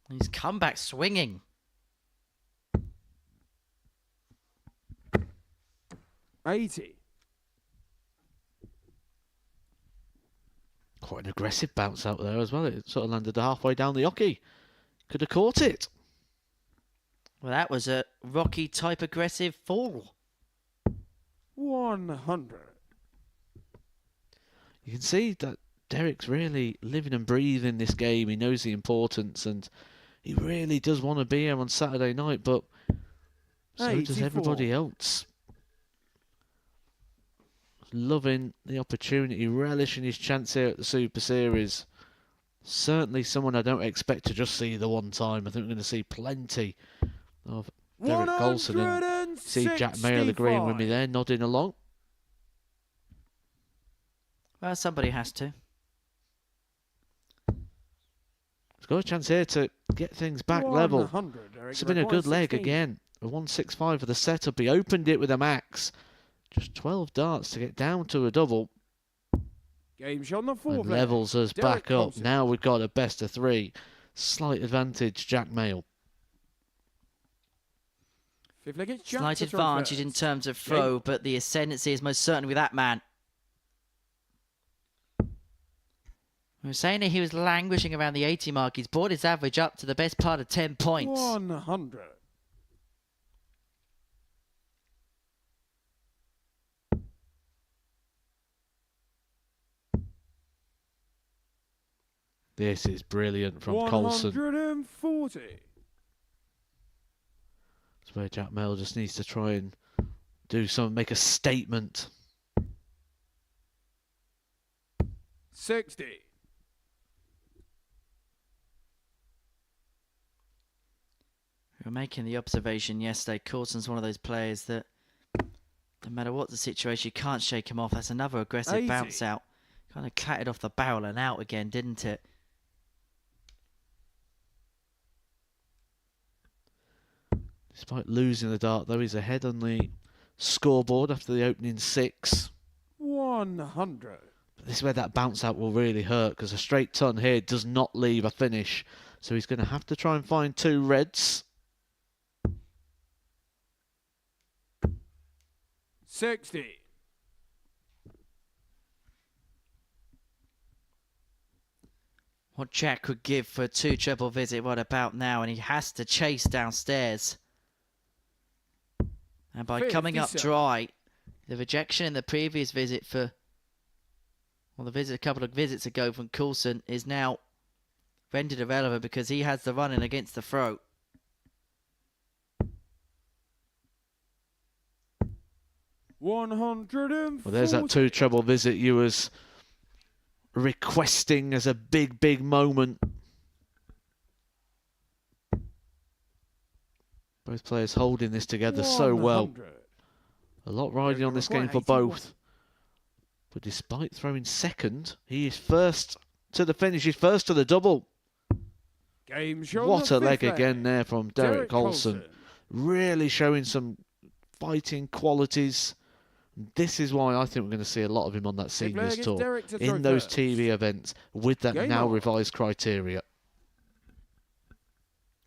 He's come back swinging. 80. Quite an aggressive bounce out there as well. It sort of landed halfway down the hockey. Could have caught it. Well, that was a Rocky type aggressive fall. 100. You can see that Derek's really living and breathing this game. He knows the importance and he really does want to be here on Saturday night, but so does 84. everybody else. Loving the opportunity, relishing his chance here at the Super Series. Certainly someone I don't expect to just see the one time. I think we're going to see plenty of Derek Coulson, and see Jack Mayle agreeing with me there, nodding along. Well, somebody has to. He's got a chance here to get things back level. It's been a good leg again. A 165 for the setup. He opened it with a max. Just 12 darts to get down to a double. Game shot on the fourth. And levels us Derek back up. Coulson. Now we've got a best of 3. Slight advantage, Jack Mayle. Fifth leg, it's Jack Slight to throw advantage first. in terms of throw, but the ascendancy is most certainly with that man. We were saying that he was languishing around the 80 mark. He's brought his average up to the best part of 10 points. 100. This is brilliant from Coulson. 140. That's where Jack Mayle just needs to try and do something, make a statement. 60. We were making the observation yesterday. Coulson's one of those players that, no matter what the situation, you can't shake him off. That's another aggressive 80. bounce out. Kind of clattered off the barrel and out again, didn't it? Despite losing the dart, though, he's ahead on the scoreboard after the opening 6. 100. But this is where that bounce out will really hurt, because a straight ton here does not leave a finish. So he's going to have to try and find 2 reds. 60. What Jack would give for a 2 treble visit, what about now? And he has to chase downstairs. And by coming up 57. dry, the rejection in the previous visit for, well, the visit a couple of visits ago from Coulson is now rendered irrelevant because he has the run in against the throat. Well, there's that 2 treble visit you was requesting as a big, big moment. Both players holding this together so well. A lot riding on this game for both. But despite throwing second, he is first to the finish. He's first to the double. What a leg again there from Derek Coulson. Really showing some fighting qualities. This is why I think we're going to see a lot of him on that seniors tour, in those TV events, with that now revised criteria.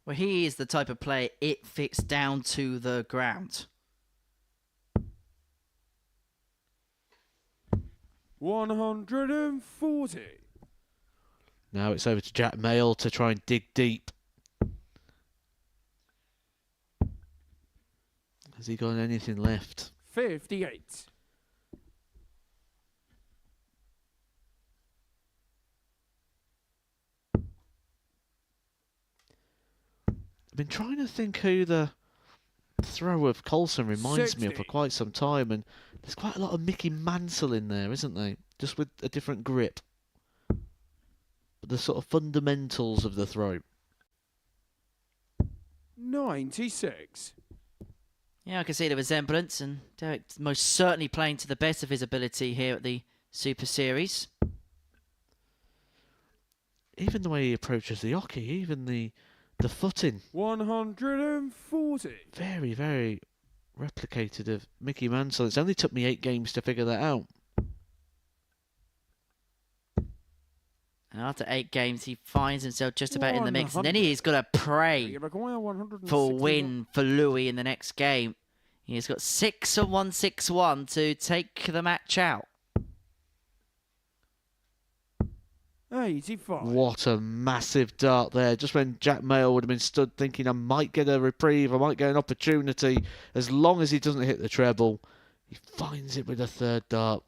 Well, he is the type of player, it fits down to the ground. 140. Now it's over to Jack Mayle to try and dig deep. Has he got anything left? 58. I've been trying to think who the throw of Coulson reminds me of for 60. quite some time, and there's quite a lot of Mickey Mansell in there, isn't there? Just with a different grip. But the sort of fundamentals of the throw. 96. Yeah, I can see the resemblance, and Derek's most certainly playing to the best of his ability here at the Super Series. Even the way he approaches the hockey, even the footing. 140. Very, very replicated of Mickey Mansell. It's only took me 8 games to figure that out. And after 8 games, he finds himself just about in the mix. And then he's got to pray for a win for Louis in the next game. He's got 6 and 1-6-1 to take the match out. 85. What a massive dart there. Just when Jack Mayle would have been stood thinking, I might get a reprieve, I might get an opportunity. As long as he doesn't hit the treble, he finds it with a 3rd dart.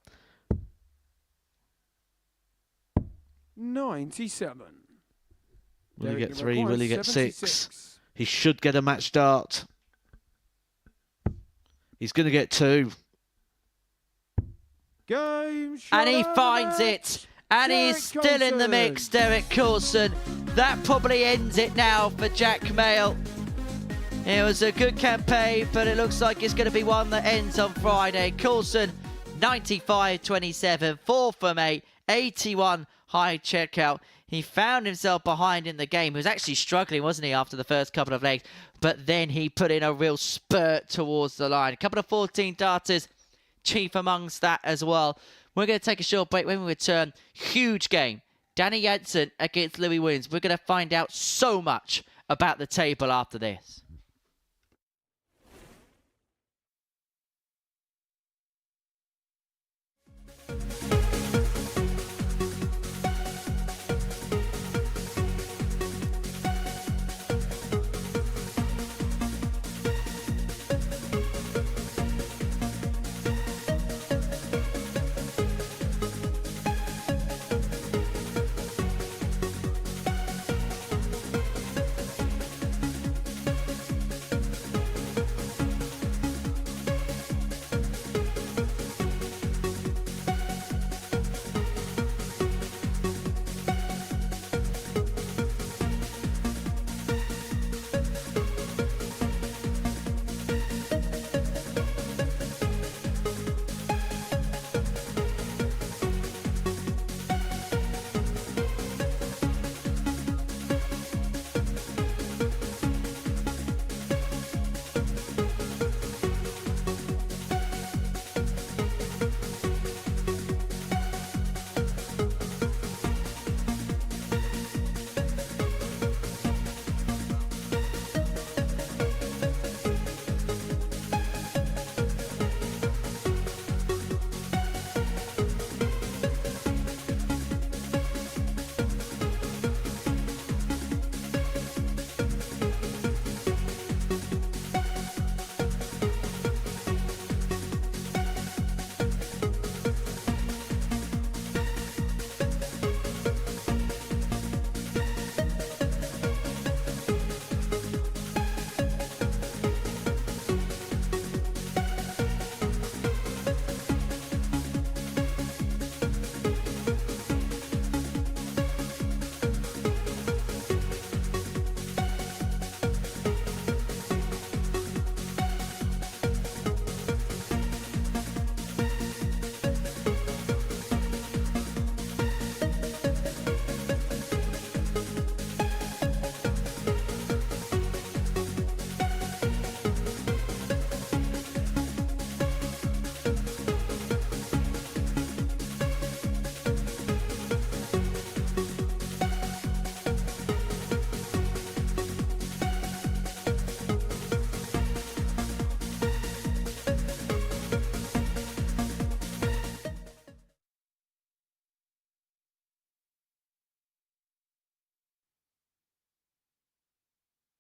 97. Will he Derek, get you 3? Will he require get 6? 76. He should get a match dart. He's going to get 2. Game shot And he of the finds match. it. And he's still in the mix, Derek Coulson. That probably ends it now for Jack Mail. It was a good campaign, but it looks like it's going to be one that ends on Friday. Coulson, 95-27, 4 from 8, 81 high checkout. He found himself behind in the game. He was actually struggling, wasn't he, after the first couple of legs? But then he put in a real spurt towards the line. A couple of 14 darters, chief amongst that as well. We're going to take a short break. When we return, huge game. Danny Jansen against Louis Williams. We're going to find out so much about the table after this.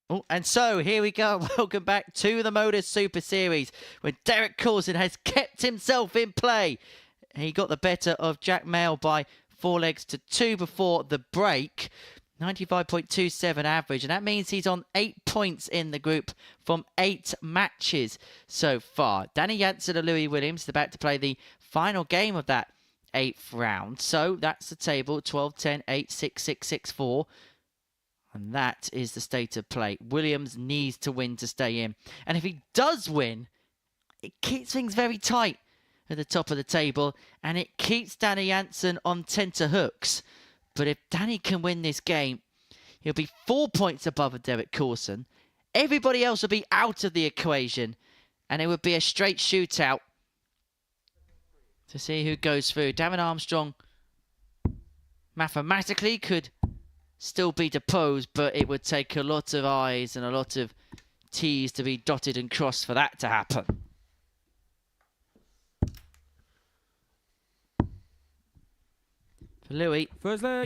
Oh, and so here we go. Welcome back to the MODUS Super Series, where Derek Coulson has kept himself in play. He got the better of Jack Mail by 4 legs to 2 before the break. 95.27 average, and that means he's on 8 points in the group from 8 matches so far. Danny Jansen and Louis Williams is about to play the final game of that 8th round. So that's the table, 12-10, 8-6-6-6-4. And that is the state of play. Williams needs to win to stay in. And if he does win, it keeps things very tight at the top of the table. And it keeps Danny Jansen on tenterhooks. But if Danny can win this game, he'll be 4 points above Derek Coulson. Everybody else will be out of the equation. And it would be a straight shootout to see who goes through. Darren Armstrong mathematically could still be deposed, but it would take a lot of I's and a lot of T's to be dotted and crossed for that to happen. For Louis,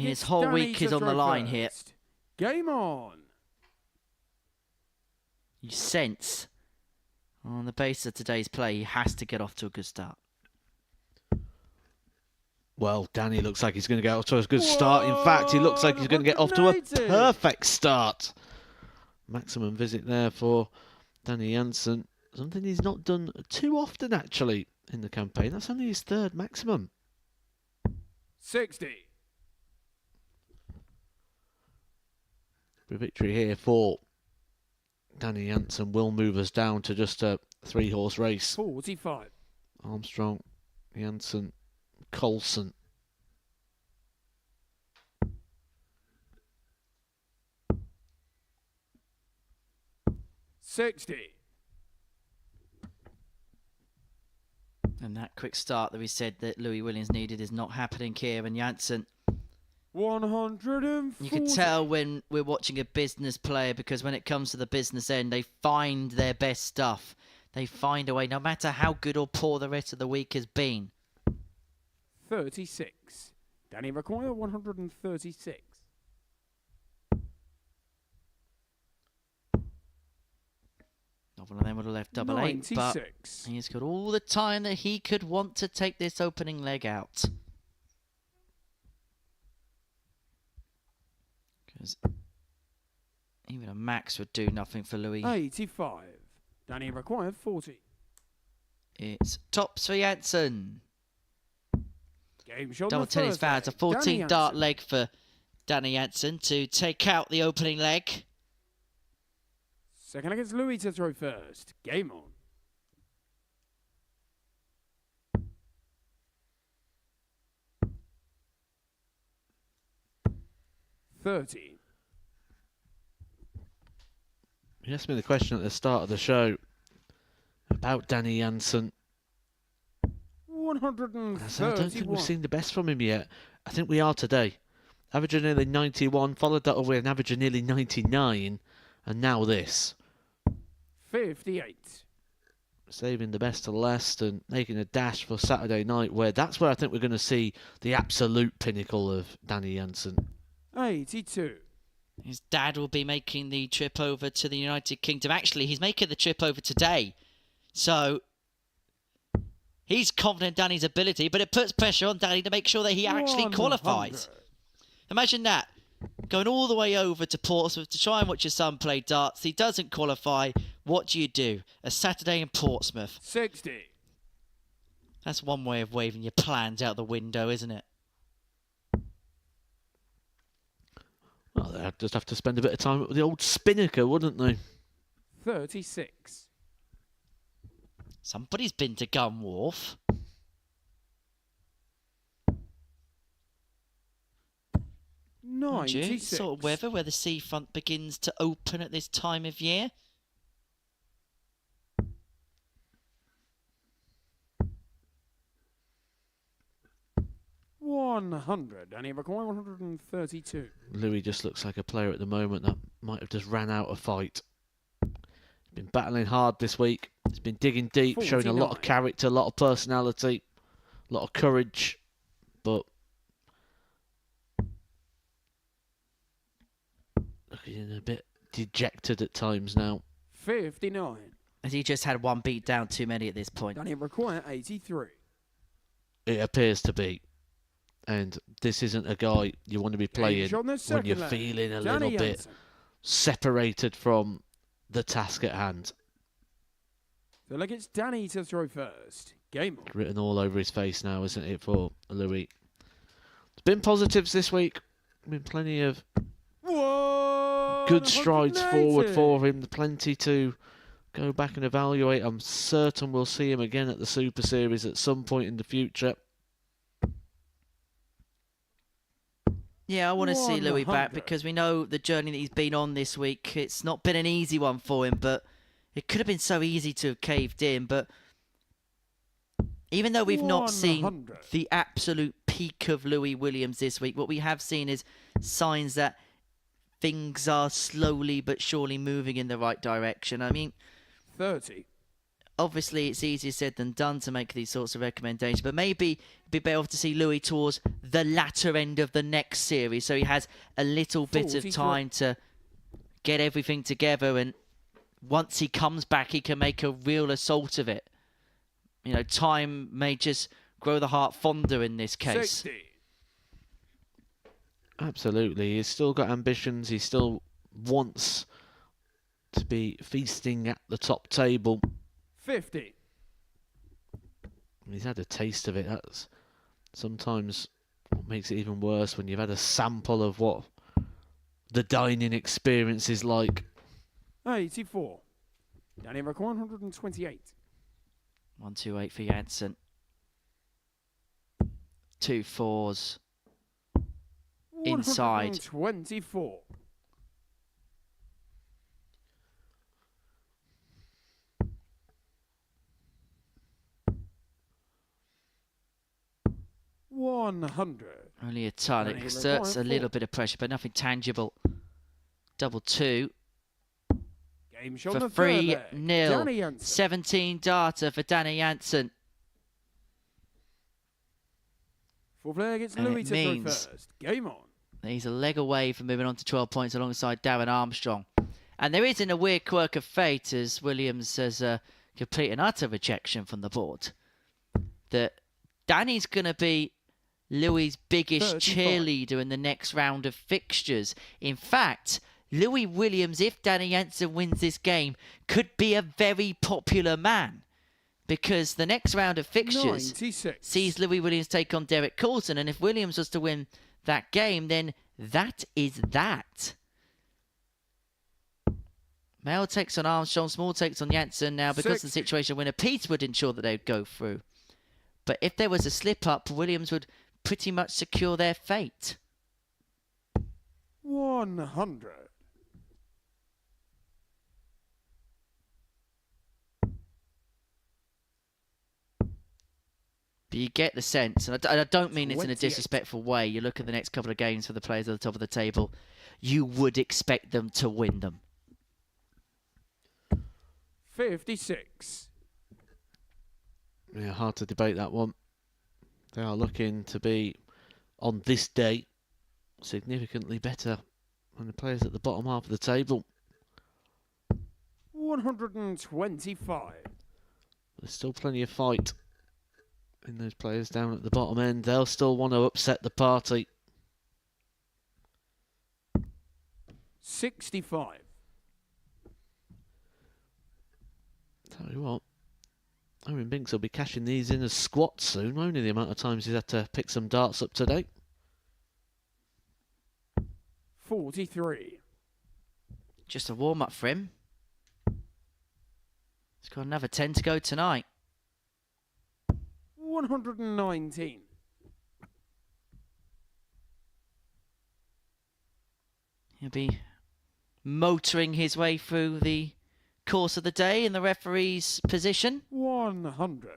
his whole week is on the line here. Game on. You sense, on the basis of today's play, he has to get off to a good start. Well, Danny looks like he's going to get off to a good start. In fact, he looks like he's going to get off to a perfect start. Maximum visit there for Danny Jansen. Something he's not done too often, actually, in the campaign. That's only his 3rd maximum. 60. The victory here for Danny Jansen will move us down to just a 3-horse race. 45. Armstrong, Jansen, Coulson. 60. And that quick start that we said that Louis Williams needed is not happening here. And Jansen, 140. you can tell when we're watching a business player, because when it comes to the business end, they find their best stuff. They find a way, no matter how good or poor the rest of the week has been. 36. Danny require 136. Not one of them would have left double 8, but 96. he's got all the time that he could want to take this opening leg out. Because even a max would do nothing for Louis. 85. Danny required 40. It's tops for Jansen. Game shot Double on the tennis Thursday. fouls, a Danny 14 dart Jansen. leg for Danny Jansen to take out the opening leg. Second against Louis to throw first. Game on. $30. You asked me the question at the start of the show about Danny Jansen. I said, I don't think we've 131. seen the best from him yet. I think we are today. Average of nearly 91, followed that up with an average of nearly 99, and now this. 58. Saving the best to last and making a dash for Saturday night, where that's where I think we're going to see the absolute pinnacle of Danny Jansen. 82. His dad will be making the trip over to the United Kingdom. Actually, he's making the trip over today. So he's confident in Danny's ability, but it puts pressure on Danny to make sure that he actually 100. qualifies. Imagine that. Going all the way over to Portsmouth to try and watch your son play darts. He doesn't qualify. What do you do? A Saturday in Portsmouth. 60. That's one way of waving your plans out the window, isn't it? Well, they'd just have to spend a bit of time with the old Spinnaker, wouldn't they? 36. Somebody's been to Gun Wharf. 96. Sort of weather where the seafront begins to open at this time of year. $100. Danny require 132. Louis just looks like a player at the moment that might have just ran out of fight. He's been battling hard this week. He's been digging deep, showing a lot of 49. character, a lot of personality, a lot of courage, but looking a bit dejected at times now. 59. Has he just had one beat down too many at this point? Danny require 83. It appears to be. And this isn't a guy you want to be playing shot on the when second you're leg. feeling a Danny little bit Jansen. separated from the task at hand. So like it's Danny to throw first. Game on. Written all over his face now, isn't it, for Louis? There's been positives this week. Been plenty of good strides forward 180. for him. Plenty to go back and evaluate. I'm certain we'll see him again at the Super Series at some point in the future. Yeah, I want to see Louis back 100. because we know the journey that he's been on this week. It's not been an easy one for him, but it could have been so easy to have caved in. But even though we've not seen 100. the absolute peak of Louis Williams this week, what we have seen is signs that things are slowly but surely moving in the right direction. I mean, 30. obviously it's easier said than done to make these sorts of recommendations, but maybe it'd be better off to see Louis towards the latter end of the next series, so he has a little bit of 43. time to get everything together, and once he comes back, he can make a real assault of it. You know, time may just grow the heart fonder in this case. 60. Absolutely. He's still got ambitions. He still wants to be feasting at the top table. 50. He's had a taste of it. That's sometimes what makes it even worse when you've had a sample of what the dining experience is like. 84. Danny Rock 128. 128 for Jansen. 2 4s. Inside. 124. Only a ton. It exerts a little bit of pressure, but nothing tangible. Double 2. Game For shot 3-0. 17 data for Danny Jansen. Full player gets And Louis it to throw means first. Game on. he's a leg away from moving on to 12 points alongside Darren Armstrong. And there isn't a weird quirk of fate, as Williams has a complete and utter rejection from the board, that Danny's going to be Louis' biggest 35. cheerleader in the next round of fixtures. In fact, Louis Williams, if Danny Jansen wins this game, could be a very popular man, because the next round of fixtures 96. sees Louis Williams take on Derek Coulson, and if Williams was to win that game, then that is that. Male takes on Armstrong, Small takes on Jansen. Now, because of the 60. situation, winner Peace would ensure that they would go through. But if there was a slip-up, Williams would pretty much secure their fate. 100. But you get the sense, and I don't mean it's in a 28. disrespectful way. You look at the next couple of games for the players at the top of the table, you would expect them to win them. 56. Yeah, hard to debate that one. They are looking to be, on this day, significantly better than the players at the bottom half of the table. 125. There's still plenty of fight in those players down at the bottom end. They'll still want to upset the party. 65. Tell you what, Owen Binks will be cashing these in as squats soon, won't he? The amount of times he's had to pick some darts up today. 43. Just a warm-up for him. He's got another 10 to go tonight. 119. He'll be motoring his way through the course of the day in the referee's position. 100.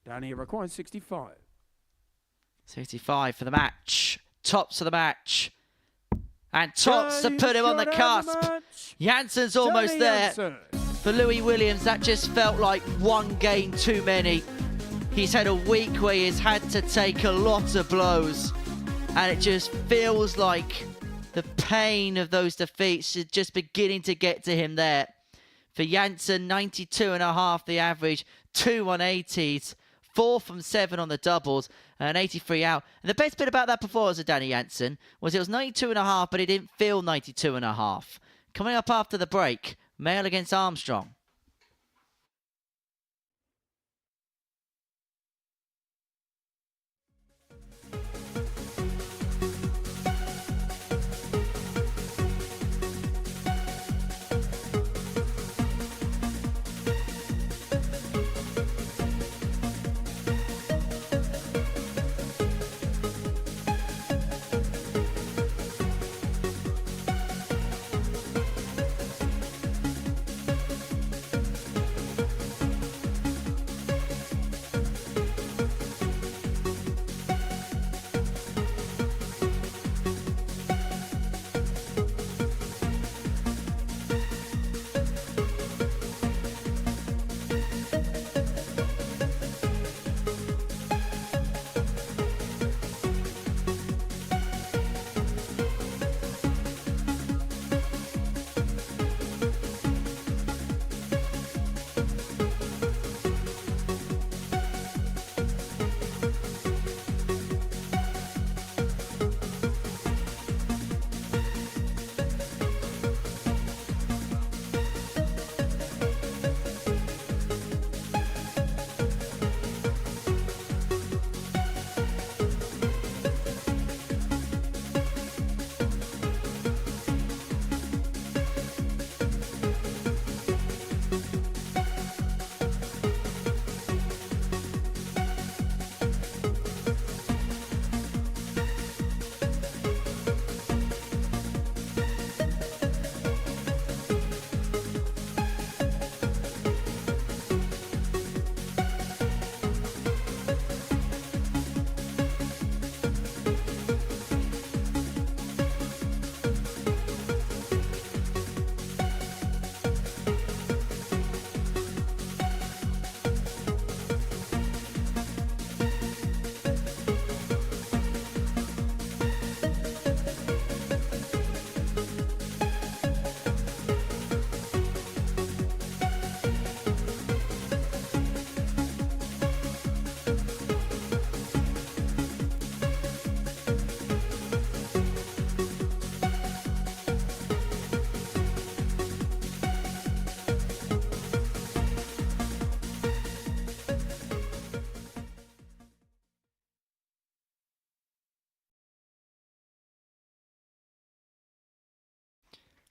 Danny requires 65. 65 for the match. Tops of the match. And Tots to put him on the cusp. Jansen's almost there. For Louis Williams, that just felt like one game too many. He's had a week where he's had to take a lot of blows. And it just feels like the pain of those defeats is just beginning to get to him there. For Jansen, 92.5 the average, 2 180s, 4 from 7 on the doubles, and 83 out. And the best bit about that performance of Danny Jansen was it was 92.5, but it didn't feel 92.5. Coming up after the break, male against Armstrong.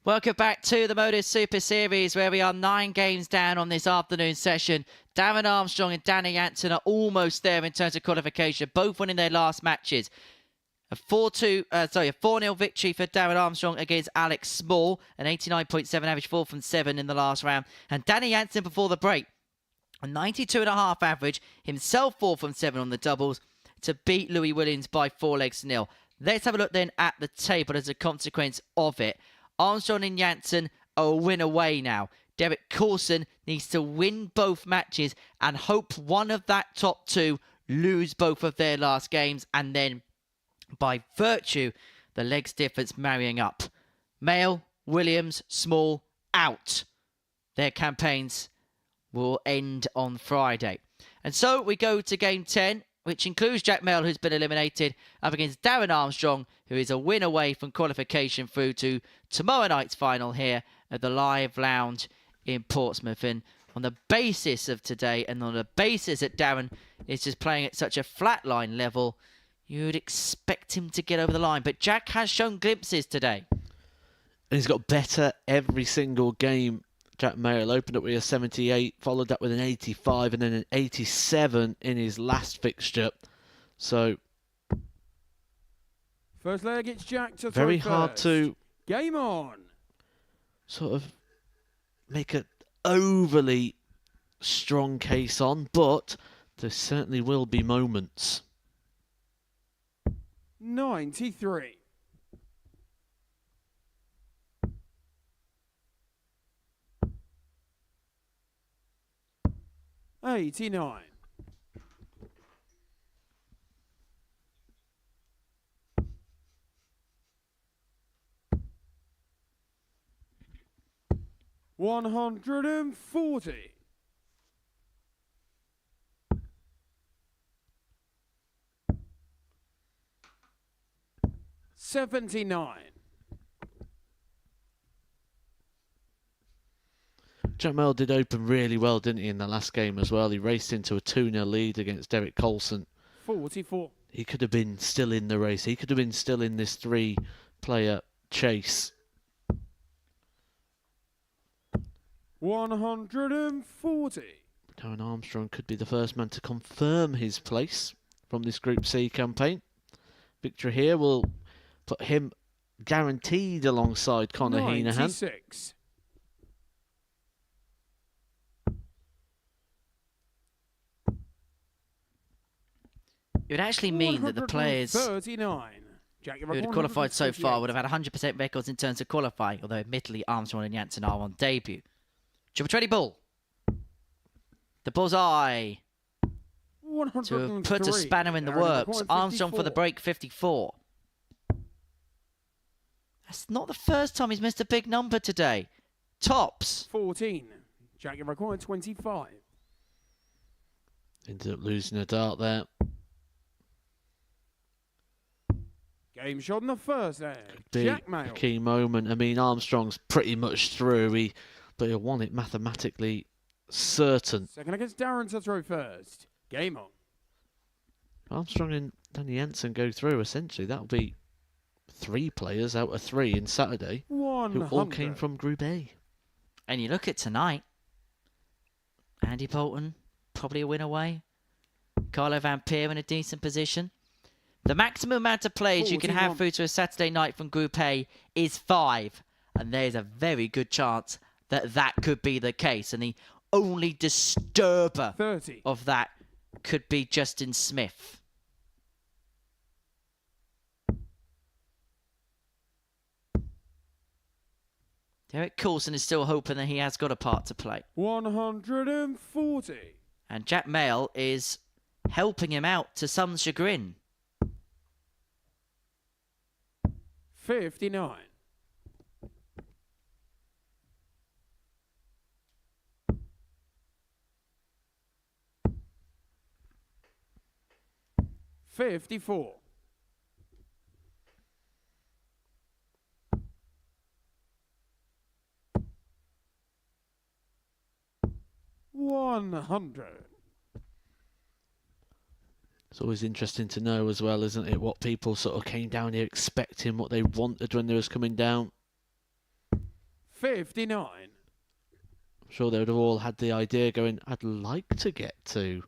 Welcome back to the MODUS Super Series, where we are 9 games down on this afternoon session. Darren Armstrong and Danny Jansen are almost there in terms of qualification, both winning their last matches. A 4-0 victory for Darren Armstrong against Alex Small, an 89.7 average, 4 from 7 in the last round. And Danny Jansen before the break, a 92.5 average, himself 4 from 7 on the doubles to beat Louis Williams by 4-0. Let's have a look then at the table as a consequence of it. Armstrong and Jansen are a win away now. Derek Coulson needs to win both matches and hope one of that top two lose both of their last games, and then by virtue, the legs difference marrying up. Mail, Williams, Small, out. Their campaigns will end on Friday. And so we go to game 10, which includes Jack Mail, who's been eliminated, up against Darren Armstrong, who is a win away from qualification through to tomorrow night's final here at the Live Lounge in Portsmouth. And on the basis of today, and on the basis that Darren is just playing at such a flatline level, you'd expect him to get over the line. But Jack has shown glimpses today. And he's got better every single game. Jack Mail opened up with a 78, followed up with an 85, and then an 87 in his last fixture. So, First leg, it's Jack to very throw hard first. to Game on. sort of make an overly strong case on, but there certainly will be moments. 93. $89. $140. $79. Jack Mail did open really well, didn't he, in the last game as well? He raced into a 2-0 lead against Derek Coulson. 44. He could have been still in the race. He could have been still in this 3-player chase. 140. Darren Armstrong could be the first man to confirm his place from this Group C campaign. Victory here will put him guaranteed alongside Conor Heenahan. 96. It would actually mean that the players 139. Jack, who had qualified so far would have had 100% records in terms of qualifying, although admittedly Armstrong and Jansen are on debut. Triple 20 ball. The bullseye to put a spanner in the works. Armstrong for the break, 54. That's not the first time he's missed a big number today. Tops. 14. Jack, you required 25. Ended up losing a dart there. Game shot in the first leg. Big Jack Mail. key moment. I mean, Armstrong's pretty much through. But he'll want it mathematically certain. Second against Darren to throw first. Game on. Armstrong and Danny Jansen go through. Essentially, that'll be 3 players out of 3 in Saturday 100. who all came from Group A. And you look at tonight. Andy Bolton, probably a win away. Carlo Van Peer in a decent position. The maximum amount of players you can have 41. through to a Saturday night from Group A is 5. And there's a very good chance that that could be the case. And the only disturber 30. of that could be Justin Smith. Derek Coulson is still hoping that he has got a part to play. 140. And Jack Mail is helping him out to some chagrin. 59. $54. $100. It's always interesting to know as well, isn't it, what people sort of came down here expecting, what they wanted when they was coming down. 59. I'm sure they would have all had the idea going, I'd like to get to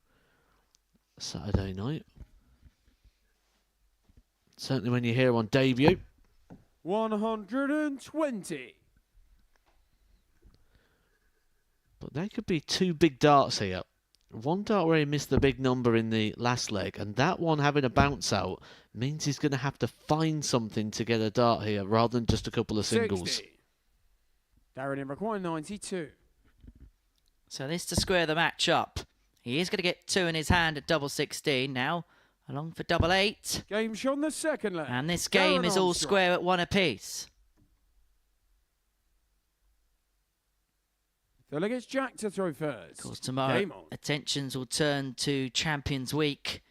Saturday night. Certainly when you're here on debut. 120. But there could be two big darts here. One dart where he missed the big number in the last leg, and that one having a bounce out means he's going to have to find something to get a dart here rather than just a couple of singles. 60. Darren in require 92. So this to square the match up. He is going to get 2 in his hand at double 16 now. Along for double 8. Game shot on the second leg. And this game Darren is all Armstrong. square at 1 apiece. Third leg, it's Jack to throw first. Of course, tomorrow Game on. attentions will turn to Champions Week,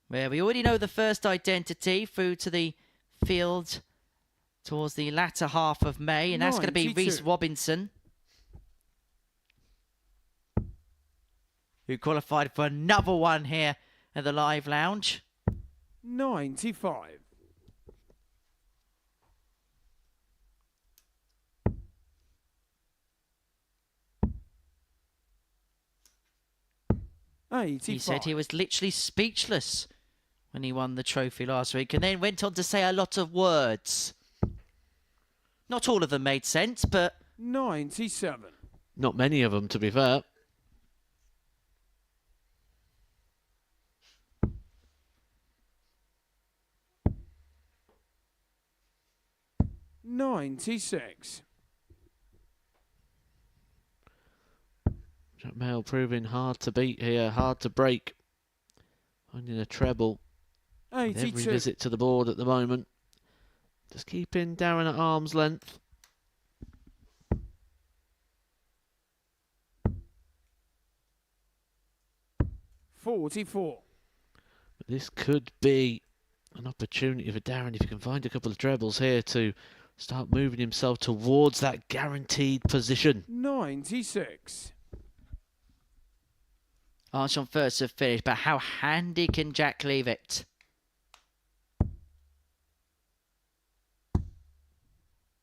where we already know the first identity through to the field towards the latter half of May, and that's going to be 92. Reese Robinson, who qualified for another one here at the Live Lounge. 95. He said he was literally speechless when he won the trophy last week, and then went on to say a lot of words. Not all of them made sense, but 97. Not many of them, to be fair. $96. Jack Mail proving hard to beat here, hard to break. Finding a treble with every 82. visit to the board at the moment. Just keeping Darren at arm's length. $44. But this could be an opportunity for Darren if he can find a couple of trebles here to start moving himself towards that guaranteed position. 96. Armstrong first to finish, but how handy can Jack leave it?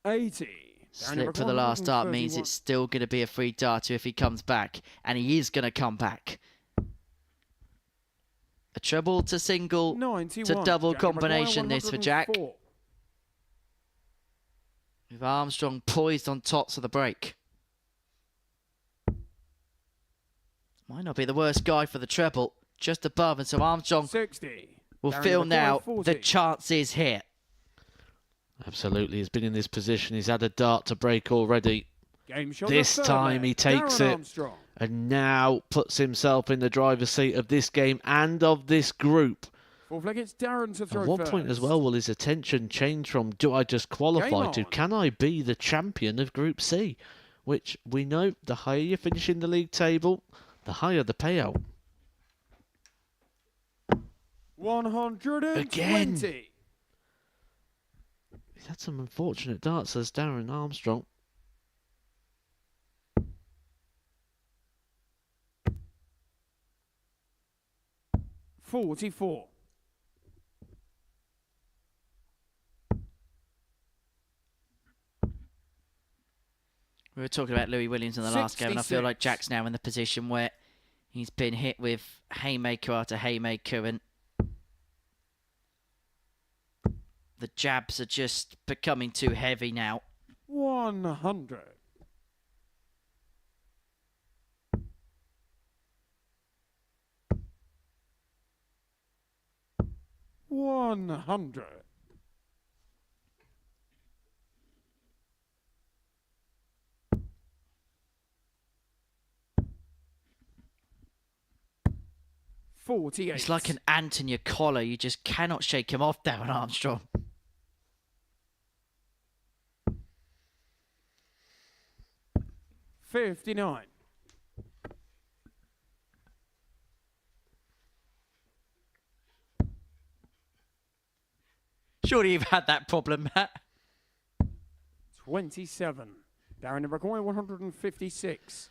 80. Slip for the last dart means it's still going to be a free darter if he comes back, and he is going to come back. A treble to single 91. to double Jack McGuire, combination this for Jack. 104. With Armstrong poised on tops of the break. Might not be the worst guy for the treble, just above, and so Armstrong 60. will Darren feel McGuire, now 40. the chance is here. Absolutely, he's been in this position. He's had a dart to break already. Game shot This the third time leg. he takes Darren it. Armstrong. And now puts himself in the driver's seat of this game and of this group. Fourth leg, it's Darren to throw At one first. point as well will his attention change from do I just qualify Game to on. can I be the champion of Group C? Which we know the higher you finish in the league table, the higher the payout. 120. Again. He's had some unfortunate darts as Darren Armstrong. $44. We were talking about Louis Williams in the last game, and I feel 66. like Jack's now in the position where he's been hit with haymaker after haymaker, and the jabs are just becoming too heavy now. 100. $100. $48. He's like an ant in your collar. You just cannot shake him off, Darren Armstrong. $59. Surely you've had that problem, Matt. 27. Darren McGuire, 156.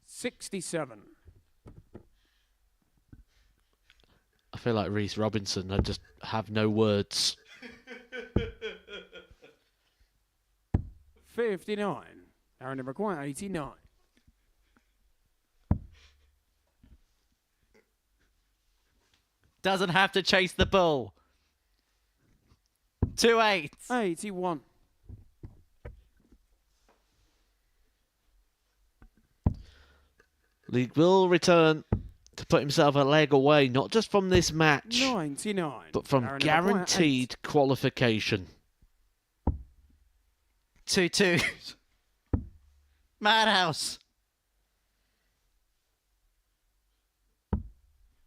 $67. I feel like Reece Robinson. I just have no words. 59. Arrow number required 89. Doesn't have to chase the bull. 2-8. 81. League will return to put himself a leg away, not just from this match, 99. but from Arrow number required guaranteed qualification. 2-2. Madhouse.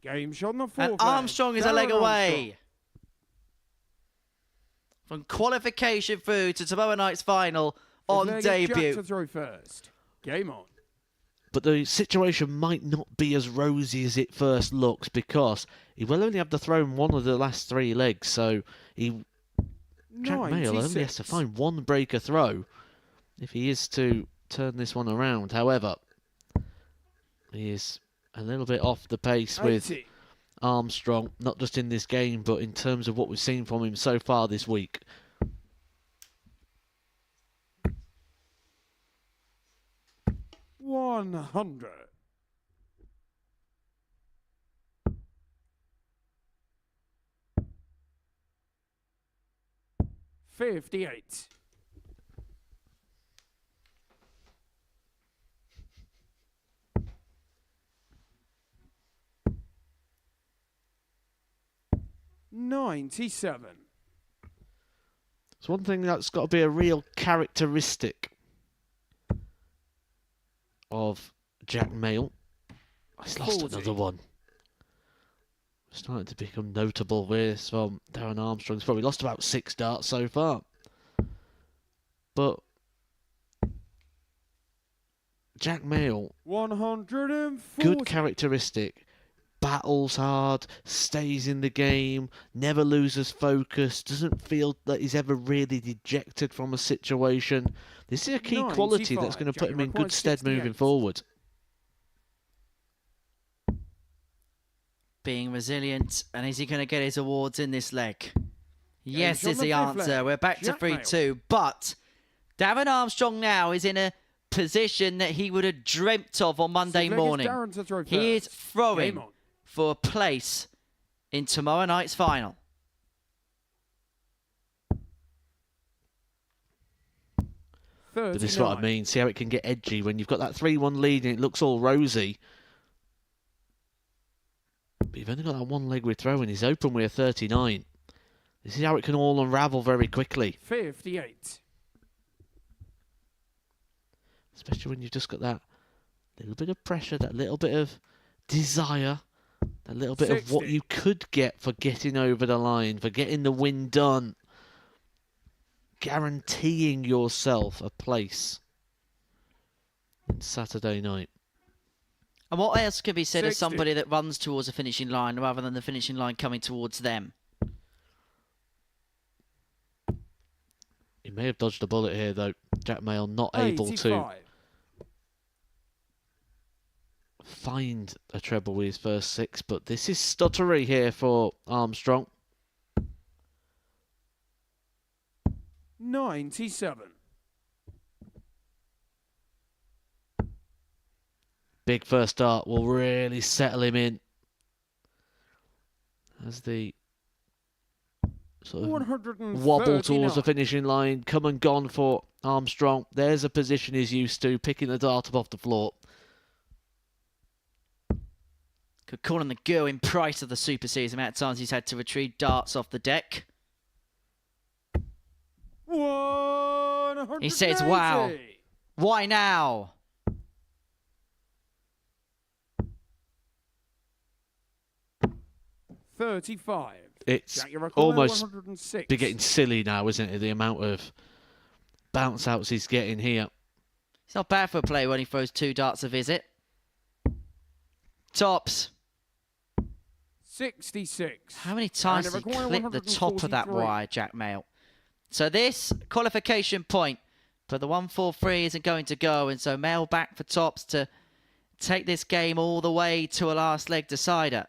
Game shot on the fourth And Armstrong is a leg away. From qualification through to tomorrow night's final on debut. Jack to throw first. Game on. But the situation might not be as rosy as it first looks, because he will only have to throw in one of the last 3 legs, so Jack Mayle only has to find one breaker throw if he is to turn this one around. However, he is a little bit off the pace with 80. Armstrong, not just in this game, but in terms of what we've seen from him so far this week. $100. $58. $97. It's one thing that's got to be a real characteristic of Jack Mayle. He's lost 40. another one. Starting to become notable this from Darren Armstrong. He's probably lost about 6 darts so far. But Jack Mayle, 140. good characteristic. Battles hard, stays in the game, never loses focus, doesn't feel that he's ever really dejected from a situation. This is a key quality that's going to put him in good stead moving forward. Being resilient, and is he going to get his awards in this leg? Yes, shot is on the the fifth answer. leg. We're back to Jack Mayle. 3-2, but Darren Armstrong now is in a position that he would have dreamt of on Monday morning. He is throwing for a place in tomorrow night's final. But this is what I mean. See how it can get edgy when you've got that 3-1 lead and it looks all rosy. But you've only got that one leg we're throwing. He's open with a 39. This is how it can all unravel very quickly. 58. Especially when you've just got that little bit of pressure, that little bit of desire, that little bit 60. of what you could get for getting over the line, for getting the win done. Guaranteeing yourself a place on Saturday night. And what else can be said of 60. somebody that runs towards a finishing line rather than the finishing line coming towards them? He may have dodged a bullet here, though. Jack Mayle not able 85. to find a treble with his first 6, but this is stuttery here for Armstrong. 97. Big first dart will really settle him in as the sort of 139. wobble towards the finishing line. Come and gone for Armstrong. There's a position he's used to, picking the dart up off the floor. Could call him the Gerwyn Price of the Super Series, the amount of times he's had to retrieve darts off the deck. 180. He says, wow. Why now? $35. It's Jack, you're recording almost 106. be getting silly now, isn't it? The amount of bounce outs he's getting here. It's not bad for a player when he throws 2 darts a visit. Tops. 66. How many times did he clip the top of that 143. wire, Jack Mayle? So this qualification point for the 143 isn't going to go, and so Mayle back for tops to take this game all the way to a last leg decider.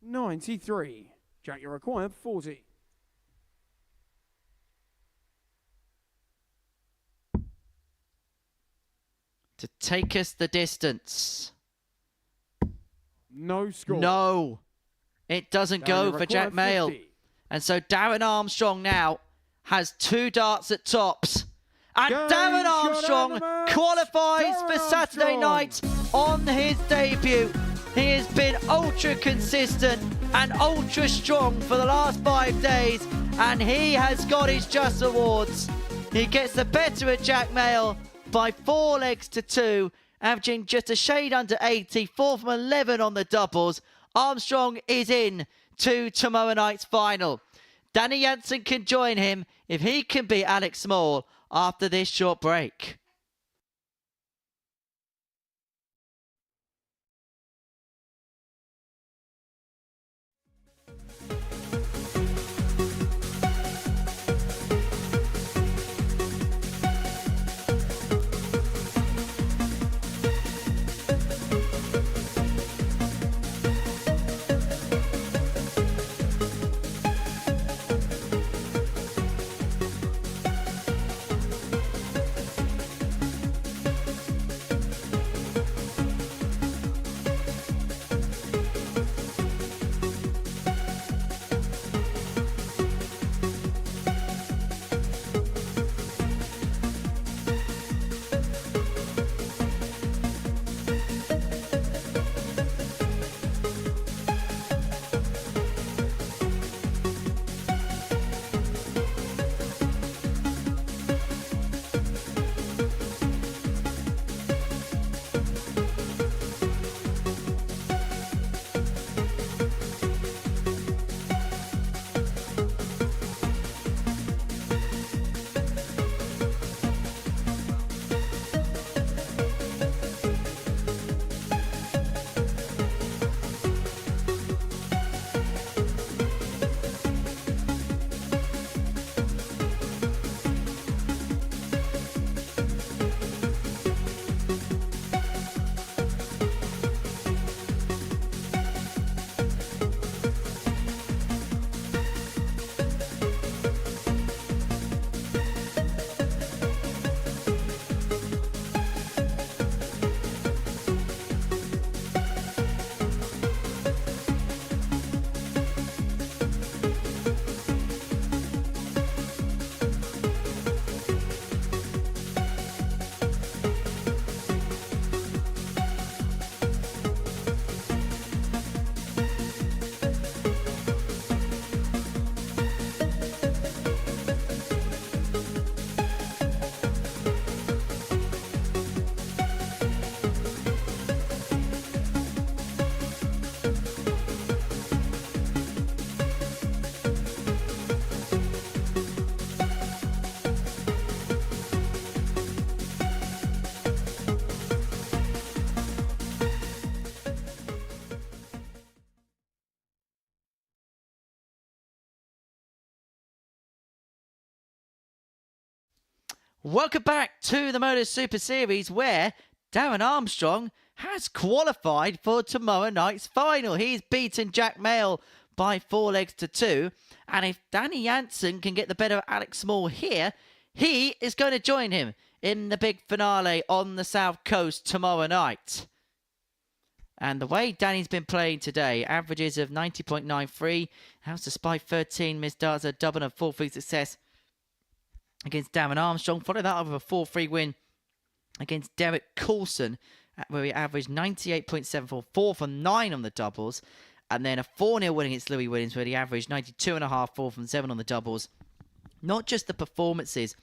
93. Jack, you require 40. To take us the distance. No score. No, it doesn't go for Jack Mail. And so Darren Armstrong now has 2 darts at tops. And Darren Armstrong qualifies for Saturday night on his debut. He has been ultra consistent and ultra strong for the last 5 days, and he has got his Just Awards. He gets the better of Jack Mail by 4 legs to 2, averaging just a shade under 80, 4 from 11 on the doubles. Armstrong is in to tomorrow night's final. Danny Jansen can join him if he can beat Alex Small after this short break. Welcome back to the MODUS Super Series, where Darren Armstrong has qualified for tomorrow night's final. He's beaten Jack Mail by 4 legs to 2. And if Danny Jansen can get the better of Alex Small here, he is going to join him in the big finale on the South Coast tomorrow night. And the way Danny's been playing today, averages of 90.93, has despite 13 missed darts, a double and 4-free success against Darren Armstrong. Followed that up with a 4-3 win against Derek Coulson, where he averaged 98.74, 4 from 9 on the doubles. And then a 4-0 win against Louis Williams, where he averaged 92.5, 4 from 7 on the doubles. Not just the performances,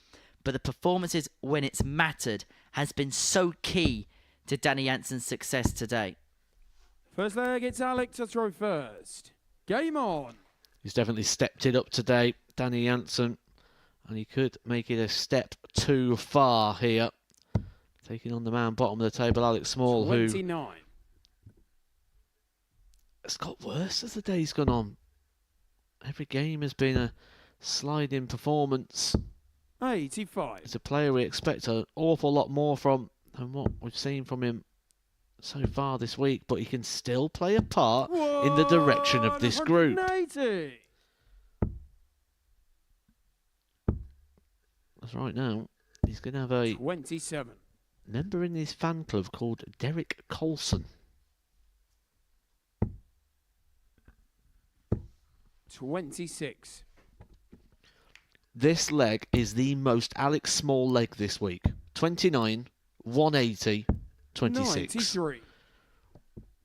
but the performances when it's mattered has been so key to Danny Jansen's success today. First leg, it's Alex to throw first. Game on. He's definitely stepped it up today, Danny Jansen. And he could make it a step too far here. Taking on the man bottom of the table, Alex Small, 29. who it's got worse as the day's gone on. Every game has been a sliding performance. 85. It's a player we expect an awful lot more from than what we've seen from him so far this week, but he can still play a part in the direction of this group. 180. That's right now. He's going to have a 27. member in his fan club called Derek Coulson. 26. This leg is the most Alex Small leg this week. 29, 180, 26. 93.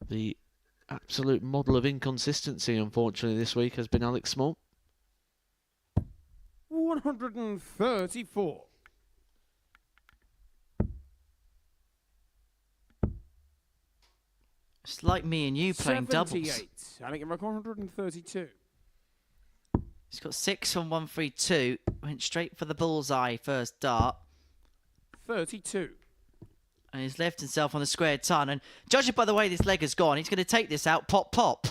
The absolute model of inconsistency, unfortunately, this week has been Alex Small. 134. It's like me and you playing doubles. 78. Alec record 132. He's got 6 on 132. Went straight for the bullseye first dart. 32. And he's left himself on the square ton. And judging by the way this leg has gone, he's going to take this out pop pop.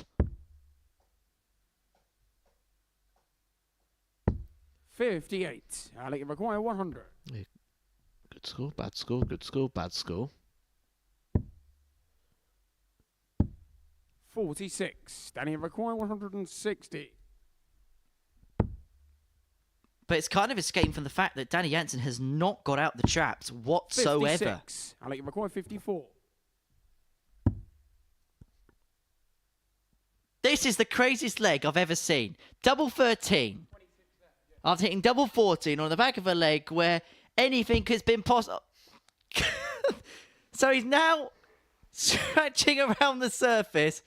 58. Alec require 100. Yeah. Good score, bad score, good score, bad score. 46. Danny require 160. But it's kind of escaping from the fact that Danny Jansen has not got out the traps whatsoever. 56. Alec require 54. This is the craziest leg I've ever seen. Double 13. After hitting double 14 on the back of a leg where anything has been possible. So he's now scratching around the surface.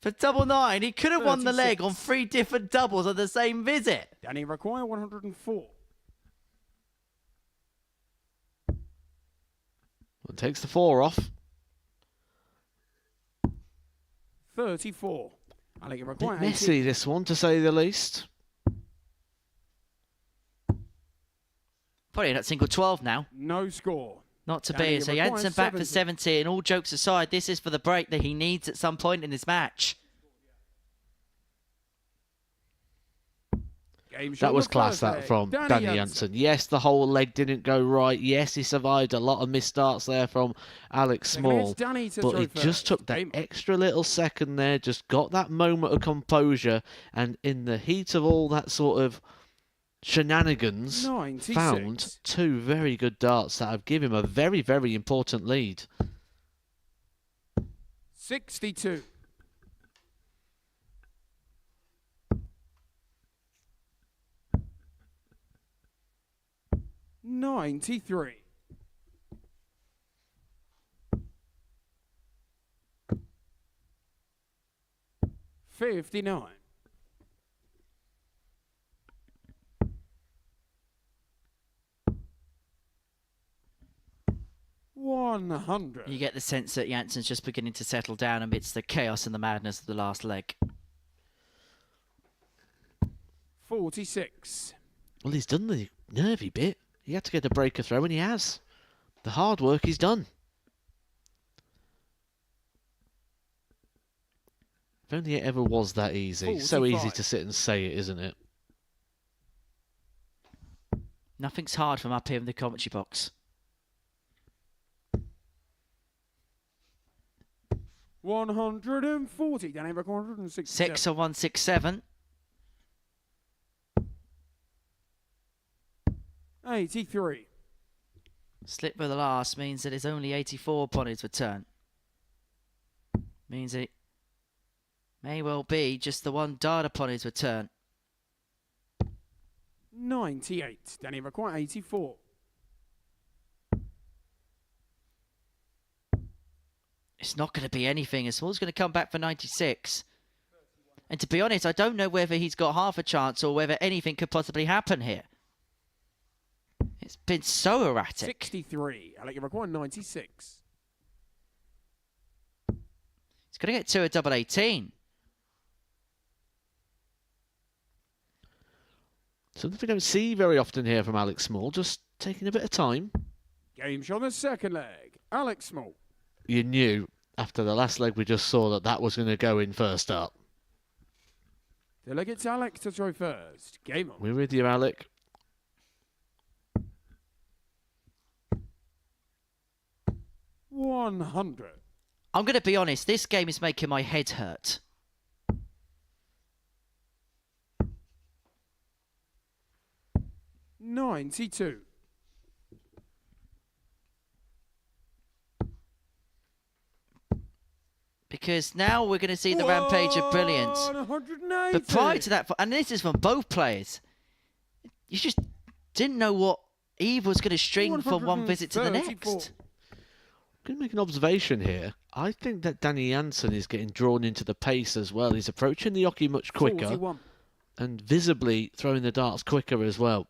For double 9, he could have won the leg on 3 different doubles on the same visit. Danny require 104. Well, takes the 4 off. 34. Alec Bit require messy, 80. this one, to say the least. Probably not single 12 now. No score. Not to Danny be. So requires Jansen back 70. for 70. And all jokes aside, this is for the break that he needs at some point in this match. That was class, that from Danny Jansen. Yes, the whole leg didn't go right. Yes, he survived a lot of missed starts there from Alex Small. But he just took that extra little second there, just got that moment of composure, and in the heat of all that sort of shenanigans, 96. found 2 very good darts that have given him a very, very important lead. 62. 93. 59. 100. You get the sense that Jansen's just beginning to settle down amidst the chaos and the madness of the last leg. 46. Well, he's done the nervy bit. He had to get a breaker throw, and he has. The hard work is done. If only it ever was that easy. So easy 45. to sit and say it, isn't it? Nothing's hard from up here in the commentary box. 140. Danny record 167. 6 on 167. 83. Slip with the last means that it's only 84 upon his return. Means it may well be just the one dart upon his return. 98. Danny require 84. It's not going to be anything. Small's going to come back for 96. And to be honest, I don't know whether he's got half a chance or whether anything could possibly happen here. It's been so erratic. 63. Alec require 96. He's going to get 2 at double 18. Something we don't see very often here from Alex Small, just taking a bit of time. Game shot on the second leg. Alex Small. You knew after the last leg we just saw that that was going to go in first up. The leg it's Alec to throw first. Game on. We're with you, Alec. 100. I'm going to be honest, this game is making my head hurt. $92. Because now we're going to see the rampage of brilliance. 180. But prior to that, and this is from both players, you just didn't know what Eve was going to string from one visit to the 134. next. I'm going to make an observation here. I think that Danny Jansen is getting drawn into the pace as well. He's approaching the Yoki much quicker 41. and visibly throwing the darts quicker as well.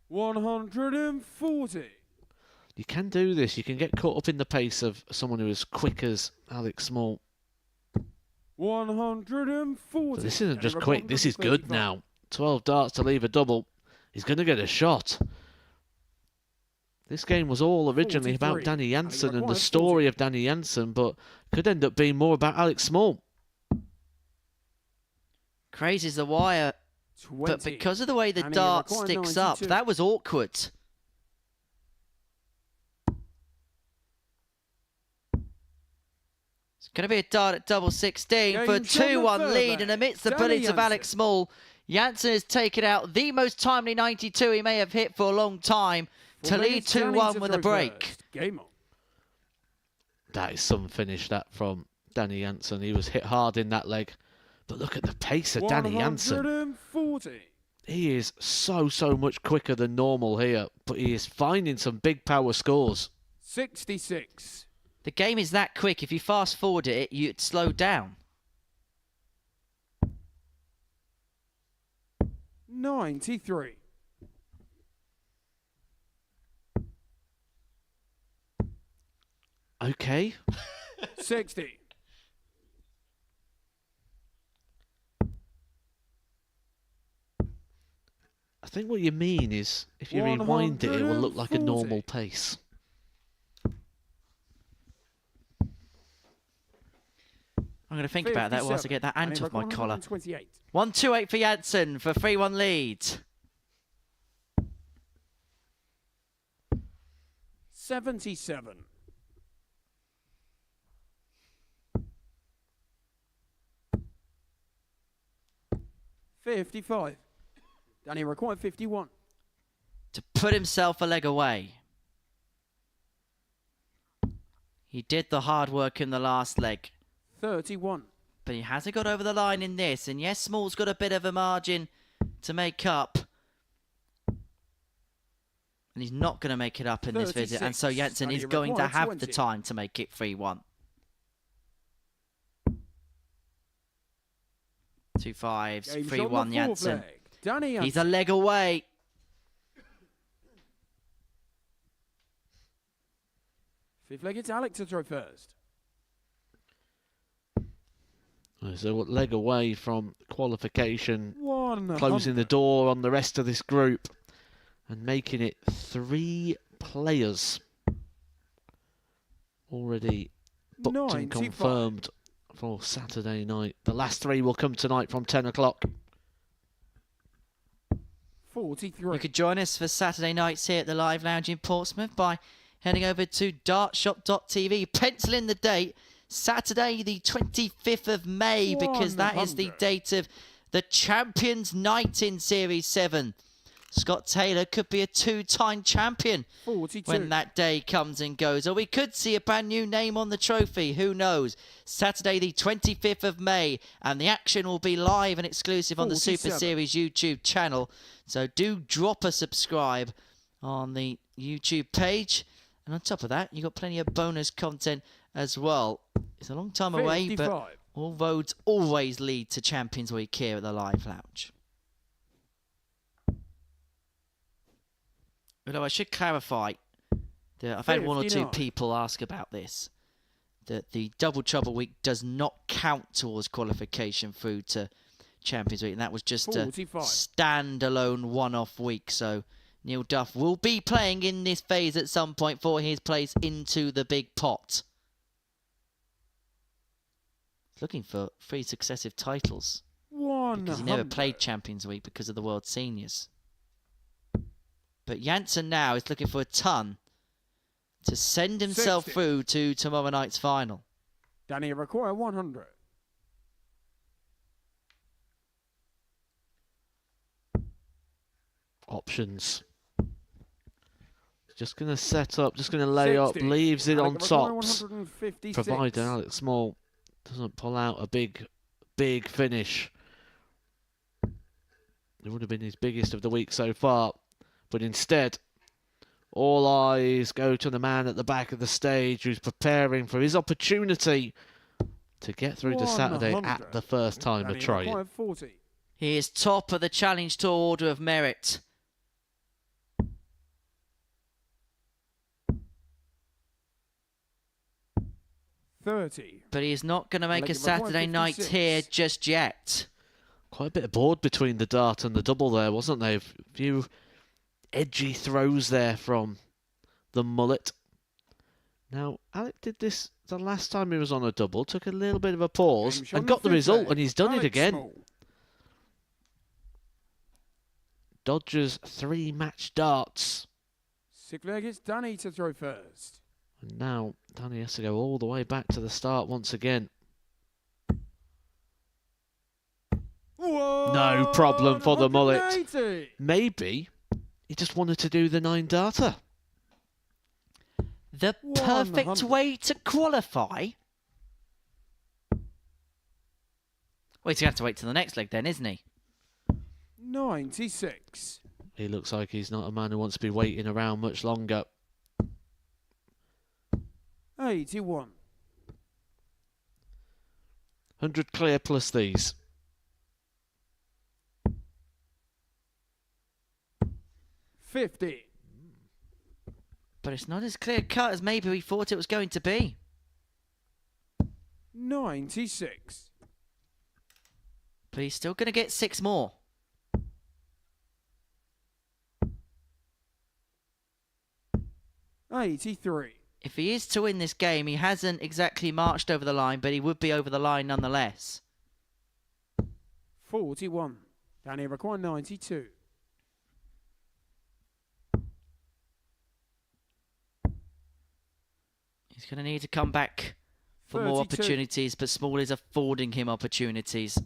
140. You can do this. You can get caught up in the pace of someone who is quick as Alex Small. 140. But this isn't just quick. This is good now. 12 darts to leave a double. He's going to get a shot. This game was all originally about 43. Danny Jansen and the requires story of Danny Jansen, but could end up being more about Alex Small. Crazy's the wire, 20. but because of the way the And he dart required sticks 92. up, that was awkward. It's going to be a dart at double 16 for a Game's on the 2-1 third lead, leg. and amidst the Danny brilliance of Jansen. Alex Small, Jansen has taken out the most timely 92 he may have hit for a long time to lead 2-1 with a break. Game on. That is some finish, that, from Danny Jansen. He was hit hard in that leg. But look at the pace of Danny Jansen. 140. He is so much quicker than normal here, but he is finding some big power scores. 66. The game is that quick. If you fast forward it, you'd slow down. 93. Okay. 60. I think what you mean is, if you rewind it, it will look like a 140. normal pace. I'm going to think about that whilst I 57. get that ant And off my collar. 128. 1-2-8 for Jansen for 3-1 lead. 77. 55. Danny required 51. To put himself a leg away. He did the hard work in the last leg, 31. but he hasn't got over the line in this. And yes, Small's got a bit of a margin to make up. And he's not going to make it up in this visit. And so 36. Jansen And is he going to required have the 20. time to make it 3-1. 2 5s, Game's 3-1 on the fourth Jansen. leg. Danny He's a Jansen. leg away. Fifth leg, it's Alex to throw first. So what leg away from qualification, 100. closing the door on the rest of this group and making it 3 players already booked and 95. confirmed for Saturday night. The last 3 will come tonight from 10 o'clock. 43. You could join us for Saturday nights here at the Live Lounge in Portsmouth by heading over to dartshop.tv. Pencil in the date, Saturday the 25th of May, because that is the 100. date of the Champions Night in Series 7. Scott Taylor could be a 2-time champion 42. when that day comes and goes. Or we could see a brand new name on the trophy. Who knows? Saturday the 25th of May. And the action will be live and exclusive on the Super 47. Series YouTube channel. So do drop a subscribe on the YouTube page. And on top of that, you've got plenty of bonus content as well. It's a long time away, but 55. all roads always lead to Champions Week here at the Live Lounge. Although I should clarify that I've had 1 or 2 59. people ask about this, that the Double Trouble Week does not count towards qualification through to Champions Week, and that was just a 45. standalone one-off week. So Neil Duff will be playing in this phase at some point for his place into the big pot. He's looking for 3 successive titles, 100. because he never played Champions Week because of the World Seniors. But Jansen now is looking for a ton to send himself 60. through to tomorrow night's final. Danny require 100. Options. Just going to set up, just going to lay up, 60. leaves it on Alec require tops. 156. Provided Alex Small doesn't pull out a big finish. It would have been his biggest of the week so far. But instead, all eyes go to the man at the back of the stage who's preparing for his opportunity to get through to Saturday 100. at the first time of Danny trying. require 40. He is top of the Challenge Tour Order of Merit. $30. But he is not going to make a Alec require Saturday night 56. here just yet. Quite a bit of board between the dart and the double there, wasn't there? A few edgy throws there from the mullet. Now, Alec did this the last time he was on a double, took a little bit of a pause Game shot and got the 50. result, and he's done it Alex again. Small. Dodgers 3-match darts. Sick leg, it's Danny to throw first. And now Danny has to go all the way back to the start once again. No problem for the mullet. 180. Maybe he just wanted to do the 9-darter. The perfect 100. way to qualify. Well, he's going to have to wait till the next leg then, isn't he? 96. He looks like he's not a man who wants to be waiting around much longer. 81. 100 clear plus these. 50. But it's not as clear cut as maybe we thought it was going to be. 96. But he's still going to get 6 more. $83. If he is to win this game, he hasn't exactly marched over the line, but he would be over the line nonetheless. 41. Danny require 92. He's going to need to come back for more 32. opportunities, but Small is affording him opportunities.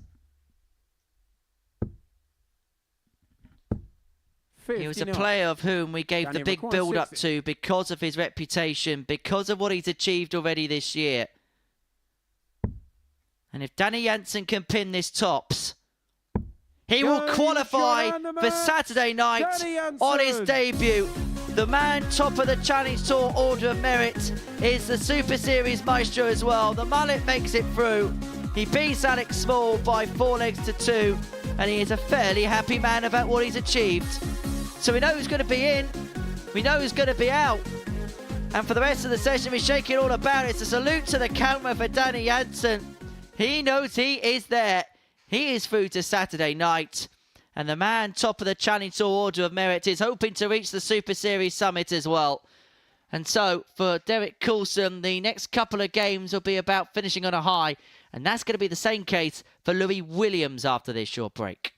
He was a 59. player of whom we gave Danny the big requires build-up 60. to because of his reputation, because of what he's achieved already this year. And if Danny Jansen can pin this tops, he will Danny qualify Jansen, the for man. Saturday night Danny Jansen. on his debut. The man top of the Challenge Tour Order of Merit is the Super Series maestro as well. The mullet makes it through. He beats Alex Small by 4 legs to 2, and he is a fairly happy man about what he's achieved. So we know who's going to be in, we know who's going to be out. And for the rest of the session, we're shaking all about it. It's a salute to the camera for Danny Jansen. He knows he is there. He is through to Saturday night. And the man top of the Challenge Tour Order of Merit is hoping to reach the Super Series summit as well. And so, for Derek Coulson, the next couple of games will be about finishing on a high. And that's going to be the same case for Louis Williams after this short break.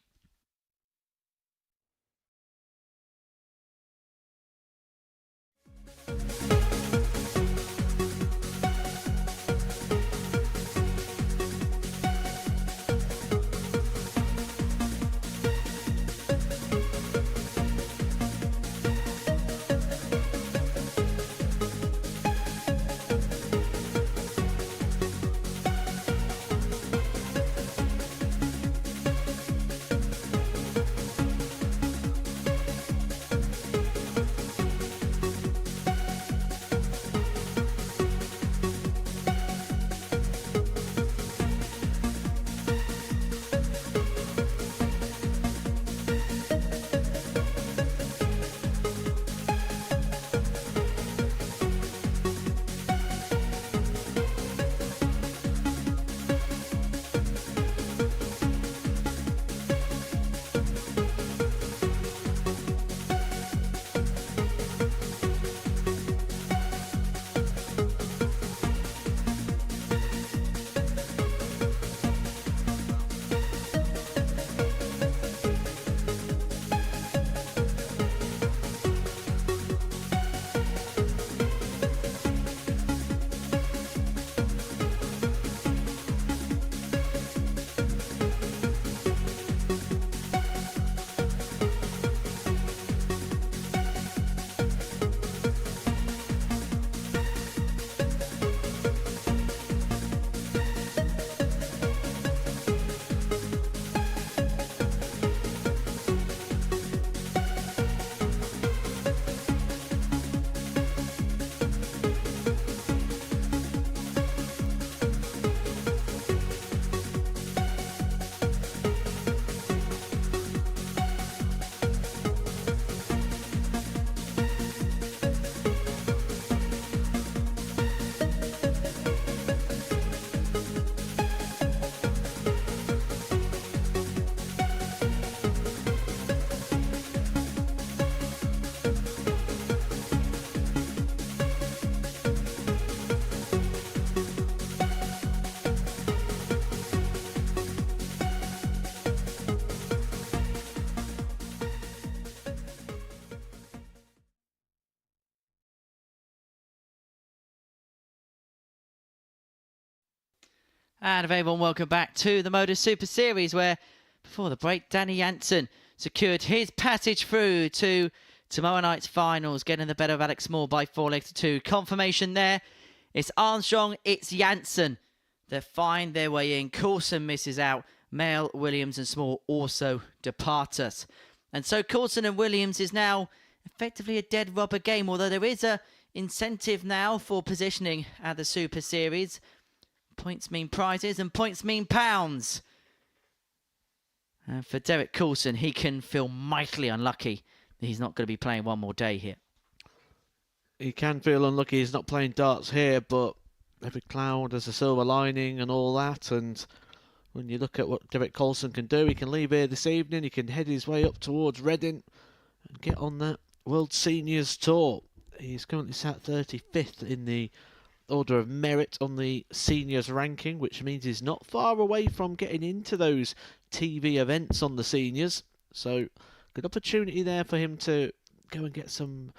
And a very warm welcome back to the MODUS Super Series, where before the break, Danny Jansen secured his passage through to tomorrow night's finals, getting the better of Alex Moore by 4-2. Confirmation there. It's Armstrong, it's Jansen. They find their way in. Coulson misses out. Mail, Williams and Small also depart us. And so Coulson and Williams is now effectively a dead rubber game, although there is a incentive now for positioning at the Super Series. Points mean prizes and points mean pounds. And for Derek Coulson, he can feel mightily unlucky that he's not going to be playing one more day here. He can feel unlucky he's not playing darts here, but every cloud has a silver lining and all that. And when you look at what Derek Coulson can do, he can leave here this evening, he can head his way up towards Reading and get on that World Seniors Tour. He's currently sat 35th in the order of merit on the seniors ranking, which means he's not far away from getting into those TV events on the seniors. So good opportunity there for him to go and get some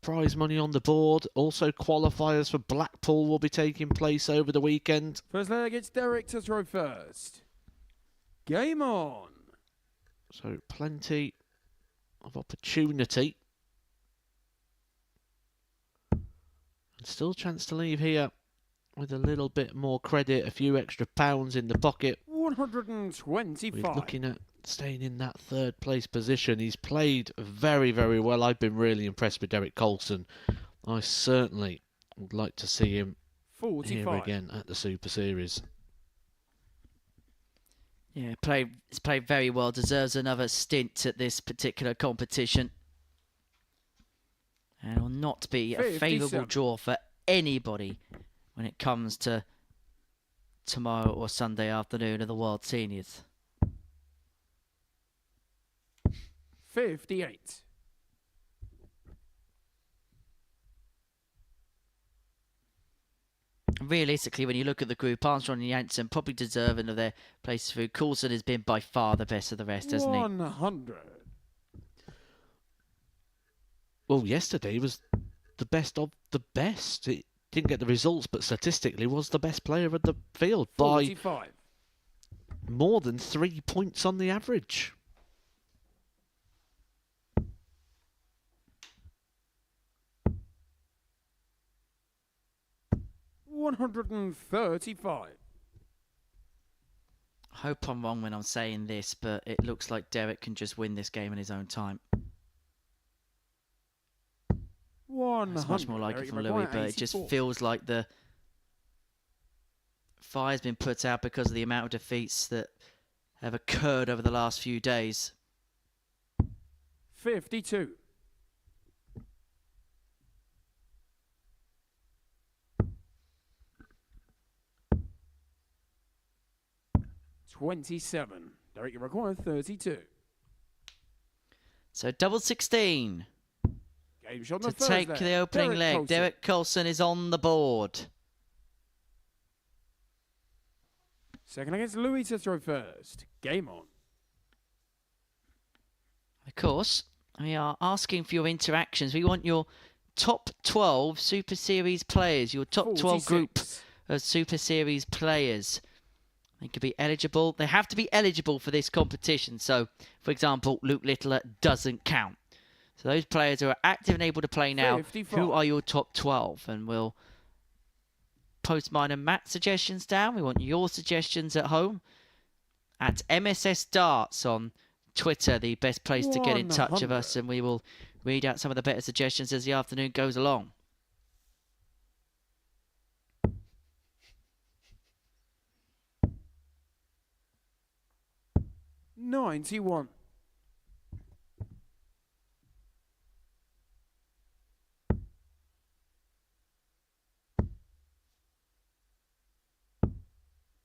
prize money on the board. Also qualifiers for Blackpool will be taking place over the weekend. First leg, it's Derek to throw first. Game on. So plenty of opportunity. Still a chance to leave here with a little bit more credit, a few extra pounds in the pocket. 125. We're looking at staying in that third place position. He's played very, very well. I've been really impressed with Derek Coulson. I certainly would like to see him 45. here again at the Super Series. Yeah, he's played very well. Deserves another stint at this particular competition. And it will not be a favourable draw for anybody when it comes to tomorrow or Sunday afternoon of the World Seniors. 58. Realistically, when you look at the group, Armstrong and Jansen probably deserving of their place through. Coulson has been by far the best of the rest, hasn't he? 100. Well, yesterday was the best of the best. It didn't get the results, but statistically was the best player of the field 45. by more than 3 points on the average. $135. I hope I'm wrong when I'm saying this, but it looks like Derek can just win this game in his own time. It's much more like it from Louis, but it just feels like the fire's been put out because of the amount of defeats that have occurred over the last few days. 52. $27. Derek, you require 32. So double 16 Game shot to on the take first the opening Derek leg. Coulson. Derek Coulson is on the board. Second against Louis to throw first. Game on. Of course, we are asking for your interactions. We want your top 12 Super Series players, your top 12 group 46. of Super Series players. They could be eligible. They have to be eligible for this competition. So, for example, Luke Littler doesn't count. So those players who are active and able to play now, 55. who are your top 12? And we'll post mine and Matt's suggestions down. We want your suggestions at home. At MSS Darts on Twitter, the best place to get in touch with us. And we will read out some of the better suggestions as the afternoon goes along. $91.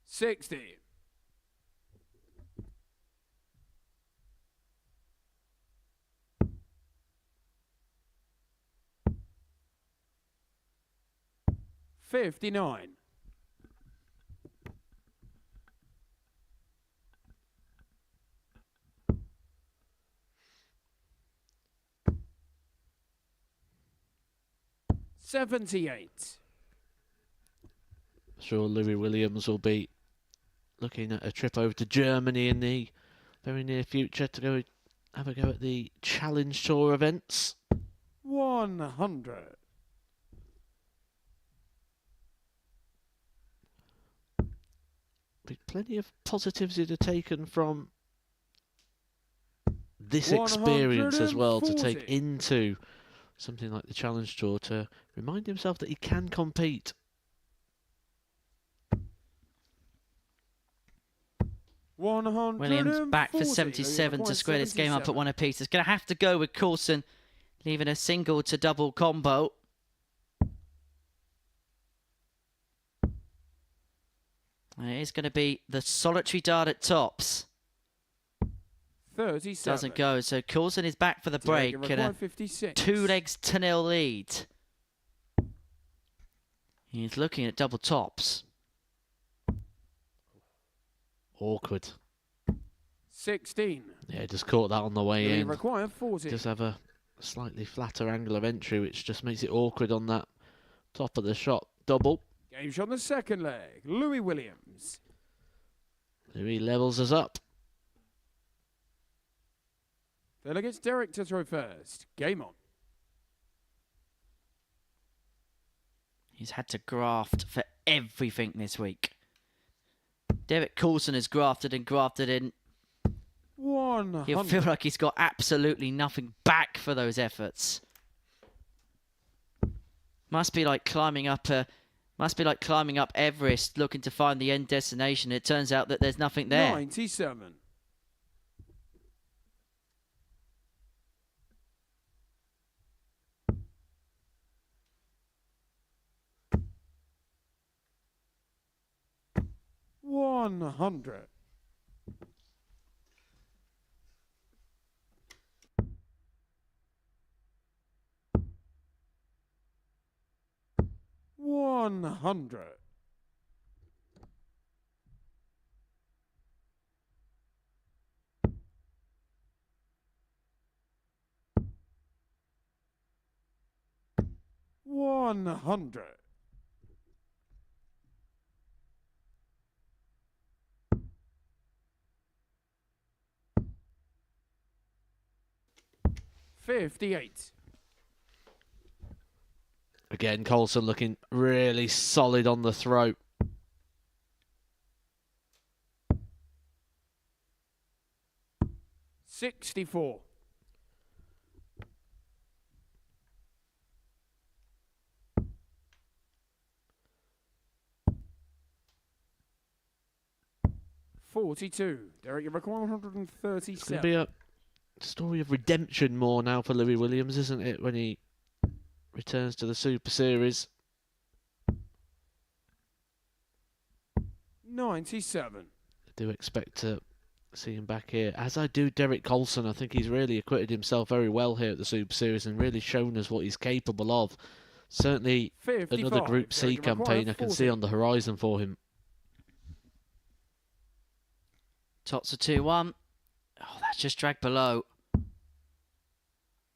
$60. $59. $78. Sure, Louis Williams will be looking at a trip over to Germany in the very near future to go have a go at the Challenge Tour events. 100. Plenty of positives he'd have taken from this experience as well to take 140. into something like the Challenge Tour to remind himself that he can compete. Williams back for 77 to square this game up at 1 apiece. It's going to have to go with Coulson, leaving a single to double combo. And it is going to be the solitary dart at tops. 37. Doesn't go, so Coulson is back for the break in a 2 legs to 0 lead. He's looking at double tops. Awkward. 16. Yeah, just caught that on the way in. Require 40. Just have a slightly flatter angle of entry, which just makes it awkward on that top of the shot. Double. Game shot on the second leg. Louis Williams. Louis levels us up. Third leg, it's Derek to throw first. Game on. He's had to graft for everything this week. Derek Coulson has grafted and grafted in. 100. He'll feel like he's got absolutely nothing back for those efforts. Must be like climbing up Everest, looking to find the end destination. It turns out that there's nothing there. 97. $100. $100. $100. $58. Again, Coulson looking really solid on the throat. $64. $42. Derek, you require It's going to 137. be a story of redemption more now for Louis Williams, isn't it, when he returns to the Super Series. 97. I do expect to see him back here, as I do Derek Coulson. I think he's really acquitted himself very well here at the Super Series and really shown us what he's capable of. Certainly 55. another Group C Derek, you require campaign I can 40. see on the horizon for him. Tots are 2-1. Oh, that's just dragged below.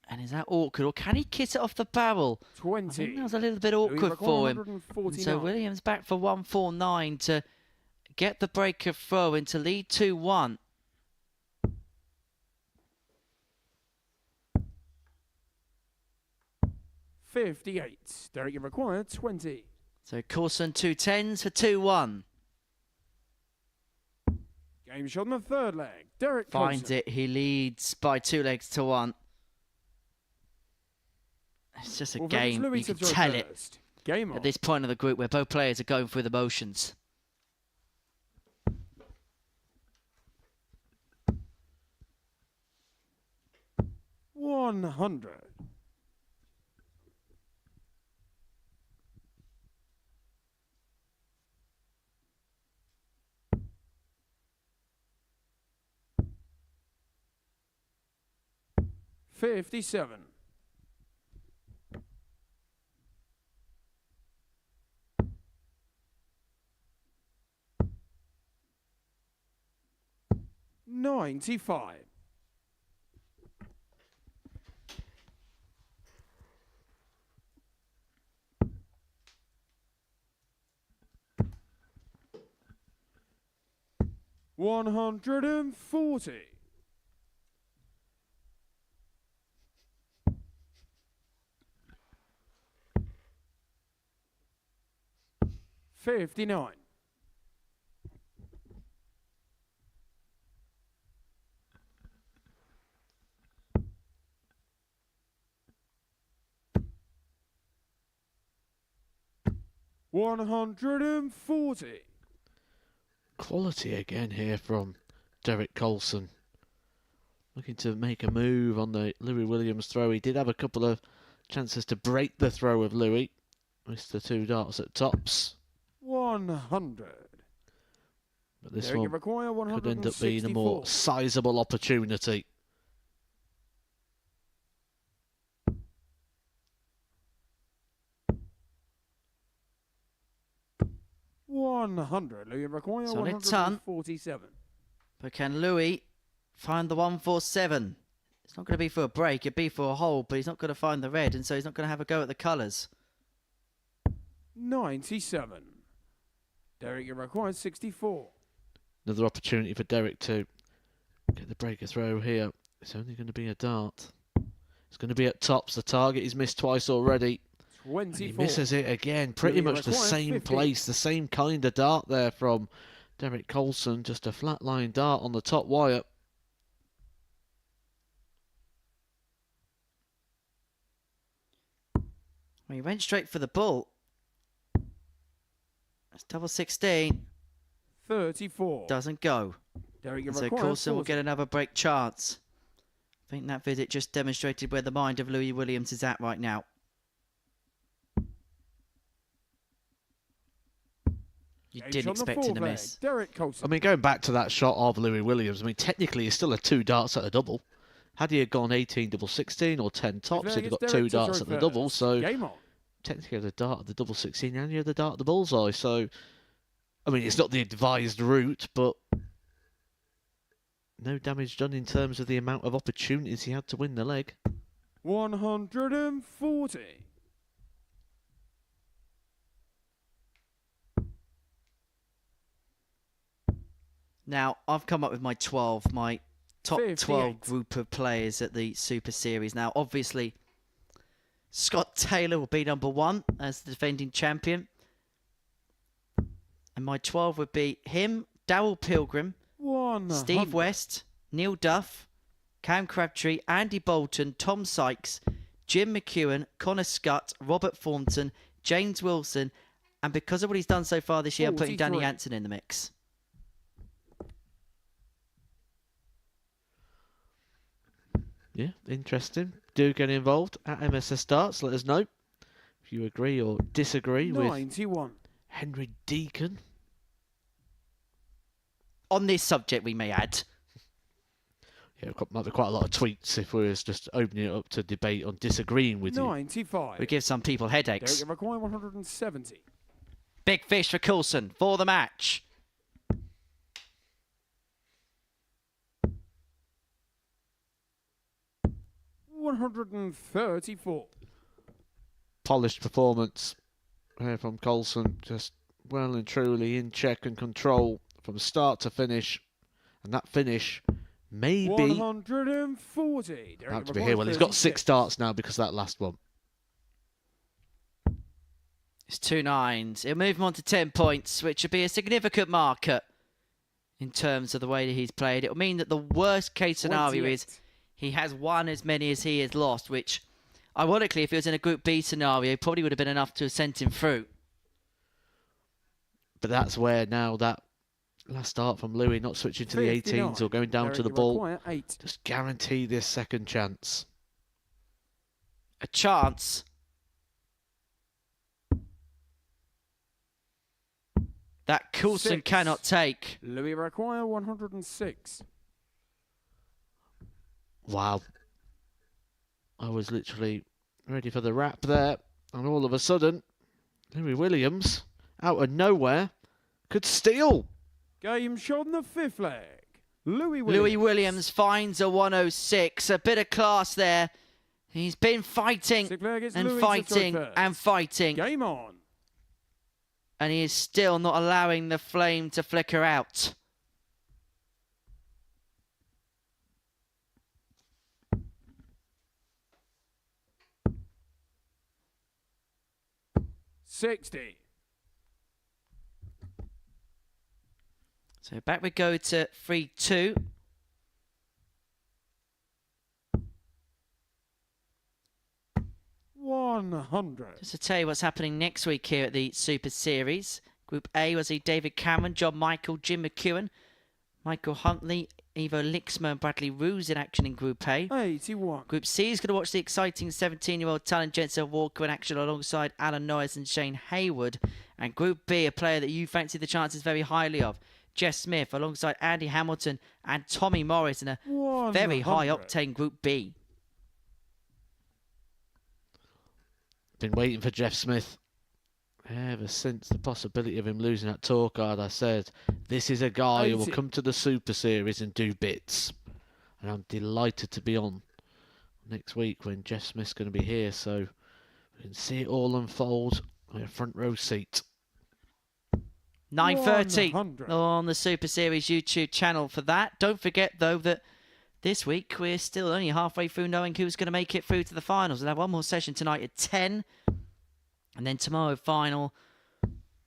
And is that awkward, or can he kiss it off the barrel? 20. I think that was a little bit Louis awkward require for him. 149. And so Williams back for 149 to get the breaker throw and to lead 2-1. $58. Derek, you require 20. So Coulson 2-10s for 2-1. Game shot on the third leg. Derek Finds Coulson. it. He leads by 2 legs to 1. It's just a Well, game. Louis You to can throw tell it first. Game on. at this point of the group where both players are going through the motions. $100. $57. $95. 140. 59. 140. Quality again here from Derek Coulson. Looking to make a move on the Louis Williams throw. He did have a couple of chances to break the throw of Louis. Missed the 2 darts at tops. 100. But this Derek, you one require could end up being a 164. more sizable opportunity. Louis require Solid ton. 147. But can Louis find the 147? It's not going to be for a break, it'd be for a hole, but he's not going to find the red, and so he's not going to have a go at the colours. 97. Derek, you require 64. Another opportunity for Derek to get the breaker throw here. It's only going to be a dart. It's going to be at tops. The target he's missed twice already. 24. And he misses it again. Pretty Louis much the requires same 50. place, the same kind of dart there from Derek Coulson. Just a flat line dart on the top wire. Well, he went straight for the bull. That's double 16. 34. Doesn't go. Derek, you And so require Coulson will 40. get another break chance. I think that visit just demonstrated where the mind of Louis Williams is at right now. You Gauge didn't on the expect him to full miss. leg. Derek Coulson. I mean, going back to that shot of Louis Williams, I mean, technically it's still a 2 darts at a double. Had he had gone 18 double 16 or 10 tops, he'd have got 2 darts at the double. So Game on. technically had a dart at the double 16 and you had the dart at the bullseye. So, I mean, it's not the advised route, but no damage done in terms of the amount of opportunities he had to win the leg. 140. Now, I've come up with my 12, my top 12 58. group of players at the Super Series. Now, obviously, Scott Taylor will be number 1 as the defending champion. And my 12 would be him, Darrell Pilgrim, 100. Steve West, Neil Duff, Cam Crabtree, Andy Bolton, Tom Sykes, Jim McEwen, Connor Scott, Robert Thornton, James Wilson, and because of what he's done so far this year, I'm putting Danny 43. Jansen in the mix. Yeah, interesting. Do get involved at MSS Darts. Let us know if you agree or disagree with 91. Henry Deacon. On this subject, we may add. Yeah, might be quite a lot of tweets if we was just opening it up to debate on disagreeing with you. 95. We give some people headaches. Derek, you require 170. Big fish for Coulson for the match. $134. Polished performance here from Coulson. Just well and truly in check and control from start to finish. And that finish may be 140. Derek, about to you be require here. Well, he's got 6 36. starts now because of that last one. It's 2 9s. It'll move him on to 10 points, which would be a significant marker in terms of the way that he's played. It will mean that the worst case scenario 28. is he has won as many as he has lost, which, ironically, if he was in a Group B scenario, probably would have been enough to have sent him through. But that's where now that last start from Louis, not switching to the 59. 18s or going down Derek, to the you ball, require 8. just guarantee this second chance. A chance that Coulson 6. cannot take. Louis require 106. Wow. I was literally ready for the wrap there, and all of a sudden, Louis Williams, out of nowhere, could steal. Game shot in the 5th leg. Louis Williams finds a 106. A bit of class there. He's been fighting 6th leg, it's and Louis to fighting throw first. and fighting. Game on. And he is still not allowing the flame to flicker out. 60. So back we go to 3-2. $100. Just to tell you what's happening next week here at the Super Series. Group A was David Cameron, John Michael, Jim McEwen, Michael Huntley, Ivo Lixmer and Bradley Roos in action in Group A. 81. Group C is going to watch the exciting 17-year-old talent Jansen Walker in action alongside Alan Norris and Shane Hayward. And Group B, a player that you fancy the chances very highly of, Jess Smith alongside Andy Hamilton and Tommy Morris in a very high-octane Group B. Been waiting for Jeff Smith ever since the possibility of him losing that tour card. I said, this is a guy who will come to the Super Series and do bits. And I'm delighted to be on next week when Jeff Smith's going to be here, so we can see it all unfold with a front row seat. 9:30 on the Super Series YouTube channel for that. Don't forget, though, that this week we're still only halfway through knowing who's going to make it through to the finals. We'll have one more session tonight at 10. And then tomorrow, final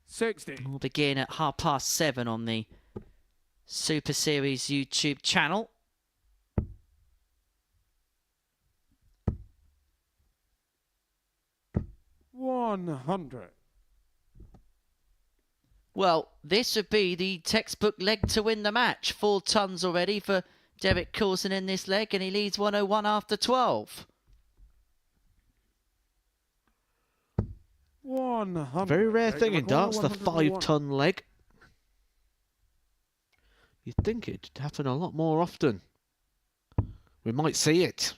60. will begin at 7:30 on the Super Series YouTube channel. $100. Well, this would be the textbook leg to win the match. 4 tons already for Derek Coulson in this leg, and he leads 101 after 12. 100. Very rare thing in darts, the 5-ton leg. You'd think it'd happen a lot more often. We might see it.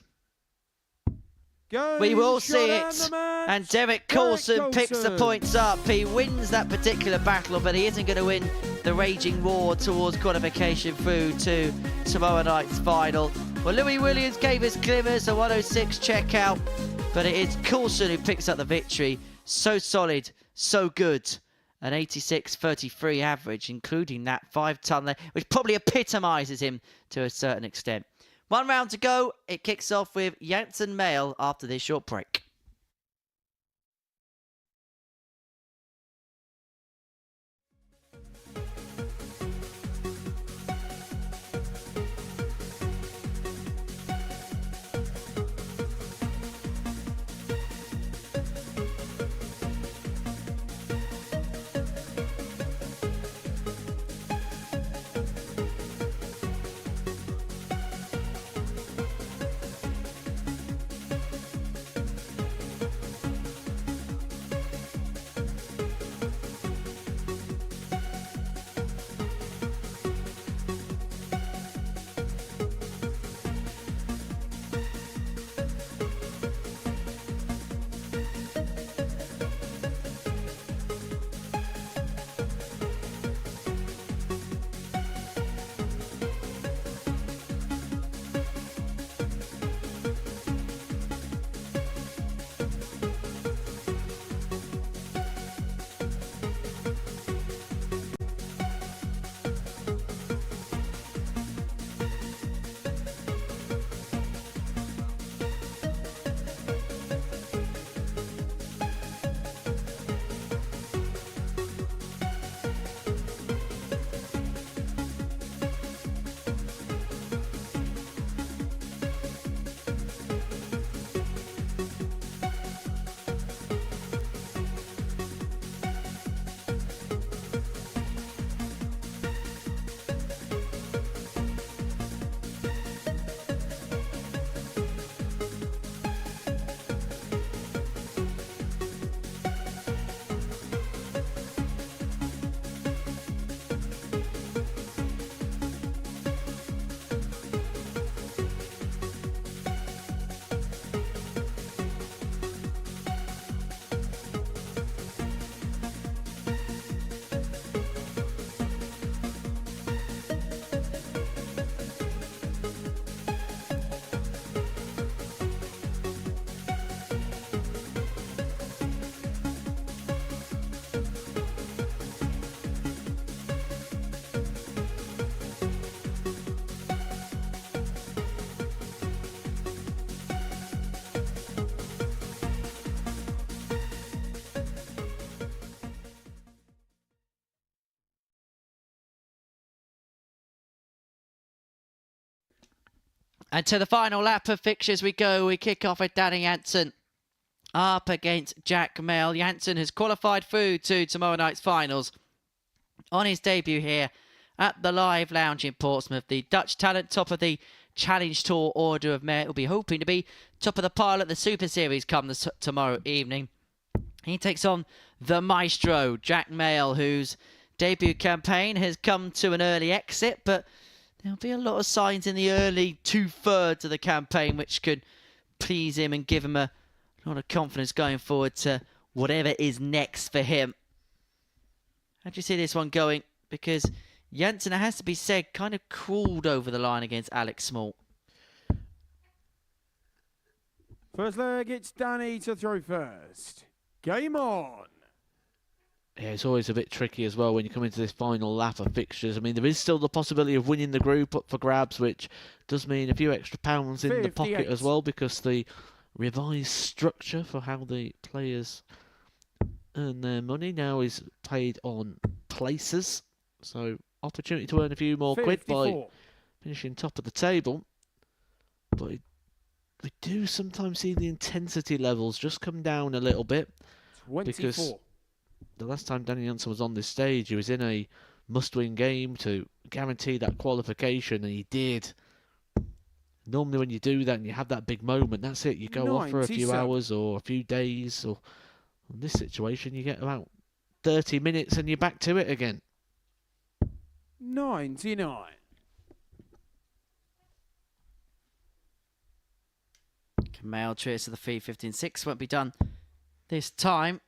We will see it. And Derek Coulson picks the points up. He wins that particular battle, but he isn't going to win the raging war towards qualification through to tomorrow night's final. Well, Louis Williams gave us glimmers, a 106 checkout, but it is Coulson who picks up the victory. So solid, so good. An 86.33 average, including that 5-ton leg, which probably epitomises him to a certain extent. 1 round to go. It kicks off with Jansen male after this short break. And to the final lap of fixtures we go. We kick off with Danny Jansen up against Jack Mail. Jansen has qualified through to tomorrow night's finals on his debut here at the Live Lounge in Portsmouth. The Dutch talent, top of the Challenge Tour Order of Merit, will be hoping to be top of the pile at the Super Series come tomorrow evening. He takes on the maestro, Jack Mail, whose debut campaign has come to an early exit, but there'll be a lot of signs in the early 2/3 of the campaign which could please him and give him a lot of confidence going forward to whatever is next for him. How do you see this one going? Because Jansen, it has to be said, kind of crawled over the line against Alex Small. First leg, it's Danny to throw first. Game on. Yeah, it's always a bit tricky as well when you come into this final lap of fixtures. I mean, there is still the possibility of winning the group up for grabs, which does mean a few extra pounds in the pocket as well, because the revised structure for how the players earn their money now is paid on places. So, opportunity to earn a few more quid by finishing top of the table. But we do sometimes see the intensity levels just come down a little bit. 24. Because the last time Danny Jansen was on this stage, he was in a must-win game to guarantee that qualification, and he did. Normally when you do that and you have that big moment, that's it. You go off for a few hours or a few days. Or in this situation, you get about 30 minutes and you're back to it again. 99. Mail trips to the feed 15-6 won't be done this time.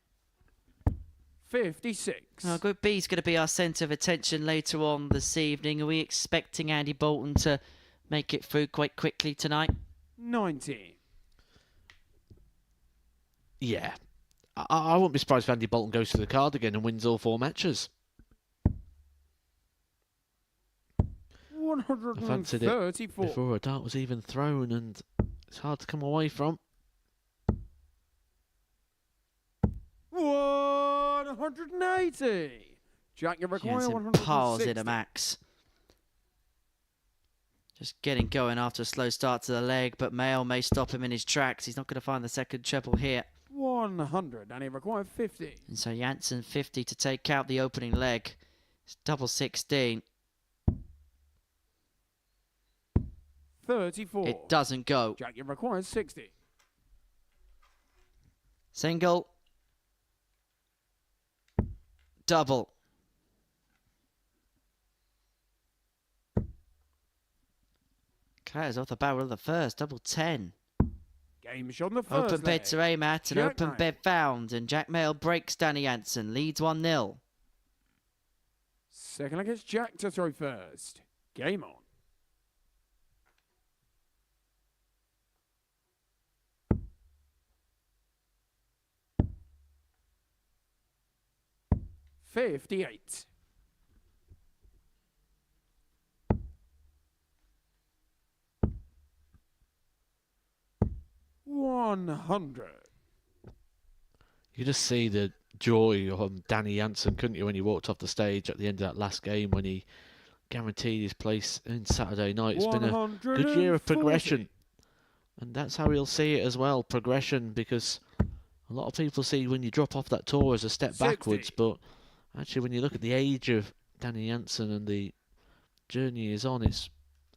56. Group B is going to be our centre of attention later on this evening. Are we expecting Andy Bolton to make it through quite quickly tonight? 90. Yeah. I wouldn't be surprised if Andy Bolton goes to the card again and wins all 4 matches. I fancied it 134. before a dart was even thrown, and it's hard to come away from. 180. Jack, you require Jansen 160. piles in a max. Just getting going after a slow start to the leg, but Mail may stop him in his tracks. He's not going to find the second treble here. 100, and he required 50. And so Jansen 50 to take out the opening leg. It's double 16. 34. It doesn't go. Jack, you require 60. Single. Double. Clares off the barrel of the first. Double 10. Game shot on the first Open leg. bed to aim at and Jack open Mail. bed found. And Jack Mail breaks Danny Jansen. Leads 1-0. Second leg, it's Jack to throw first. Game on. $58. $100. You just see the joy of Danny Jansen, couldn't you, when he walked off the stage at the end of that last game when he guaranteed his place in Saturday night. It's been a good year of progression. And that's how he'll see it as well, progression, because a lot of people see when you drop off that tour as a step 60. backwards, but actually when you look at the age of Danny Jansen and the journey he's on, it's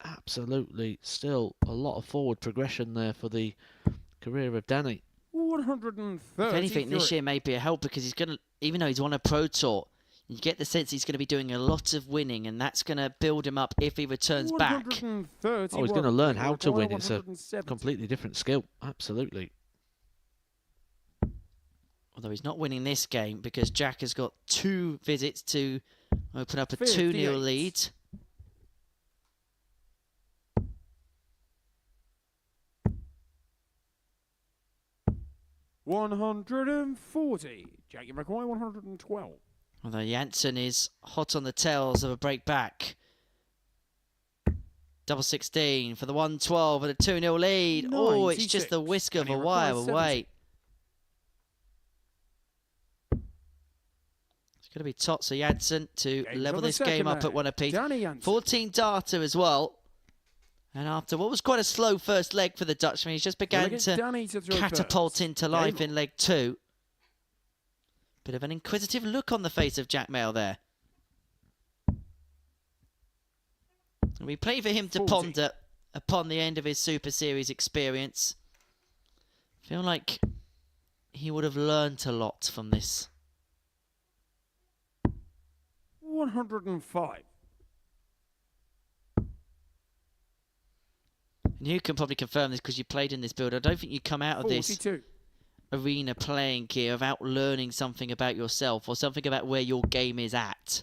absolutely still a lot of forward progression there for the career of Danny. 130. If anything, this year may be a help because he's going to, even though he's on a pro tour, you get the sense he's going to be doing a lot of winning, and that's going to build him up if he returns back. Oh, he's going to learn how to win. It's a completely different skill. Absolutely. Although he's not winning this game because Jack has got 2 visits to open up a 2-0 58. lead. $140. Jack, you require 112. Although Jansen is hot on the tails of a break back. Double 16 for the 112 and a 2-0 lead. Oh, it's just the whisk of a wire away. It's going to be Tots or Jansen to level this game up at 1 apiece. 14 data as well. And after what was quite a slow first leg for the Dutchman, he's just began to catapult into life in leg 2. Bit of an inquisitive look on the face of Jack Mail there. And we play for him to ponder upon the end of his Super Series experience. Feel like he would have learnt a lot from this. 105. And you can probably confirm this because you played in this build. I don't think you come out of 42. this arena playing gear without learning something about yourself or something about where your game is at.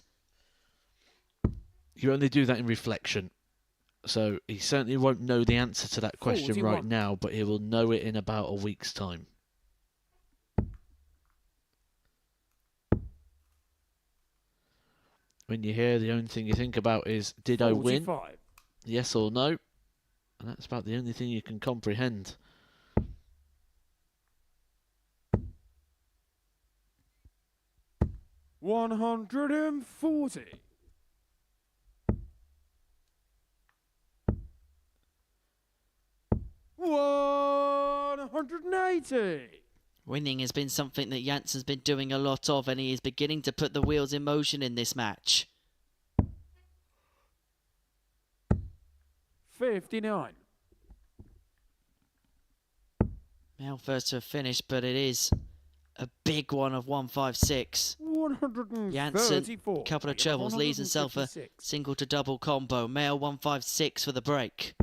You only do that in reflection. So he certainly won't know the answer to that question 41. right now, but he will know it in about a week's time. When you hear, the only thing you think about is, did 45. I win? Yes or no? And that's about the only thing you can comprehend. $140. $180. Winning has been something that Jansen's been doing a lot of, and he is beginning to put the wheels in motion in this match. 59. Now first to a finish, but it is a big one of 156. 134. Jansen, couple of trebles, leaves himself a single to double combo. Mail 156 for the break.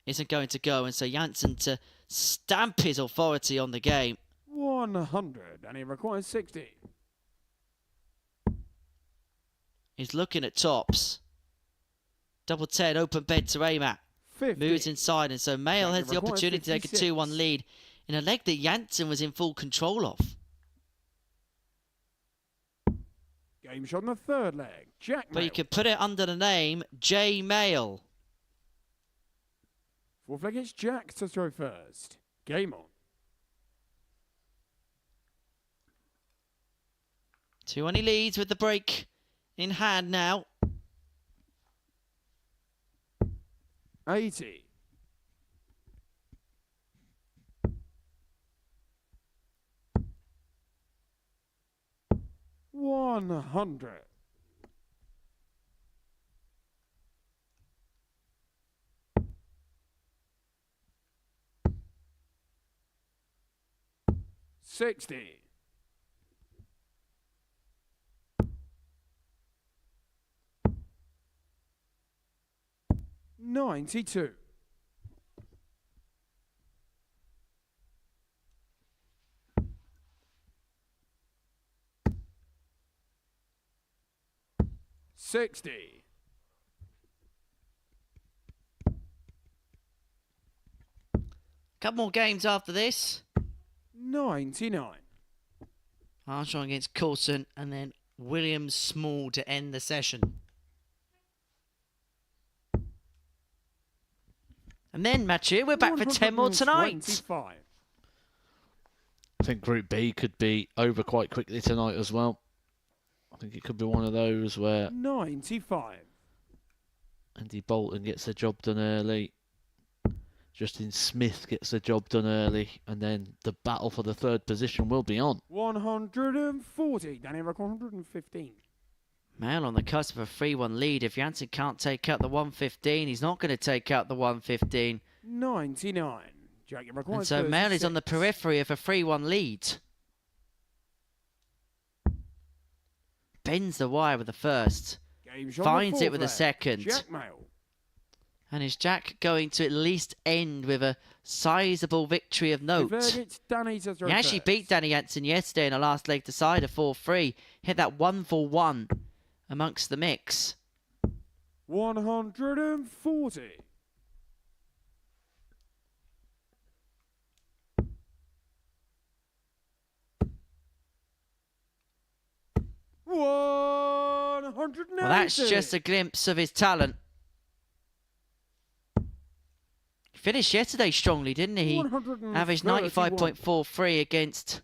Isn't going to go, and so Jansen to stamp his authority on the game. 100, and he requires 60. He's looking at tops. Double 10, open bed to aim at. 50. Moves inside, and so Mail has the requires opportunity to take a 56. 2-1 lead in a leg that Jansen was in full control of. Game shot in the third leg. Jack But you Mail. could put it under the name J Mail. Fourth leg, it's Jack to throw first. Game on. 2-1 he leads with the break in hand now. 80. 100. 60. 92. 60. 'Couple more games after this. 99. Armstrong against Coulson, and then Williams Small to end the session. And then, Matthew, we're back for 10 more tonight. 125. I think Group B could be over quite quickly tonight as well. I think it could be one of those where 95. Andy Bolton gets the job done early, Justin Smith gets the job done early, and then the battle for the third position will be on. 140. Danny Rock 115. Mail on the cusp of a 3-1 lead. If Jansen can't take out the 115, he's not going to take out the 115. 99. Jack Rock And so Mail is on the periphery of a 3-1 lead. Bends the wire with the first. Finds it with the second. Jack Mail. And is Jack going to at least end with a sizable victory of note? He actually beat Danny Jansen yesterday in a last leg decider 4-3. Hit that 1-for-1 amongst the mix. 140. 180. Well, that's just a glimpse of his talent. He finished yesterday strongly, didn't he? He averaged 95.43 against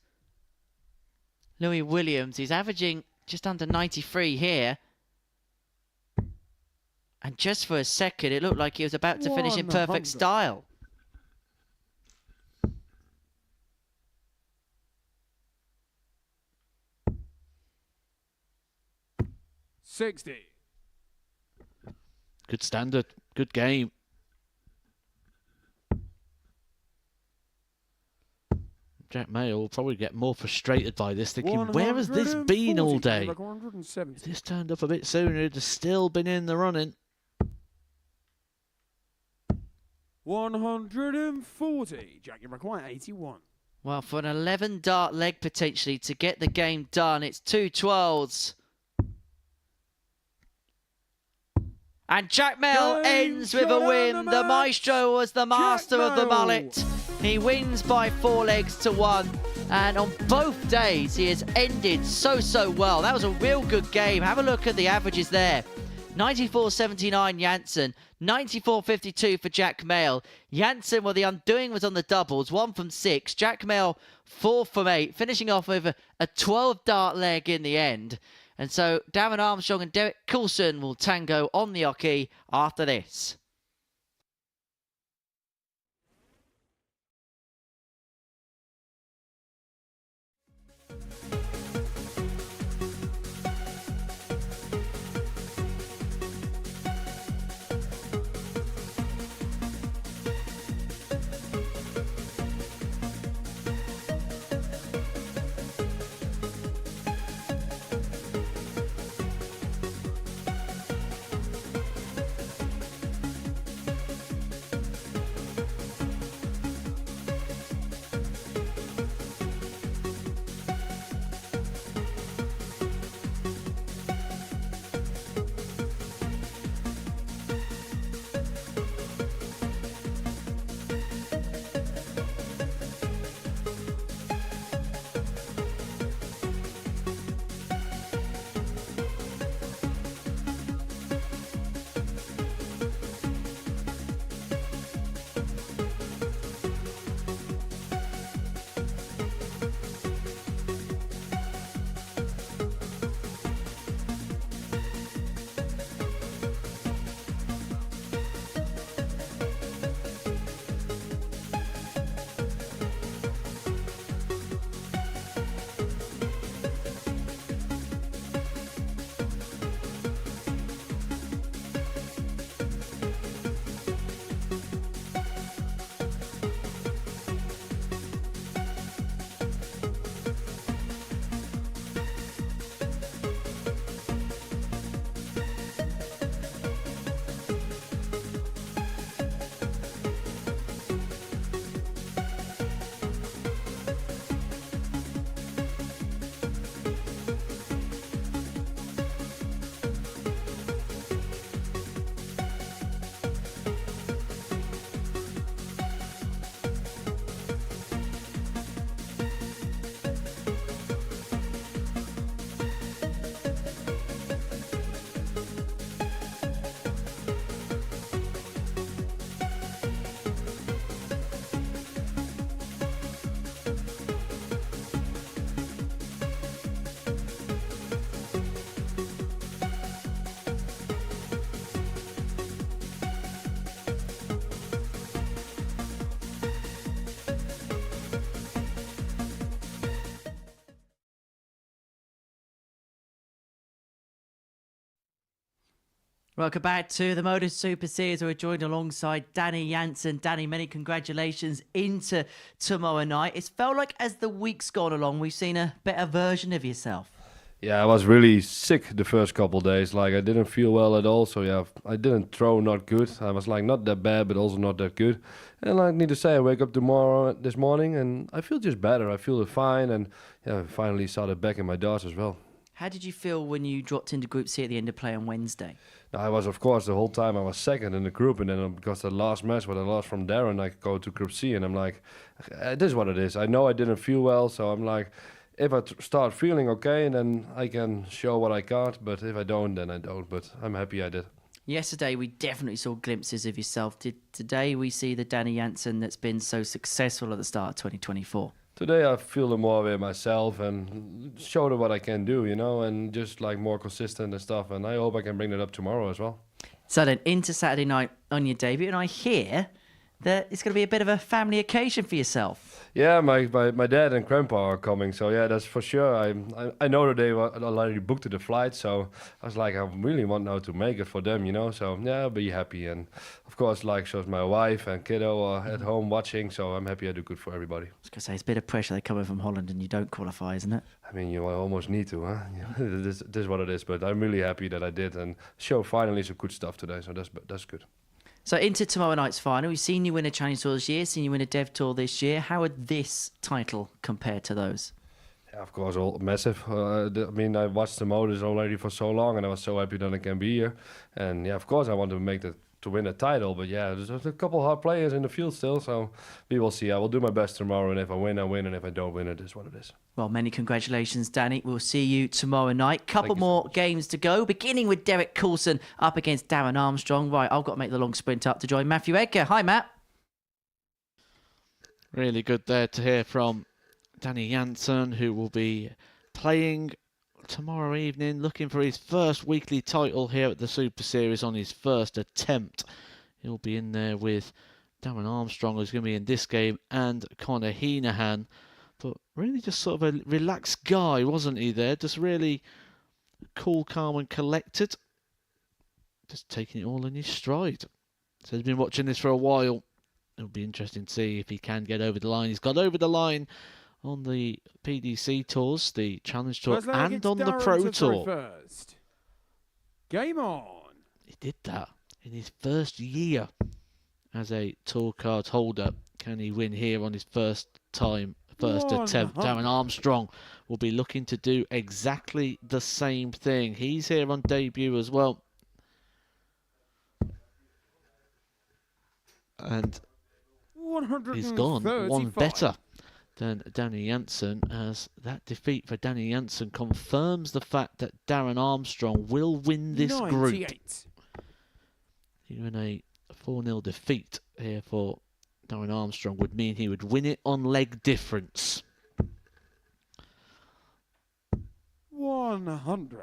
Louis Williams. He's averaging just under 93 here. And just for a second, it looked like he was about to finish in perfect 100. style. $60. Good standard. Good game. Jack Mayo will probably get more frustrated by this, thinking, where has this been all 140, day? like 170. If this turned up a bit sooner, it'd have still been in the running. 140. Jack, you require 81. Well, for an 11 dart leg potentially to get the game done, it's 2 12s. And Jack Mel Game, ends with a shut win. down the The match. Maestro was the master of the Mel. mullet. He wins by 4 legs to 1. And on both days, he has ended so well. That was a real good game. Have a look at the averages there. 94.79 Jansen, 94.52 for Jack Mail. Jansen, well, the undoing was on the doubles, 1 from 6. Jack Mail, 4 from 8, finishing off with a 12 dart leg in the end. And so Darren Armstrong and Derek Coulson will tango on the hockey after this. Welcome back to the MODUS Super Series. We're joined alongside Danny Jansen. Danny, many congratulations into tomorrow night. It's felt like as the week's gone along, we've seen a better version of yourself. Yeah, I was really sick the first couple of days. Like, I didn't feel well at all. So, yeah, I didn't throw not good. I was, like, not that bad, but also not that good. And I need to say, I wake up this morning, and I feel just better. I feel fine, and, yeah, I finally started back in my darts as well. How did you feel when you dropped into Group C at the end of play on Wednesday? I was, of course, the whole time I was second in the group, and then because the last match, when I lost from Darren, I go to Group C, and I'm like, it is what it is. I know I didn't feel well, so I'm like, if I start feeling okay, then I can show what I got, but if I don't, then I don't. But I'm happy I did. Yesterday, we definitely saw glimpses of yourself. Did today we see the Danny Jansen that's been so successful at the start of 2024? Today I feel more with myself and show them what I can do, you know, and just like more consistent and stuff. And I hope I can bring that up tomorrow as well. So then, into Saturday night on your debut, and I hear that it's going to be a bit of a family occasion for yourself. Yeah, my dad and grandpa are coming, so yeah, that's for sure. I know that they already booked the flight, so I was like, I really want now to make it for them, you know. So yeah, I'll be happy, and of course, like, so my wife and kiddo are at home watching, so I'm happy I do good for everybody. I was going to say, it's a bit of pressure. They come in from Holland and you don't qualify, isn't it? I mean, you almost need to, huh? This is what it is, but I'm really happy that I did, and show finally some good stuff today, so that's good. So into tomorrow night's final, we've seen you win a Challenge Tour this year, seen you win a Dev Tour this year. How would this title compare to those? Yeah, of course, all massive. I mean, I watched the MODUS already for so long, and I was so happy that I can be here. And yeah, of course, I want to win a title. But yeah, there's a couple hard players in the field still, so we will see. I will do my best tomorrow, and if I win, I win, and if I don't win, it is what it is. Well, many congratulations, Danny. We'll see you tomorrow night. Couple more games to go, beginning with Derek Coulson up against Darren Armstrong. Right, I've got to make the long sprint up to join Matthew Edgar. Hi, Matt. Really good there to hear from Danny Jansen, who will be playing tomorrow evening, looking for his first weekly title here at the Super Series on his first attempt. He'll be in there with Darren Armstrong, who's going to be in this game, and Connor Heenahan. But really just sort of a relaxed guy, wasn't he there? Just really cool, calm and collected. Just taking it all in his stride. So he's been watching this for a while. It'll be interesting to see if he can get over the line. He's got over the line on the PDC tours, the Challenge Tour, and on the Pro Tour. First. Game on. He did that in his first year as a tour card holder. Can he win here on his first attempt? Darren Armstrong will be looking to do exactly the same thing. He's here on debut as well. And he's gone one better than Danny Jansen, as that defeat for Danny Jansen confirms the fact that Darren Armstrong will win this 98. group. Even a 4-0 defeat here for Darren Armstrong would mean he would win it on leg difference. 100.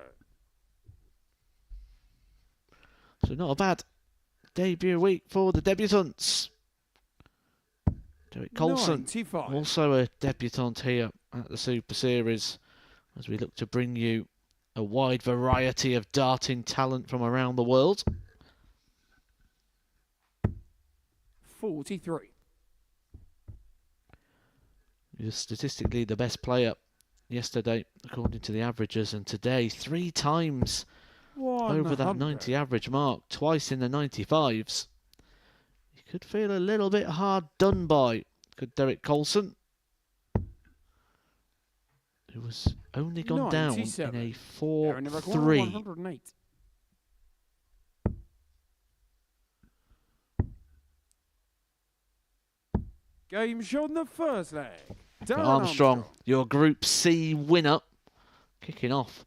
So not a bad debut week for the debutants. Derek Coulson, 95. also a debutant here at the Super Series, as we look to bring you a wide variety of darting talent from around the world. 43. He was statistically the best player yesterday, according to the averages, and today 3 times 100. over that 90 average mark, twice in the 95s. He could feel a little bit hard done by, could Derek Coulson, who was only gone down in 97. a Aaron Everett, 4-3. 108. Game shot in the first leg. Darren Armstrong, your Group C winner, kicking off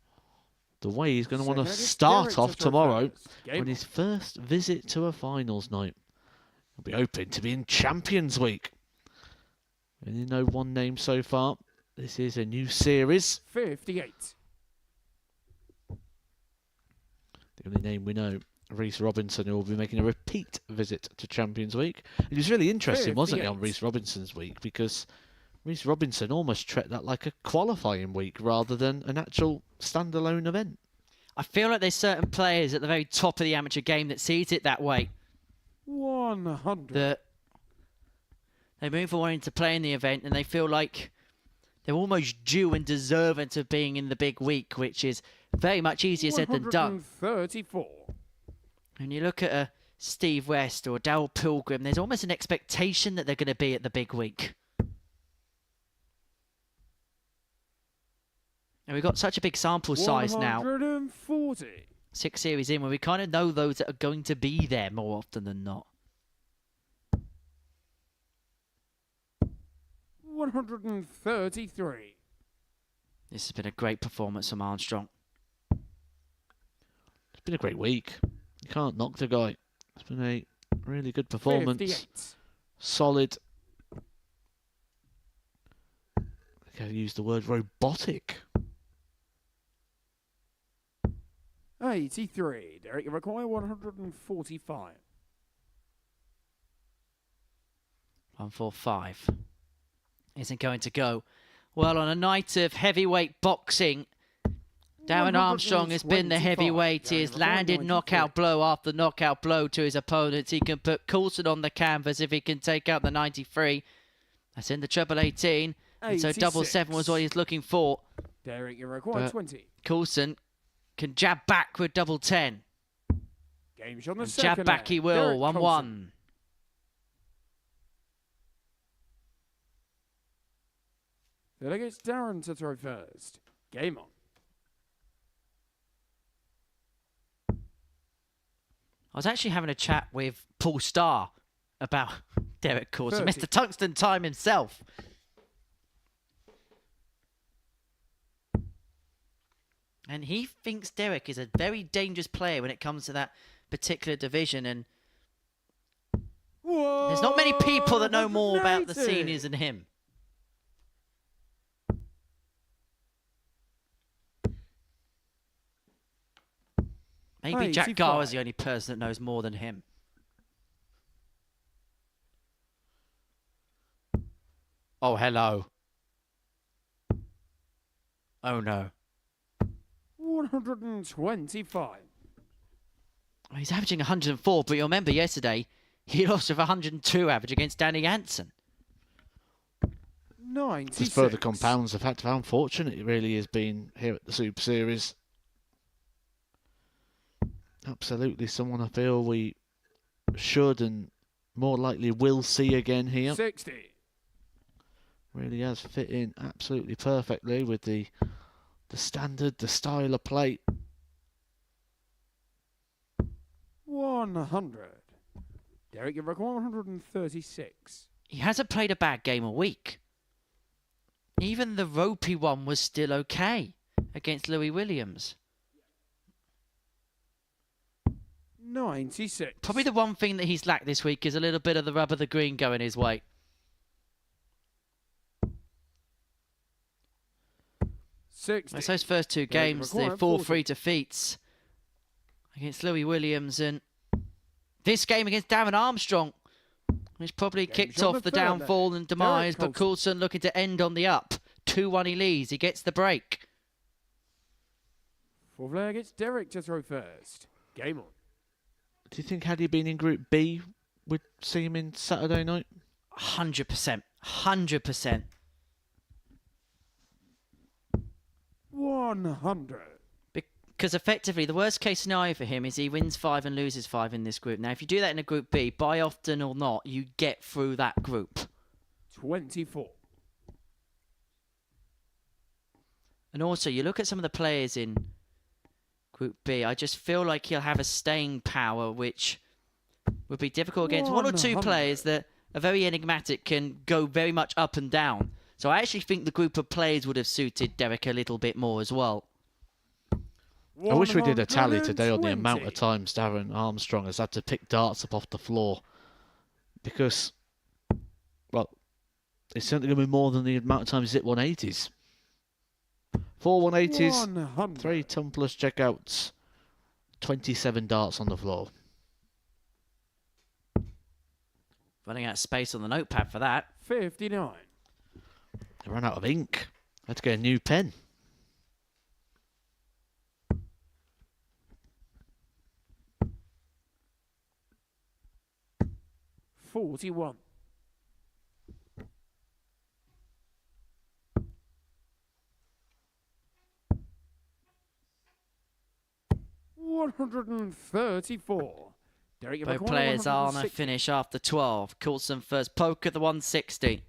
the way he's going to want to Second against start Derek off to throw tomorrow first. Game on his first visit to a finals night. He'll be hoping to be in Champions Week. Only know one name so far. This is a new series. 58. The only name we know, Reece Robinson, who will be making a repeat visit to Champions Week. It was really interesting, wasn't it, on 58. Reece Robinson's week, because Reece Robinson almost treated that like a qualifying week rather than an actual standalone event. I feel like there's certain players at the very top of the amateur game that sees it that way. 100. That they move forward into playing the event and they feel like they're almost due and deserving to being in the big week, which is very much easier said than done. 134. When you look at a Steve West or Darryl Pilgrim, there's almost an expectation that they're going to be at the big week. And we've got such a big sample size now, 140. 6 series in, where we kind of know those that are going to be there more often than not. 133. This has been a great performance from Armstrong. It's been a great week. You can't knock the guy. It's been a really good performance. 58. Solid. I think I used the word robotic. 83. Derek, you require 145. 145 isn't going to go. Well, on a night of heavyweight boxing, Darren Armstrong has been the 125. heavyweight. He has Darren landed 93. knockout blow after knockout blow to his opponents. He can put Coulson on the canvas if he can take out the 93. That's in the treble 18. And so double 7 was what he's looking for. Derek, you require But 20. Coulson can jab back with double 10. Game shot on the And second jab back leg. he will. Derek 1-1. Coulson. Delegates Darren to throw first. Game on. I was actually having a chat with Paul Starr about Derek Coulson, 30. Mr. Tungsten Time himself. And he thinks Derek is a very dangerous player when it comes to that particular division. And there's not many people that know more about the 180. seniors than him. Maybe Jack 85. Garr is the only person that knows more than him. Oh, hello. Oh, no. 125. Oh, he's averaging 104, but you remember yesterday, he lost with 102 average against Danny Jansen. 96. Just further compounds the fact of how unfortunate it really has been here at the Super Series. Absolutely someone I feel we should and more likely will see again here. 60. Really has fit in absolutely perfectly with the standard, the style of play. 100. Derek, you require 136. He hasn't played a bad game all week. Even the ropey one was still okay against Louis Williams. 96. Probably the one thing that he's lacked this week is a little bit of the rub of the green going his way. 60. It's those first two Derek, you games, the require 4-3 40. defeats against Louis Williams, and this game against Darren Armstrong, which probably Game kicked shot off the the third leg. downfall and demise, Derek but Coulson looking to end on the up. 2-1 he leads, he gets the break. Fourth leg, it's Derek to throw first. Game on. Do you think had he been in Group B, we'd see him in Saturday night? 100%. 100%. 100. Because effectively, the worst case scenario for him is he wins 5 and loses 5 in this group. Now, if you do that in a Group B, by often or not, you get through that group. 24. And also, you look at some of the players in Group B, I just feel like he'll have a staying power, which would be difficult against one or two 100. players that are very enigmatic, can go very much up and down. So I actually think the group of players would have suited Derek a little bit more as well. I wish we did a tally today on the 120. amount of times Darren Armstrong has had to pick darts up off the floor. Because, well, it's certainly going to be more than the amount of times he's hit 180s. 4 180s, 100. 3 tumblers checkouts, 27 darts on the floor. Running out of space on the notepad for that. 59. I ran out of ink. I had to get a new pen. $41. $134. Derek, you Both require players are on a 160. finish after 12. Coulson first poke at the 160.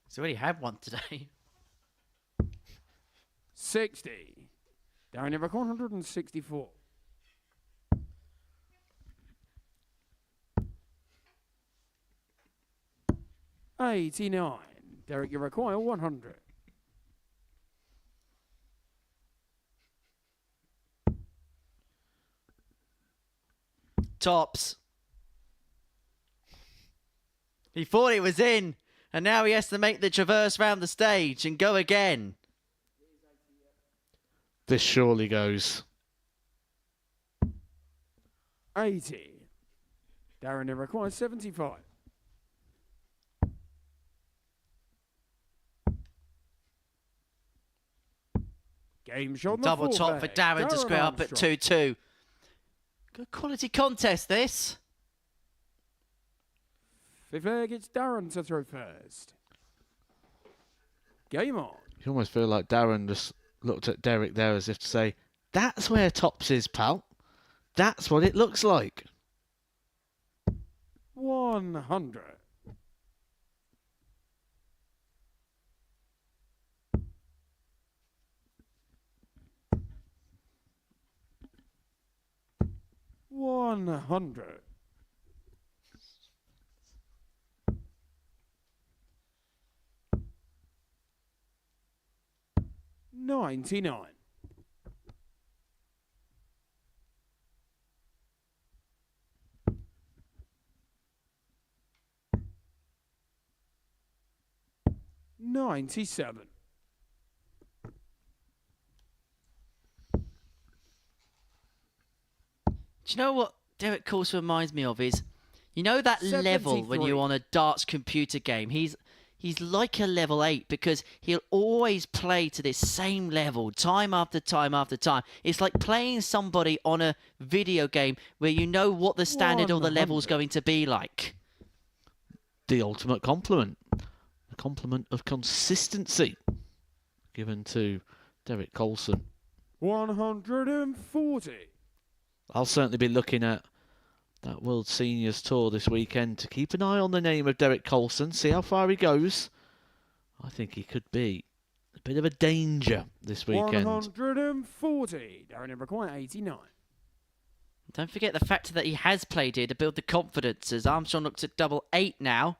He's already had one today. 60. Darren, you require 164. $89. Derek, you require 100. Tops. He thought it was in, And now he has to make the traverse round the stage and go again. This surely goes. 80. Darren, it requires 75. Game shot on the Double fourth top for leg. Darren to square up at Armstrong. 2-2. Good quality contest, this. Fifth leg, it's Darren to throw first. Game on. You almost feel like Darren just looked at Derek there as if to say, that's where tops is, pal. That's what it looks like. 100. $100. 99. 97. Do you know what Derek Coulson reminds me of is, you know that level when 73. you're on a darts computer game? He's like a level 8 because he'll always play to this same level time after time after time. It's like playing somebody on a video game where you know what the standard or the level's 100. going to be like. The ultimate compliment. A compliment of consistency given to Derek Coulson. 140. I'll certainly be looking at that World Seniors Tour this weekend to keep an eye on the name of Derek Coulson, see how far he goes. I think he could be a bit of a danger this weekend. 140. Darren, it requires 89. Don't forget the fact that he has played here to build the confidence as Armstrong looks at double 8 now.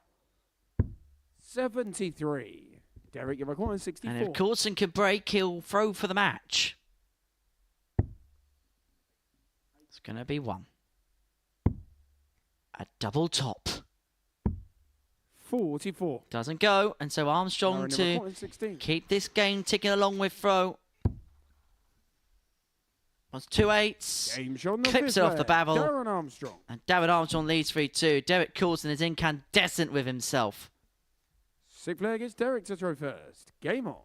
73. Derek, it requires 64. And if Coulson can break, he'll throw for the match. It's going to be one. A double top. 44. Doesn't go, and so Armstrong Darren, it to requires 16. keep this game ticking along with throw. Wants 2 8s. Game shot on the Clips fifth it off the leg. barrel. Darren Armstrong. And Darren Armstrong leads 3-2. Derek Coulson is incandescent with himself. Sixth leg, it's Derek to throw first. Game on.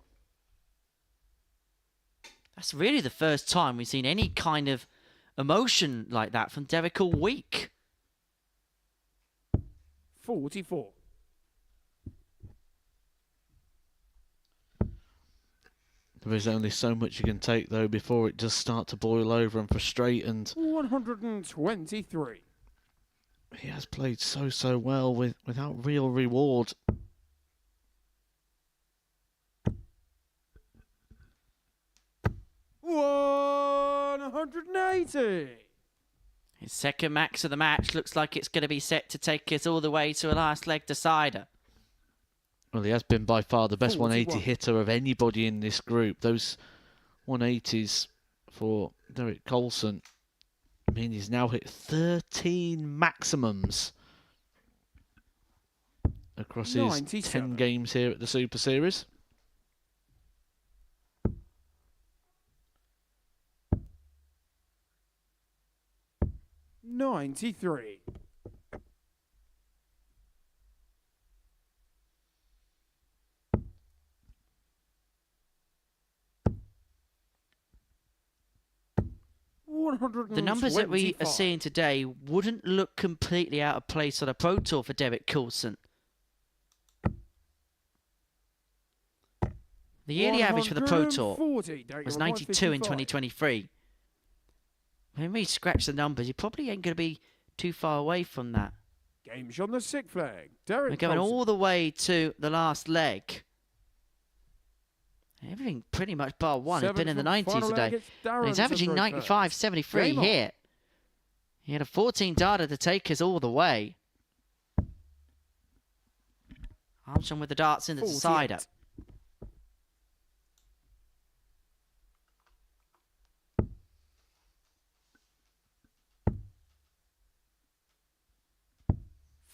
That's really the first time we've seen any kind of emotion like that from Derek all week. 44. There is only so much you can take though before it does start to boil over and frustrate, and 123. he has played so well without real reward. $180. His second max of the match looks like it's going to be set to take us all the way to a last leg decider. Well, he has been by far the best 180 41. hitter of anybody in this group. Those 180s for Derek Coulson, I mean, he's now hit 13 maximums across his 97. 10 games here at the Super Series. $93. The numbers that we are seeing today wouldn't look completely out of place on a Pro Tour for Derek Coulson. The yearly average for the Pro Tour was 92 in 2023. When we scratch the numbers, you probably ain't going to be too far away from that. Game shot on the sixth flag. Derek We're going Coulson. all the way to the last leg. Everything pretty much bar one has been in the 90s today. And he's averaging 95, 73 here. He had a 14 data to take us all the way. Armstrong with the darts in the 48. decider.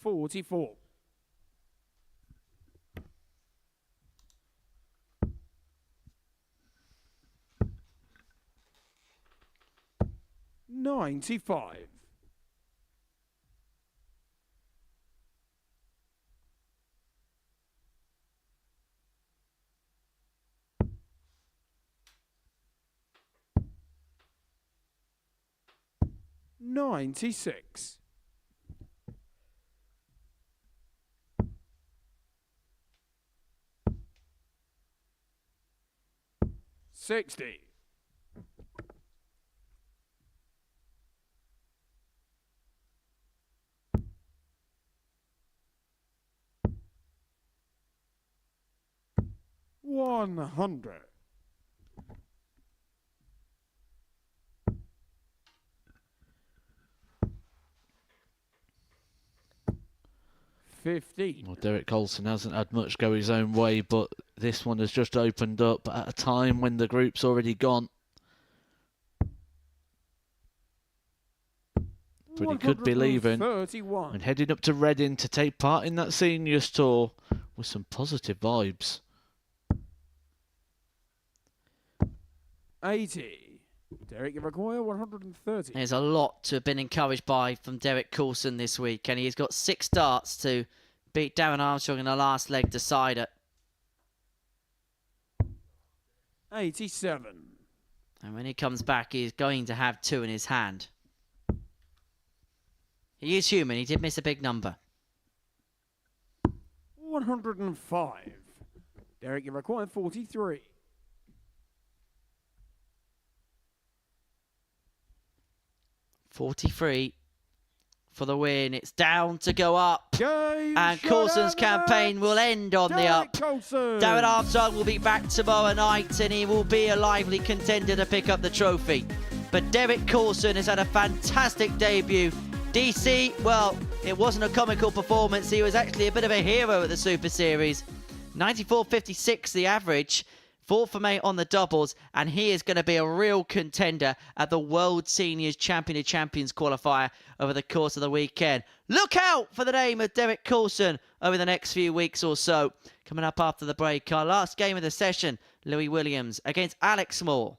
$44. 95. $96. 60. 100. 15. Well, Derek Coulson hasn't had much go his own way, but this one has just opened up at a time when the group's already gone. But he could be leaving 131. and heading up to Reading to take part in that seniors tour with some positive vibes. 80. Derek, you require 130. There's a lot to have been encouraged by from Derek Coulson this week, and he's got 6 starts to beat Darren Armstrong in the last leg decider. 87. And when he comes back, he's going to have 2 in his hand. He is human. He did miss a big number. 105. Derek, you require 43. 43 for the win. It's down to go up. Game, And shut Coulson's up, campaign will end on the Derek up. Coulson. Darren Armstrong will be back tomorrow night, and he will be a lively contender to pick up the trophy. But Derek Coulson has had a fantastic debut. DC, well, it wasn't a comical performance. He was actually a bit of a hero at the Super Series. 94.56 the average. 4 from 8 on the doubles, and he is going to be a real contender at the World Seniors Champion of Champions qualifier over the course of the weekend. Look out for the name of Derek Coulson over the next few weeks or so. Coming up after the break, our last game of the session, Louis Williams against Alex Moore.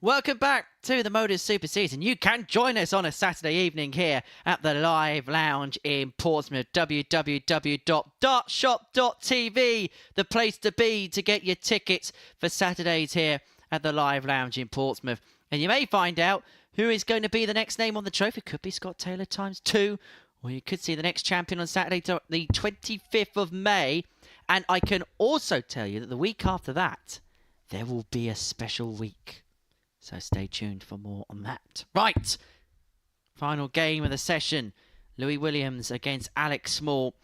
Welcome back to the Modus Super Season. You can join us on a Saturday evening here at the Live Lounge in Portsmouth. www.dartshop.tv, the place to be to get your tickets for Saturdays here at the Live Lounge in Portsmouth. And you may find out who is going to be the next name on the trophy. Could be Scott Taylor ×2, or you could see the next champion on Saturday, the 25th of May. And I can also tell you that the week after that, there will be a special week. So stay tuned for more on that. Right. Final game of the session. Louis Williams against Alex Small.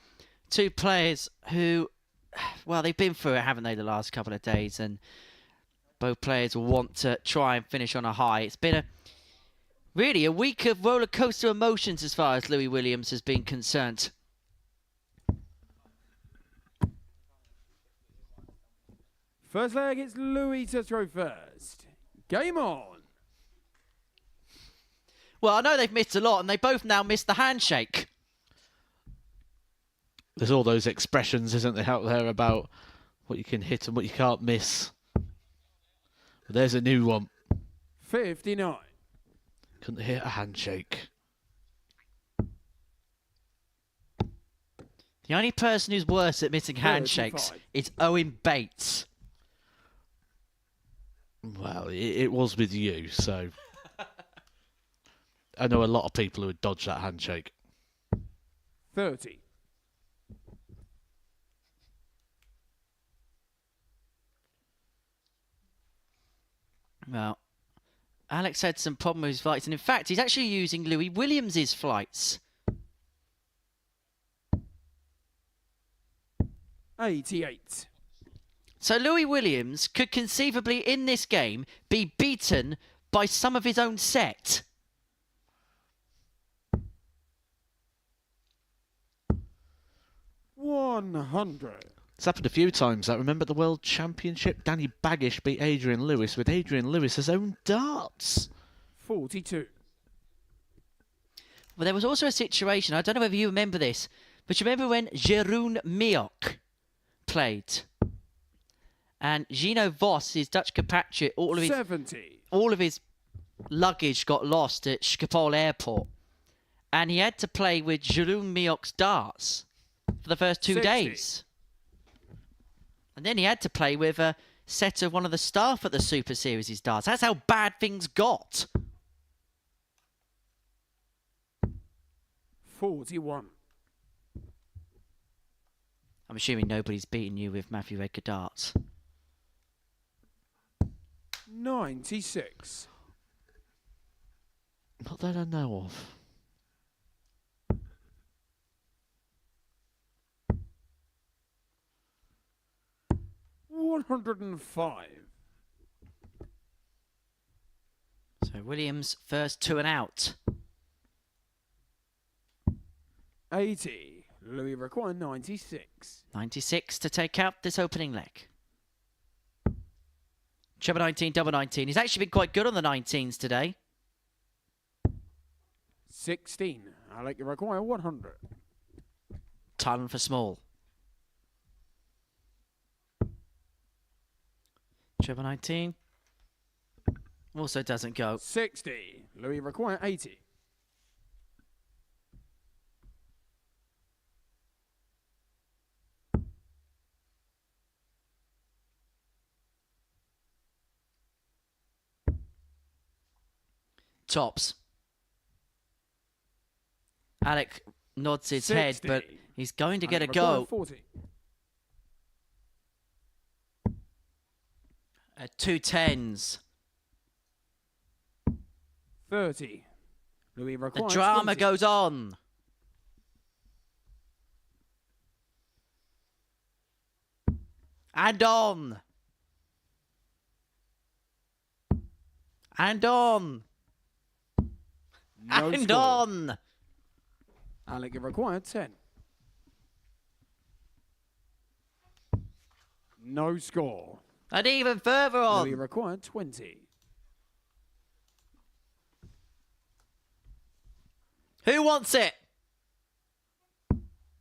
Two players who, well, they've been through it, haven't they, the last couple of days? And both players will want to try and finish on a high. It's been really a week of roller coaster emotions as far as Louis Williams has been concerned. First leg, it's Louis to throw first. Game on. Well, I know they've missed a lot, and they both now missed the handshake. There's all those expressions, isn't there, out there about what you can hit and what you can't miss. But there's a new one. 59. Couldn't hit a handshake. The only person who's worse at missing handshakes 35. is Owen Bates. Well, it was with you, so I know a lot of people who would dodge that handshake. 30. Well, Alex had some problem with his flights, and in fact, he's actually using Louis Williams's flights. 88. So Louis Williams could conceivably, in this game, be beaten by some of his own set. $100. It's happened a few times. I remember the World Championship. Danny Baggish beat Adrian Lewis with Adrian Lewis's own darts. 42. Well, there was also a situation, I don't know whether you remember this, but you remember when Jeroen Mioch played? And Gino Voss, his Dutch compatriot, all of 70. his luggage got lost at Schiphol Airport. And he had to play with Jeroen Mioch's darts for the first 2 60. days. And then he had to play with a set of one of the staff at the Super Series' darts. That's how bad things got. 41. I'm assuming nobody's beaten you with Matthew Edgar darts. 96. Not that I know of. $105. So Williams first 2 and out. 80. Louis require 96. 96 to take out this opening leg. Treble 19, double 19. He's actually been quite good on the 19s today. 16. Alec, you require 100. Ton for Small. Treble 19. Also doesn't go. 60. Louis require 80. Tops. Alec nods his head, 60. but he's going to get a Alec require go. 40. At 2 10s. 30. Louis The require drama 20. goes on. And on. And on. No And score. on. Alec, you require 10. No score. And even further on. Louis required 20. Who wants it?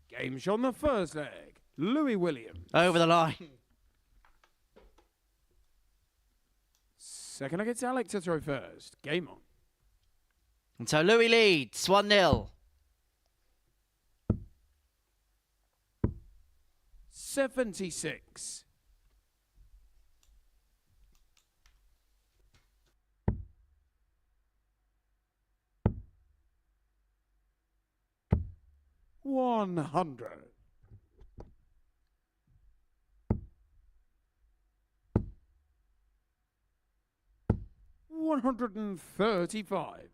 Game shot on the first leg. Louis Williams. Over the line. Second leg, it's Alex to throw first. Game on. And so Louis leads 1-0. 76. $100. 135.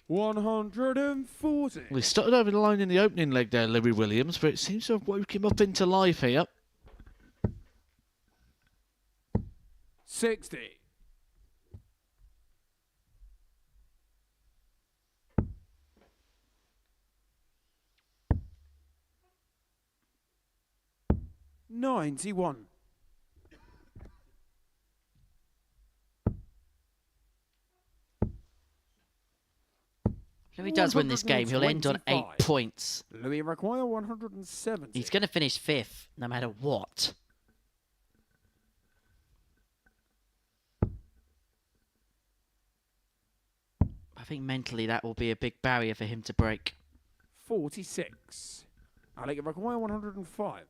140. Well, he started over the line in the opening leg there, Louis Williams, but it seems to have woke him up into life here. 60. 91. If he does win this game, he'll end on 8 125. points. Louis require 170. He's going to finish 5th, no matter what. I think mentally that will be a big barrier for him to break. 46. Alex require 105.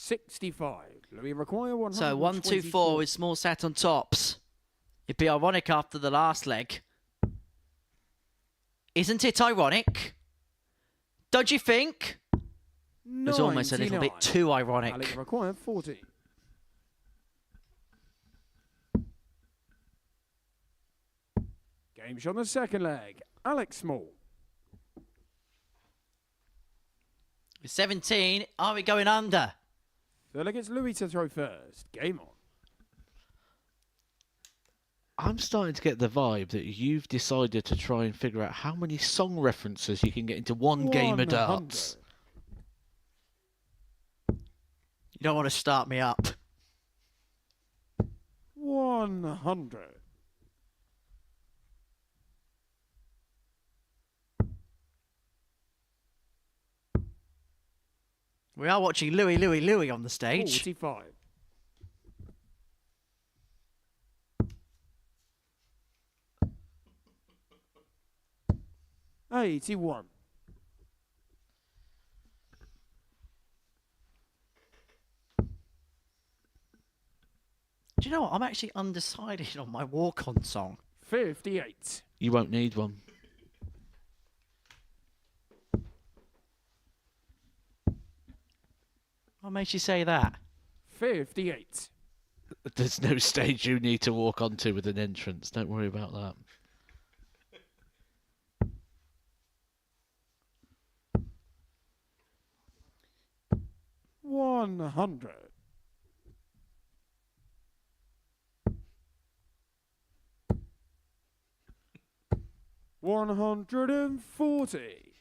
65. Louis require 124. So 1, 2, 4 with small sat on tops. It'd be ironic after the last leg. Isn't it ironic? Don't you think? It was almost a little bit too ironic. Alex require 40. Game shot on the second leg. Alex Small. With 17, are we going under? Third leg, it's Louis to throw first. Game on. I'm starting to get the vibe that you've decided to try and figure out how many song references you can get into one game of 100. darts. You don't want to start me up. 100. We are watching Louis on the stage. 45. 81. Do you know what? I'm actually undecided on my walk-on song. 58. You won't need one. What makes you say that? 58. There's no stage you need to walk onto with an entrance. Don't worry about that. $100. 140.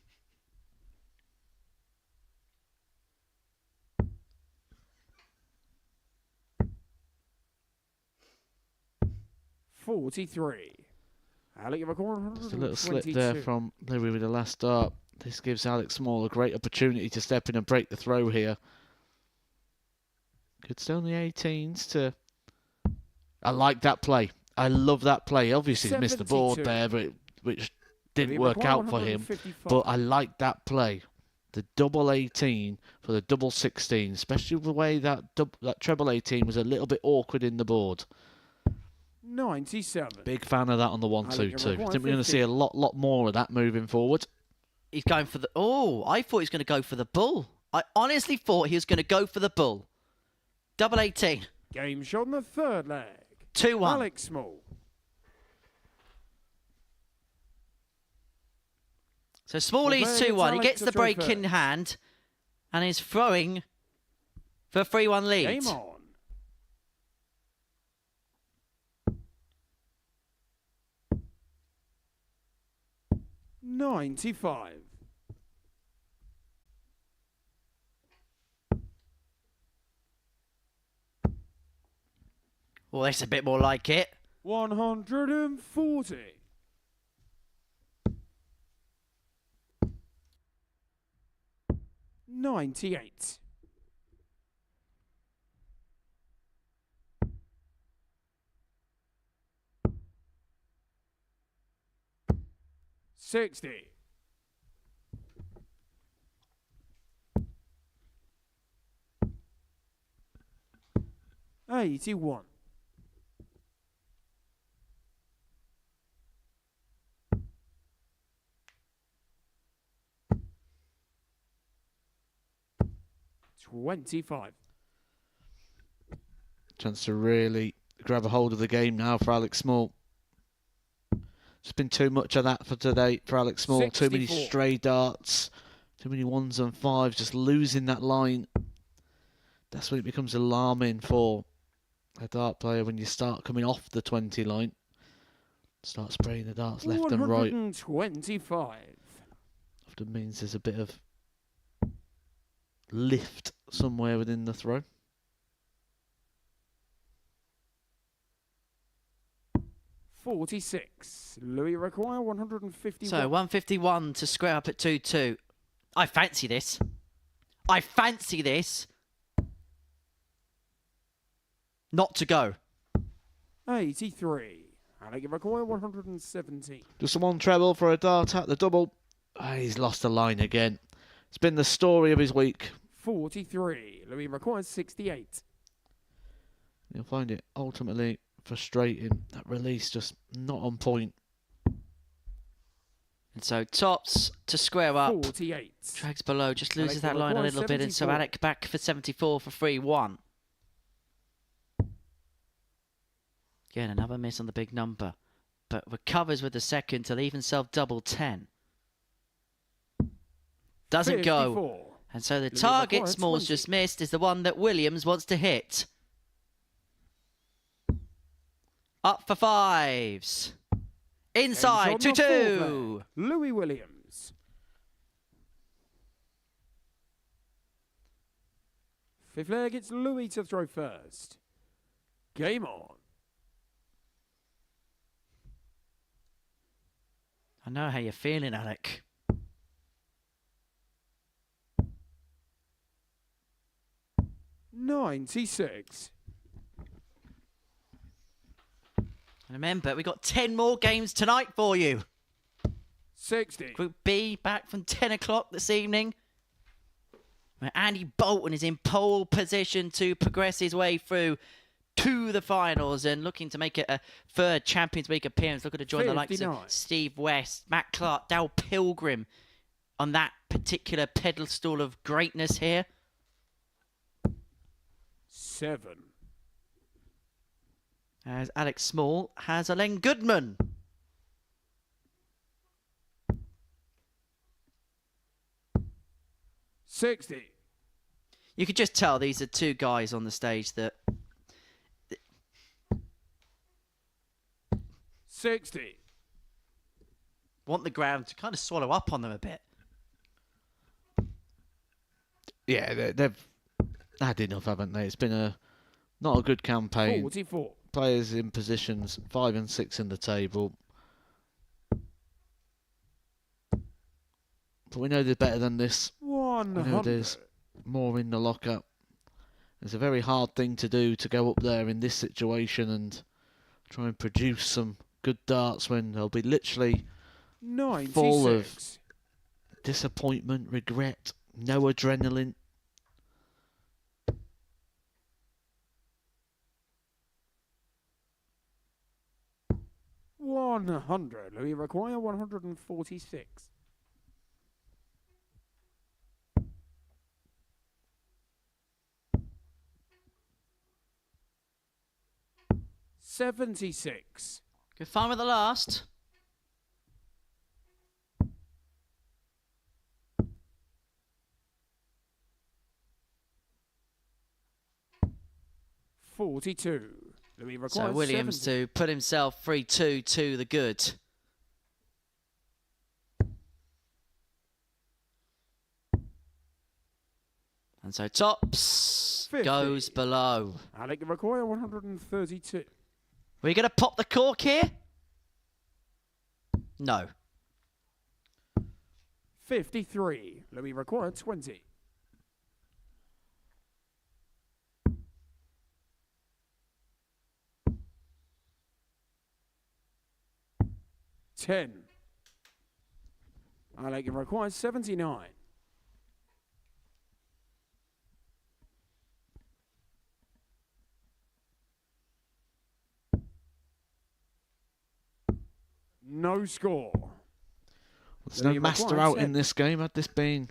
43. Alex McCorn, Just a little slip there from Louis with the last start. This gives Alex Small a great opportunity to step in and break the throw here. Could stay on the 18s to... I like that play. I love that play. Obviously, he's missed the board 72. there, but which didn't work out for him. But I like that play. The double 18 for the double 16, especially the way that treble 18 was a little bit awkward in the board. 97. Big fan of that on the 1-2-2. I think we're going to 50. see a lot more of that moving forward. He's going for the... Oh, I thought he was going to go for the bull. I honestly thought he was going to go for the bull. Double 18. Game shot on the third leg. 2-1. Alex Small. So Small leads Well, 2-1. He Alex gets to the throw break in first. hand and is throwing for a 3-1 lead. Game on. $95. Well, that's a bit more like it. 140. $98. $60. $81. $25. Chance to really grab a hold of the game now for Alex Small. It's been too much of that for today for Alex Small. 64. Too many stray darts, too many 1s and 5s, just losing that line. That's when it becomes alarming for a dart player, when you start coming off the 20 line. Start spraying the darts left and right. 125. Often means there's a bit of lift somewhere within the throw. $46. Louis require 151. So 151 to square up at 2-2. I fancy this. I fancy this. Not to go. 83. Alec require 117. Just one treble for a dart at the double. He's lost the line again. It's been the story of his week. 43. Louis requires 68. You'll find it ultimately frustrating. That release just not on point. And so Tops to square up. 48. Drags below, just loses Alec that line a requires little bit. And so 74. Alec back for 74 for 3-1. Again, another miss on the big number. But recovers with the second to leave himself double 10. Doesn't go. 54. And so the Louis target requires Smalls 20. just missed is the one that Williams wants to hit. Up for fives. Inside, Ends on the 2-2. four there. Louis Williams. Fifth leg, it's Louis to throw first. Game on. I know how you're feeling, Alec. $96. And remember, we got 10 more games tonight for you. $60. Group B back from 10 o'clock this evening, where Andy Bolton is in pole position to progress his way through to the finals and looking to make it a third Champions League appearance. Looking to join the likes 59. of Steve West, Matt Clark, Dal Pilgrim on that particular pedestal of greatness here. 7. As Alex Small has Alen Goodman. $60. You could just tell these are two guys on the stage that $60. want the ground to kind of swallow up on them a bit. Yeah, they've had enough, haven't they? It's been not a good campaign. 44. Players in positions 5 and 6 in the table. But we know they're better than this. 100. We know there's more in the locker. It's a very hard thing to do, to go up there in this situation and try and produce some good darts when they'll be literally 96. full of disappointment, regret, no adrenaline. $100. Louis require 146. $76. Good fun with the last. $42. Louis requires So Williams 70. to put himself 3-2 to the good. And so Tops 50. goes below. Alec require 132. We're going to pop the cork here? No. 53. Louis required 20. $10. Alec requires 79. No score. There's no Louis master required out 10. in this game. Had this been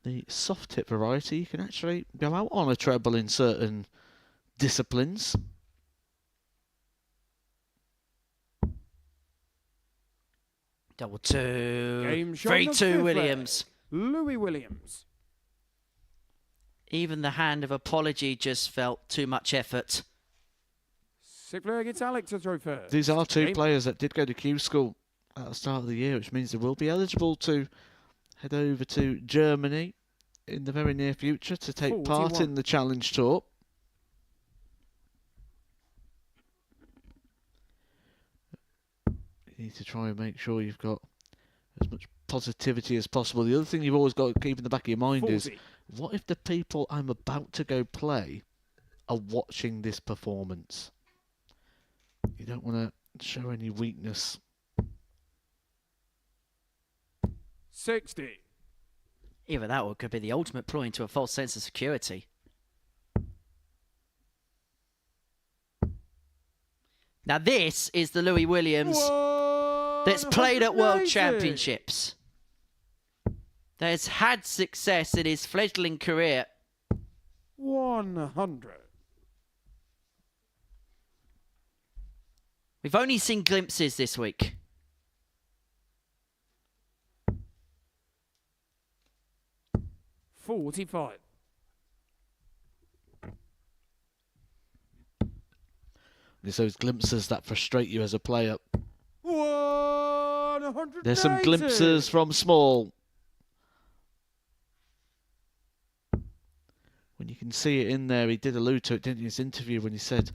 the soft tip variety, you can actually go out on a treble in certain disciplines. Double two. Game shot 3-2 of fifth Williams. Louis Williams. Even the hand of apology just felt too much effort. Sixth player gets Alec to throw first. These are two Game players that did go to Q School at the start of the year, which means they will be eligible to head over to Germany in the very near future to take part 41. in the Challenge Tour. You need to try and make sure you've got as much positivity as possible. The other thing you've always got to keep in the back of your mind 40. is, what if the people I'm about to go play are watching this performance? You don't want to show any weakness. 60. Either that or it could be the ultimate ploy into a false sense of security. Now this is the Louis Williams that's played at World 180. Championships. That has had success in his fledgling career. 100. We've only seen glimpses this week. $45. There's those glimpses that frustrate you as a player. 180. There's some glimpses from small. When you can see it in there, he did allude to it, didn't he, in his interview when he said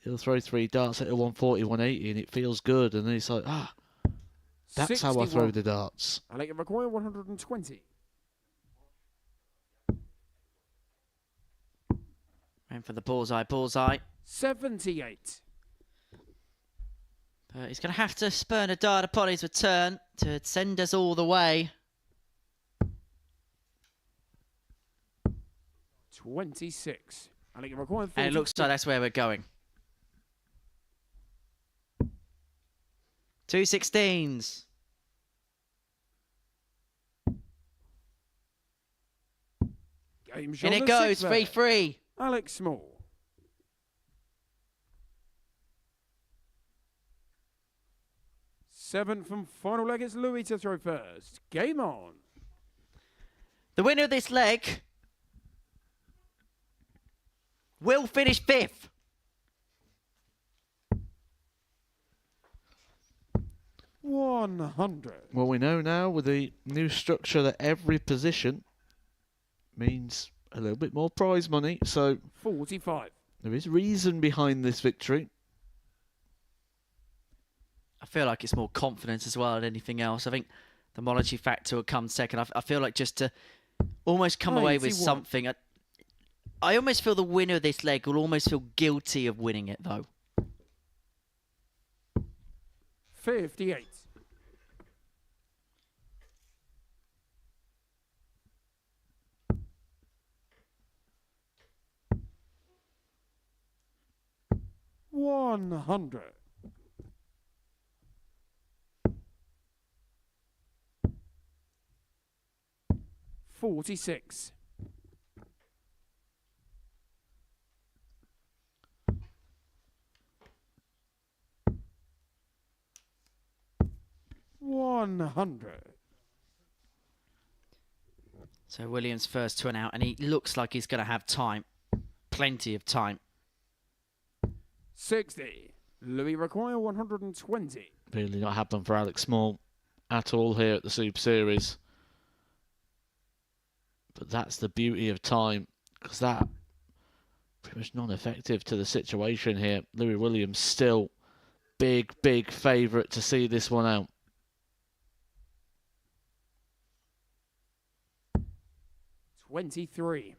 he'll throw 3 darts at a 140, 180 and it feels good. And then he's like, that's how I throw 61. the darts. Alec require 120. And for the bullseye. 78. But he's going to have to spurn a dart upon his return to send us all the way. 26. Alec require 40. And it looks like that's where we're going. 2 16s. Game shot In it of goes, sixth player. 3-3. Alex Small. 7th and final leg is Louis to throw first. Game on. The winner of this leg will finish 5th. $100. Well, we know now with the new structure that every position means a little bit more prize money. So 45. there is reason behind this victory. I feel like it's more confidence as well than anything else. I think the Mology factor will come second. I feel like just to almost come away with 81. something. I almost feel the winner of this leg will almost feel guilty of winning it, though. 58. $100. 46. $100. So Williams first to an out, and he looks like he's going to have time. Plenty of time. 60. Louis require 120. Really not happened for Alex Small at all here at the Super Series. But that's the beauty of time, because that pretty much non-effective to the situation here. Louis Williams still big favourite to see this one out. $23.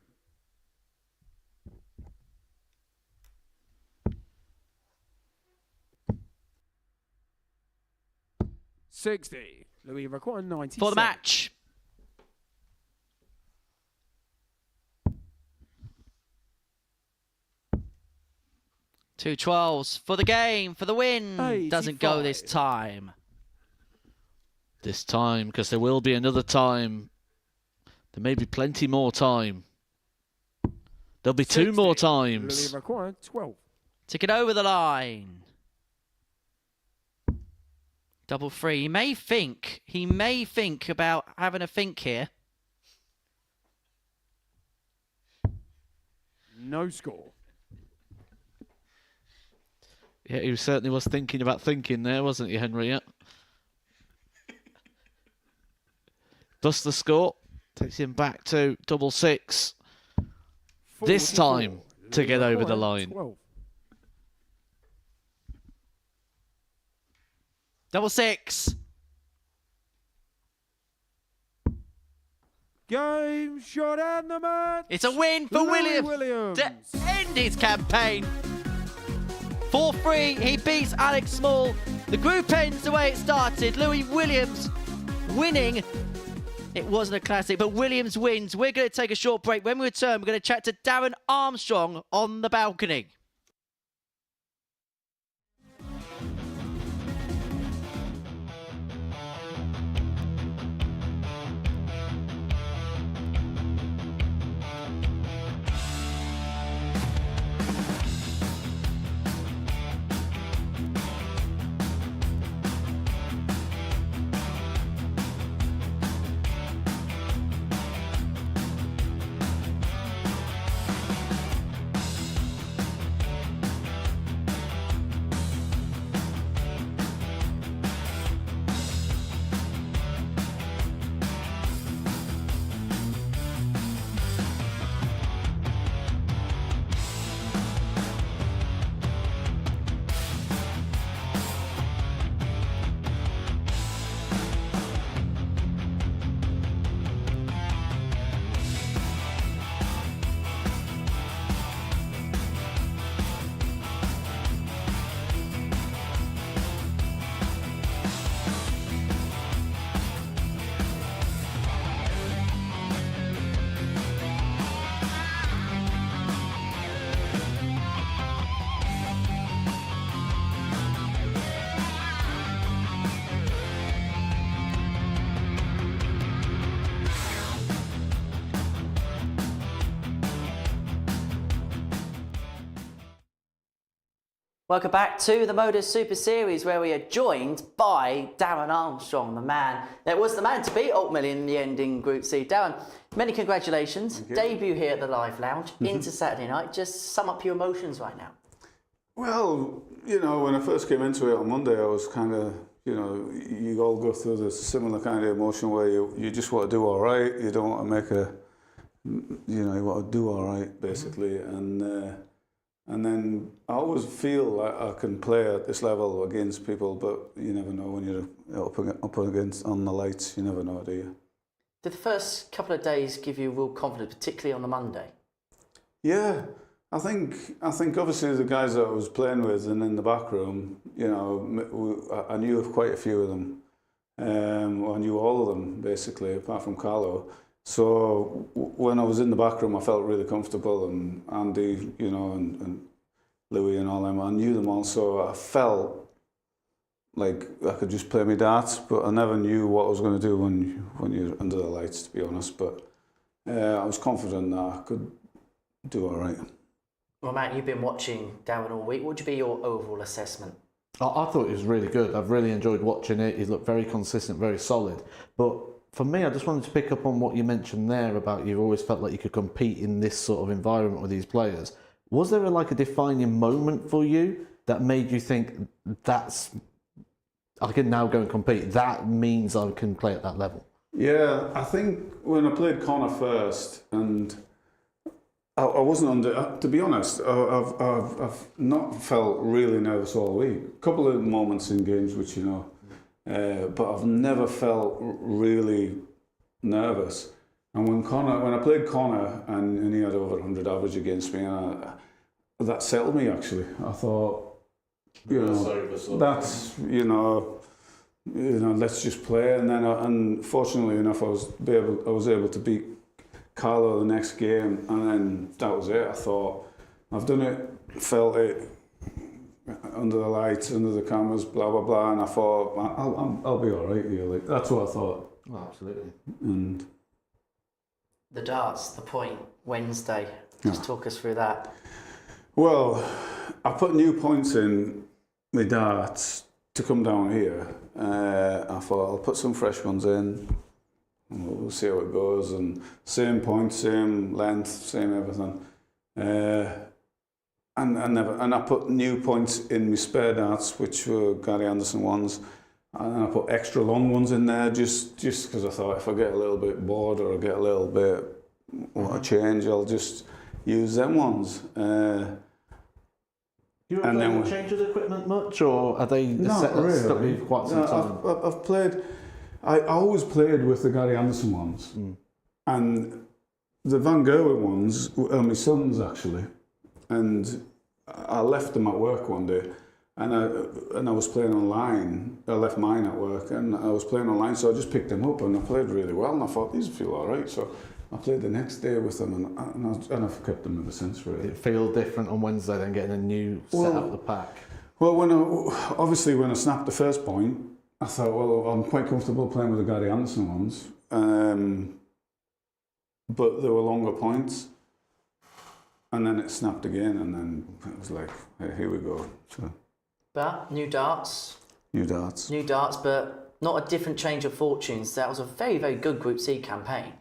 $60. Louis required 90 For the match. Two 12s for the game, for the win. Doesn't go this 85. time. This time, because there will be another time. There may be plenty more time. There'll be 2 more 60. times. Louis required 12. Tick it over the line. Double 3. He may think about having a think here. No score. Yeah, he certainly was thinking about thinking there, wasn't he, Henry? Yeah. Thus the score takes him back to double 6. This 44. time to get over the line. 12. Double 6. Game shot and the match. It's a win for Louis Williams to end his campaign. 4-3, he beats Alex Small. The group ends the way it started. Louis Williams winning. It wasn't a classic, but Williams wins. We're going to take a short break. When we return, we're going to chat to Darren Armstrong on the balcony. Welcome back to the MODUS Super Series, where we are joined by Darren Armstrong, the man that was the man to beat Alt Million in the end in Group C. Darren, many congratulations. Debut here at the Live Lounge into Saturday night. Just sum up your emotions right now. Well, you know, when I first came into it on Monday, I was kind of, you know, you all go through this similar kind of emotion where you just want to do all right. You don't want to make a, you know, you want to do all right, basically. And then I always feel like I can play at this level against people, but you never know when you're up against on the lights. You never know, do you? Did the first couple of days give you real confidence, particularly on the Monday? Yeah, I think obviously the guys that I was playing with and in the back room, you know, I knew of quite a few of them. I knew all of them basically, apart from Carlo. So when I was in the back room, I felt really comfortable, and Andy, you know, and Louis and all them, I knew them all, so I felt like I could just play my darts, but I never knew what I was going to do when you're under the lights, to be honest. But I was confident that I could do all right. Well, Matt, you've been watching Darren all week. What would you be your overall assessment? I thought it was really good. I've really enjoyed watching it. He's looked very consistent, very solid. But for me, I just wanted to pick up on what you mentioned there about you've always felt like you could compete in this sort of environment with these players. Was there a defining moment for you that made you think I can now go and compete? That means I can play at that level. Yeah, I think when I played Connor first, and I wasn't under. To be honest, I've not felt really nervous all week. A couple of moments in games, which but I've never felt really nervous. And when I played Connor and he had over 100 average against me, that settled me actually. I thought, that's let's just play. And then, and fortunately enough, I was able to beat Carlo the next game, and then that was it. I thought, I've done it, felt it under the lights, under the cameras, blah blah blah, and I thought I'll be all right here. Like, that's what I thought. Oh, absolutely. And The darts, the point, Wednesday. Just talk us through that. well, I put new points in my darts to come down here. I thought I'll put some fresh ones in. We'll see how it goes, and same point, same length, same everything. And I put new points in my spare darts, which were Gary Anderson ones, and I put extra long ones in there just because I thought if I get a little bit bored or I get a little bit want to change, I'll just use them ones. Do you And then ever change the equipment much, or are they set that stuck with you quite some time? I've played. I always played with the Gary Anderson ones, and the Van Gerwen ones are my sons actually, and I left them at work one day, and I was playing online. I left mine at work, and I was playing online, so I just picked them up and I played really well, and I thought these feel all right. So I played the next day with them, and I've kept them ever since. Really, Did it feel different on Wednesday than getting a new set out of the pack? Well, when I snapped the first point, I thought, well, I'm quite comfortable playing with the Gary Anderson ones, but there were longer points, and then it snapped again, and then it was like, hey, here we go. So, But new darts, new darts, but not a different change of fortunes. That was a very, very good Group C campaign.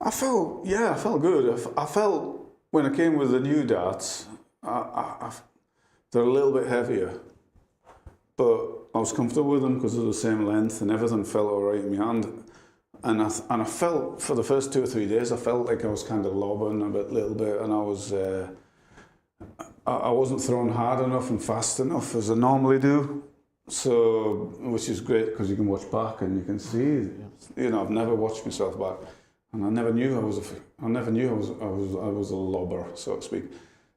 I felt good. I felt when I came with the new darts, they're a little bit heavier, but I was comfortable with them because they're the same length and everything felt all right in my hand. And I felt for the first 2 or 3 days, I felt like I was kind of lobbing a little bit, and I wasn't throwing hard enough and fast enough as I normally do. So, which is great because you can watch back and you can see. I've never watched myself back, and I never knew I was a lobber, so to speak.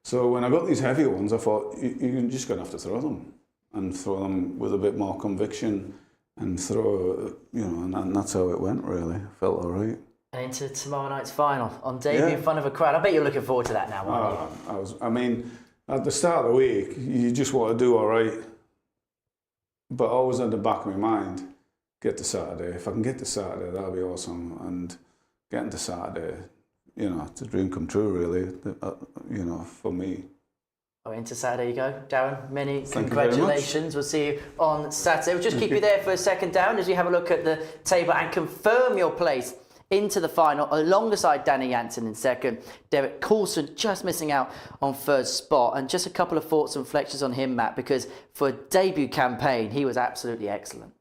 So when I got these heavier ones, I thought you're just going to have to throw them. And throw them with a bit more conviction, and and that's how it went. Really, felt all right. And into tomorrow night's final on debut in front of a crowd. I bet you're looking forward to that now, aren't you? I mean, at the start of the week, you just want to do all right, but always in the back of my mind, get to Saturday. If I can get to Saturday, that'll be awesome. And getting to Saturday, it's a dream come true, really. For me. Into Saturday you go. Darren, many Thank you very congratulations. We'll see you on Saturday. We'll just keep you there for a second, Darren, as we have a look at the table and confirm your place into the final alongside Danny Jansen in second. Derek Coulson just missing out on third spot. And just a couple of thoughts and reflections on him, Matt, because for a debut campaign, he was absolutely excellent.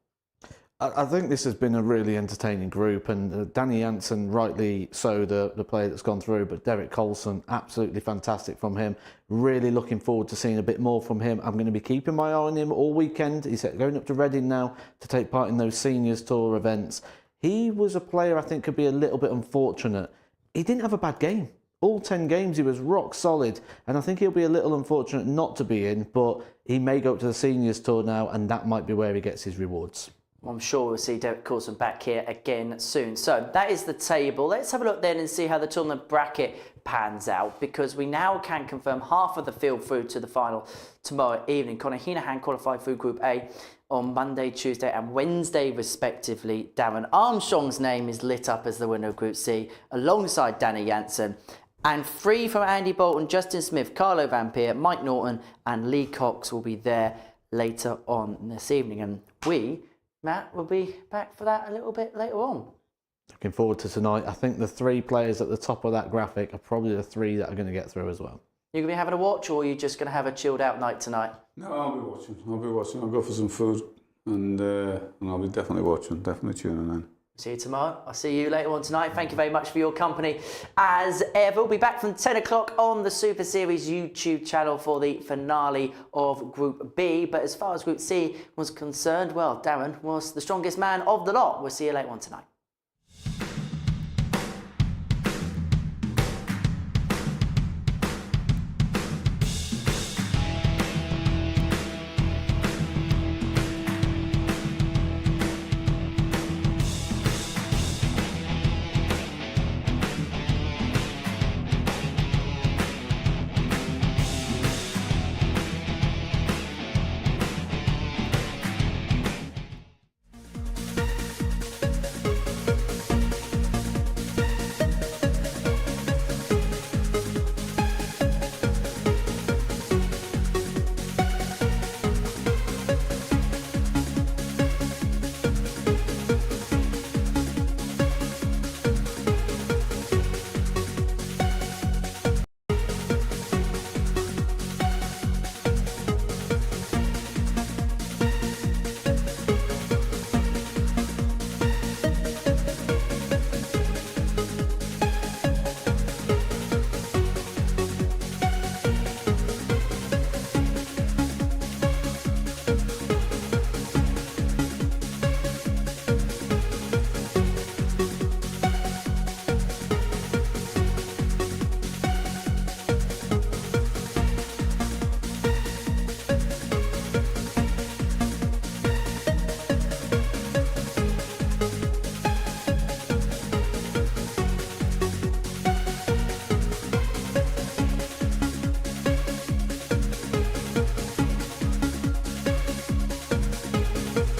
I think this has been a really entertaining group, and Danny Jansen, rightly so, the player that's gone through, but Derek Coulson, absolutely fantastic from him. Really looking forward to seeing a bit more from him. I'm going to be keeping my eye on him all weekend. He's going up to Reading now to take part in those Seniors Tour events. He was a player I think could be a little bit unfortunate. He didn't have a bad game. All 10 games he was rock solid, and I think he'll be a little unfortunate not to be in, but he may go up to the Seniors Tour now, and that might be where he gets his rewards. I'm sure we'll see Derek Coulson back here again soon. So that is the table. Let's have a look then and see how the tournament bracket pans out, because we now can confirm half of the field through to the final tomorrow evening. Conor Heenahan qualified through Group A on Monday, Tuesday and Wednesday respectively. Darren Armstrong's name is lit up as the winner of Group C alongside Danny Jansen. And 3 from Andy Bolton, Justin Smith, Carlo Vampire, Mike Norton and Lee Cox will be there later on this evening. And Matt, will be back for that a little bit later on. Looking forward to tonight. I think the 3 players at the top of that graphic are probably the 3 that are going to get through as well. You're going to be having a watch, or are you just going to have a chilled out night tonight? No, I'll be watching. I'll go for some food, and I'll be definitely watching, definitely tuning in. See you tomorrow. I'll see you later on tonight. Thank you very much for your company as ever. We'll be back from 10 o'clock on the Super Series YouTube channel for the finale of Group B. But as far as Group C was concerned, well, Darren was the strongest man of the lot. We'll see you later on tonight.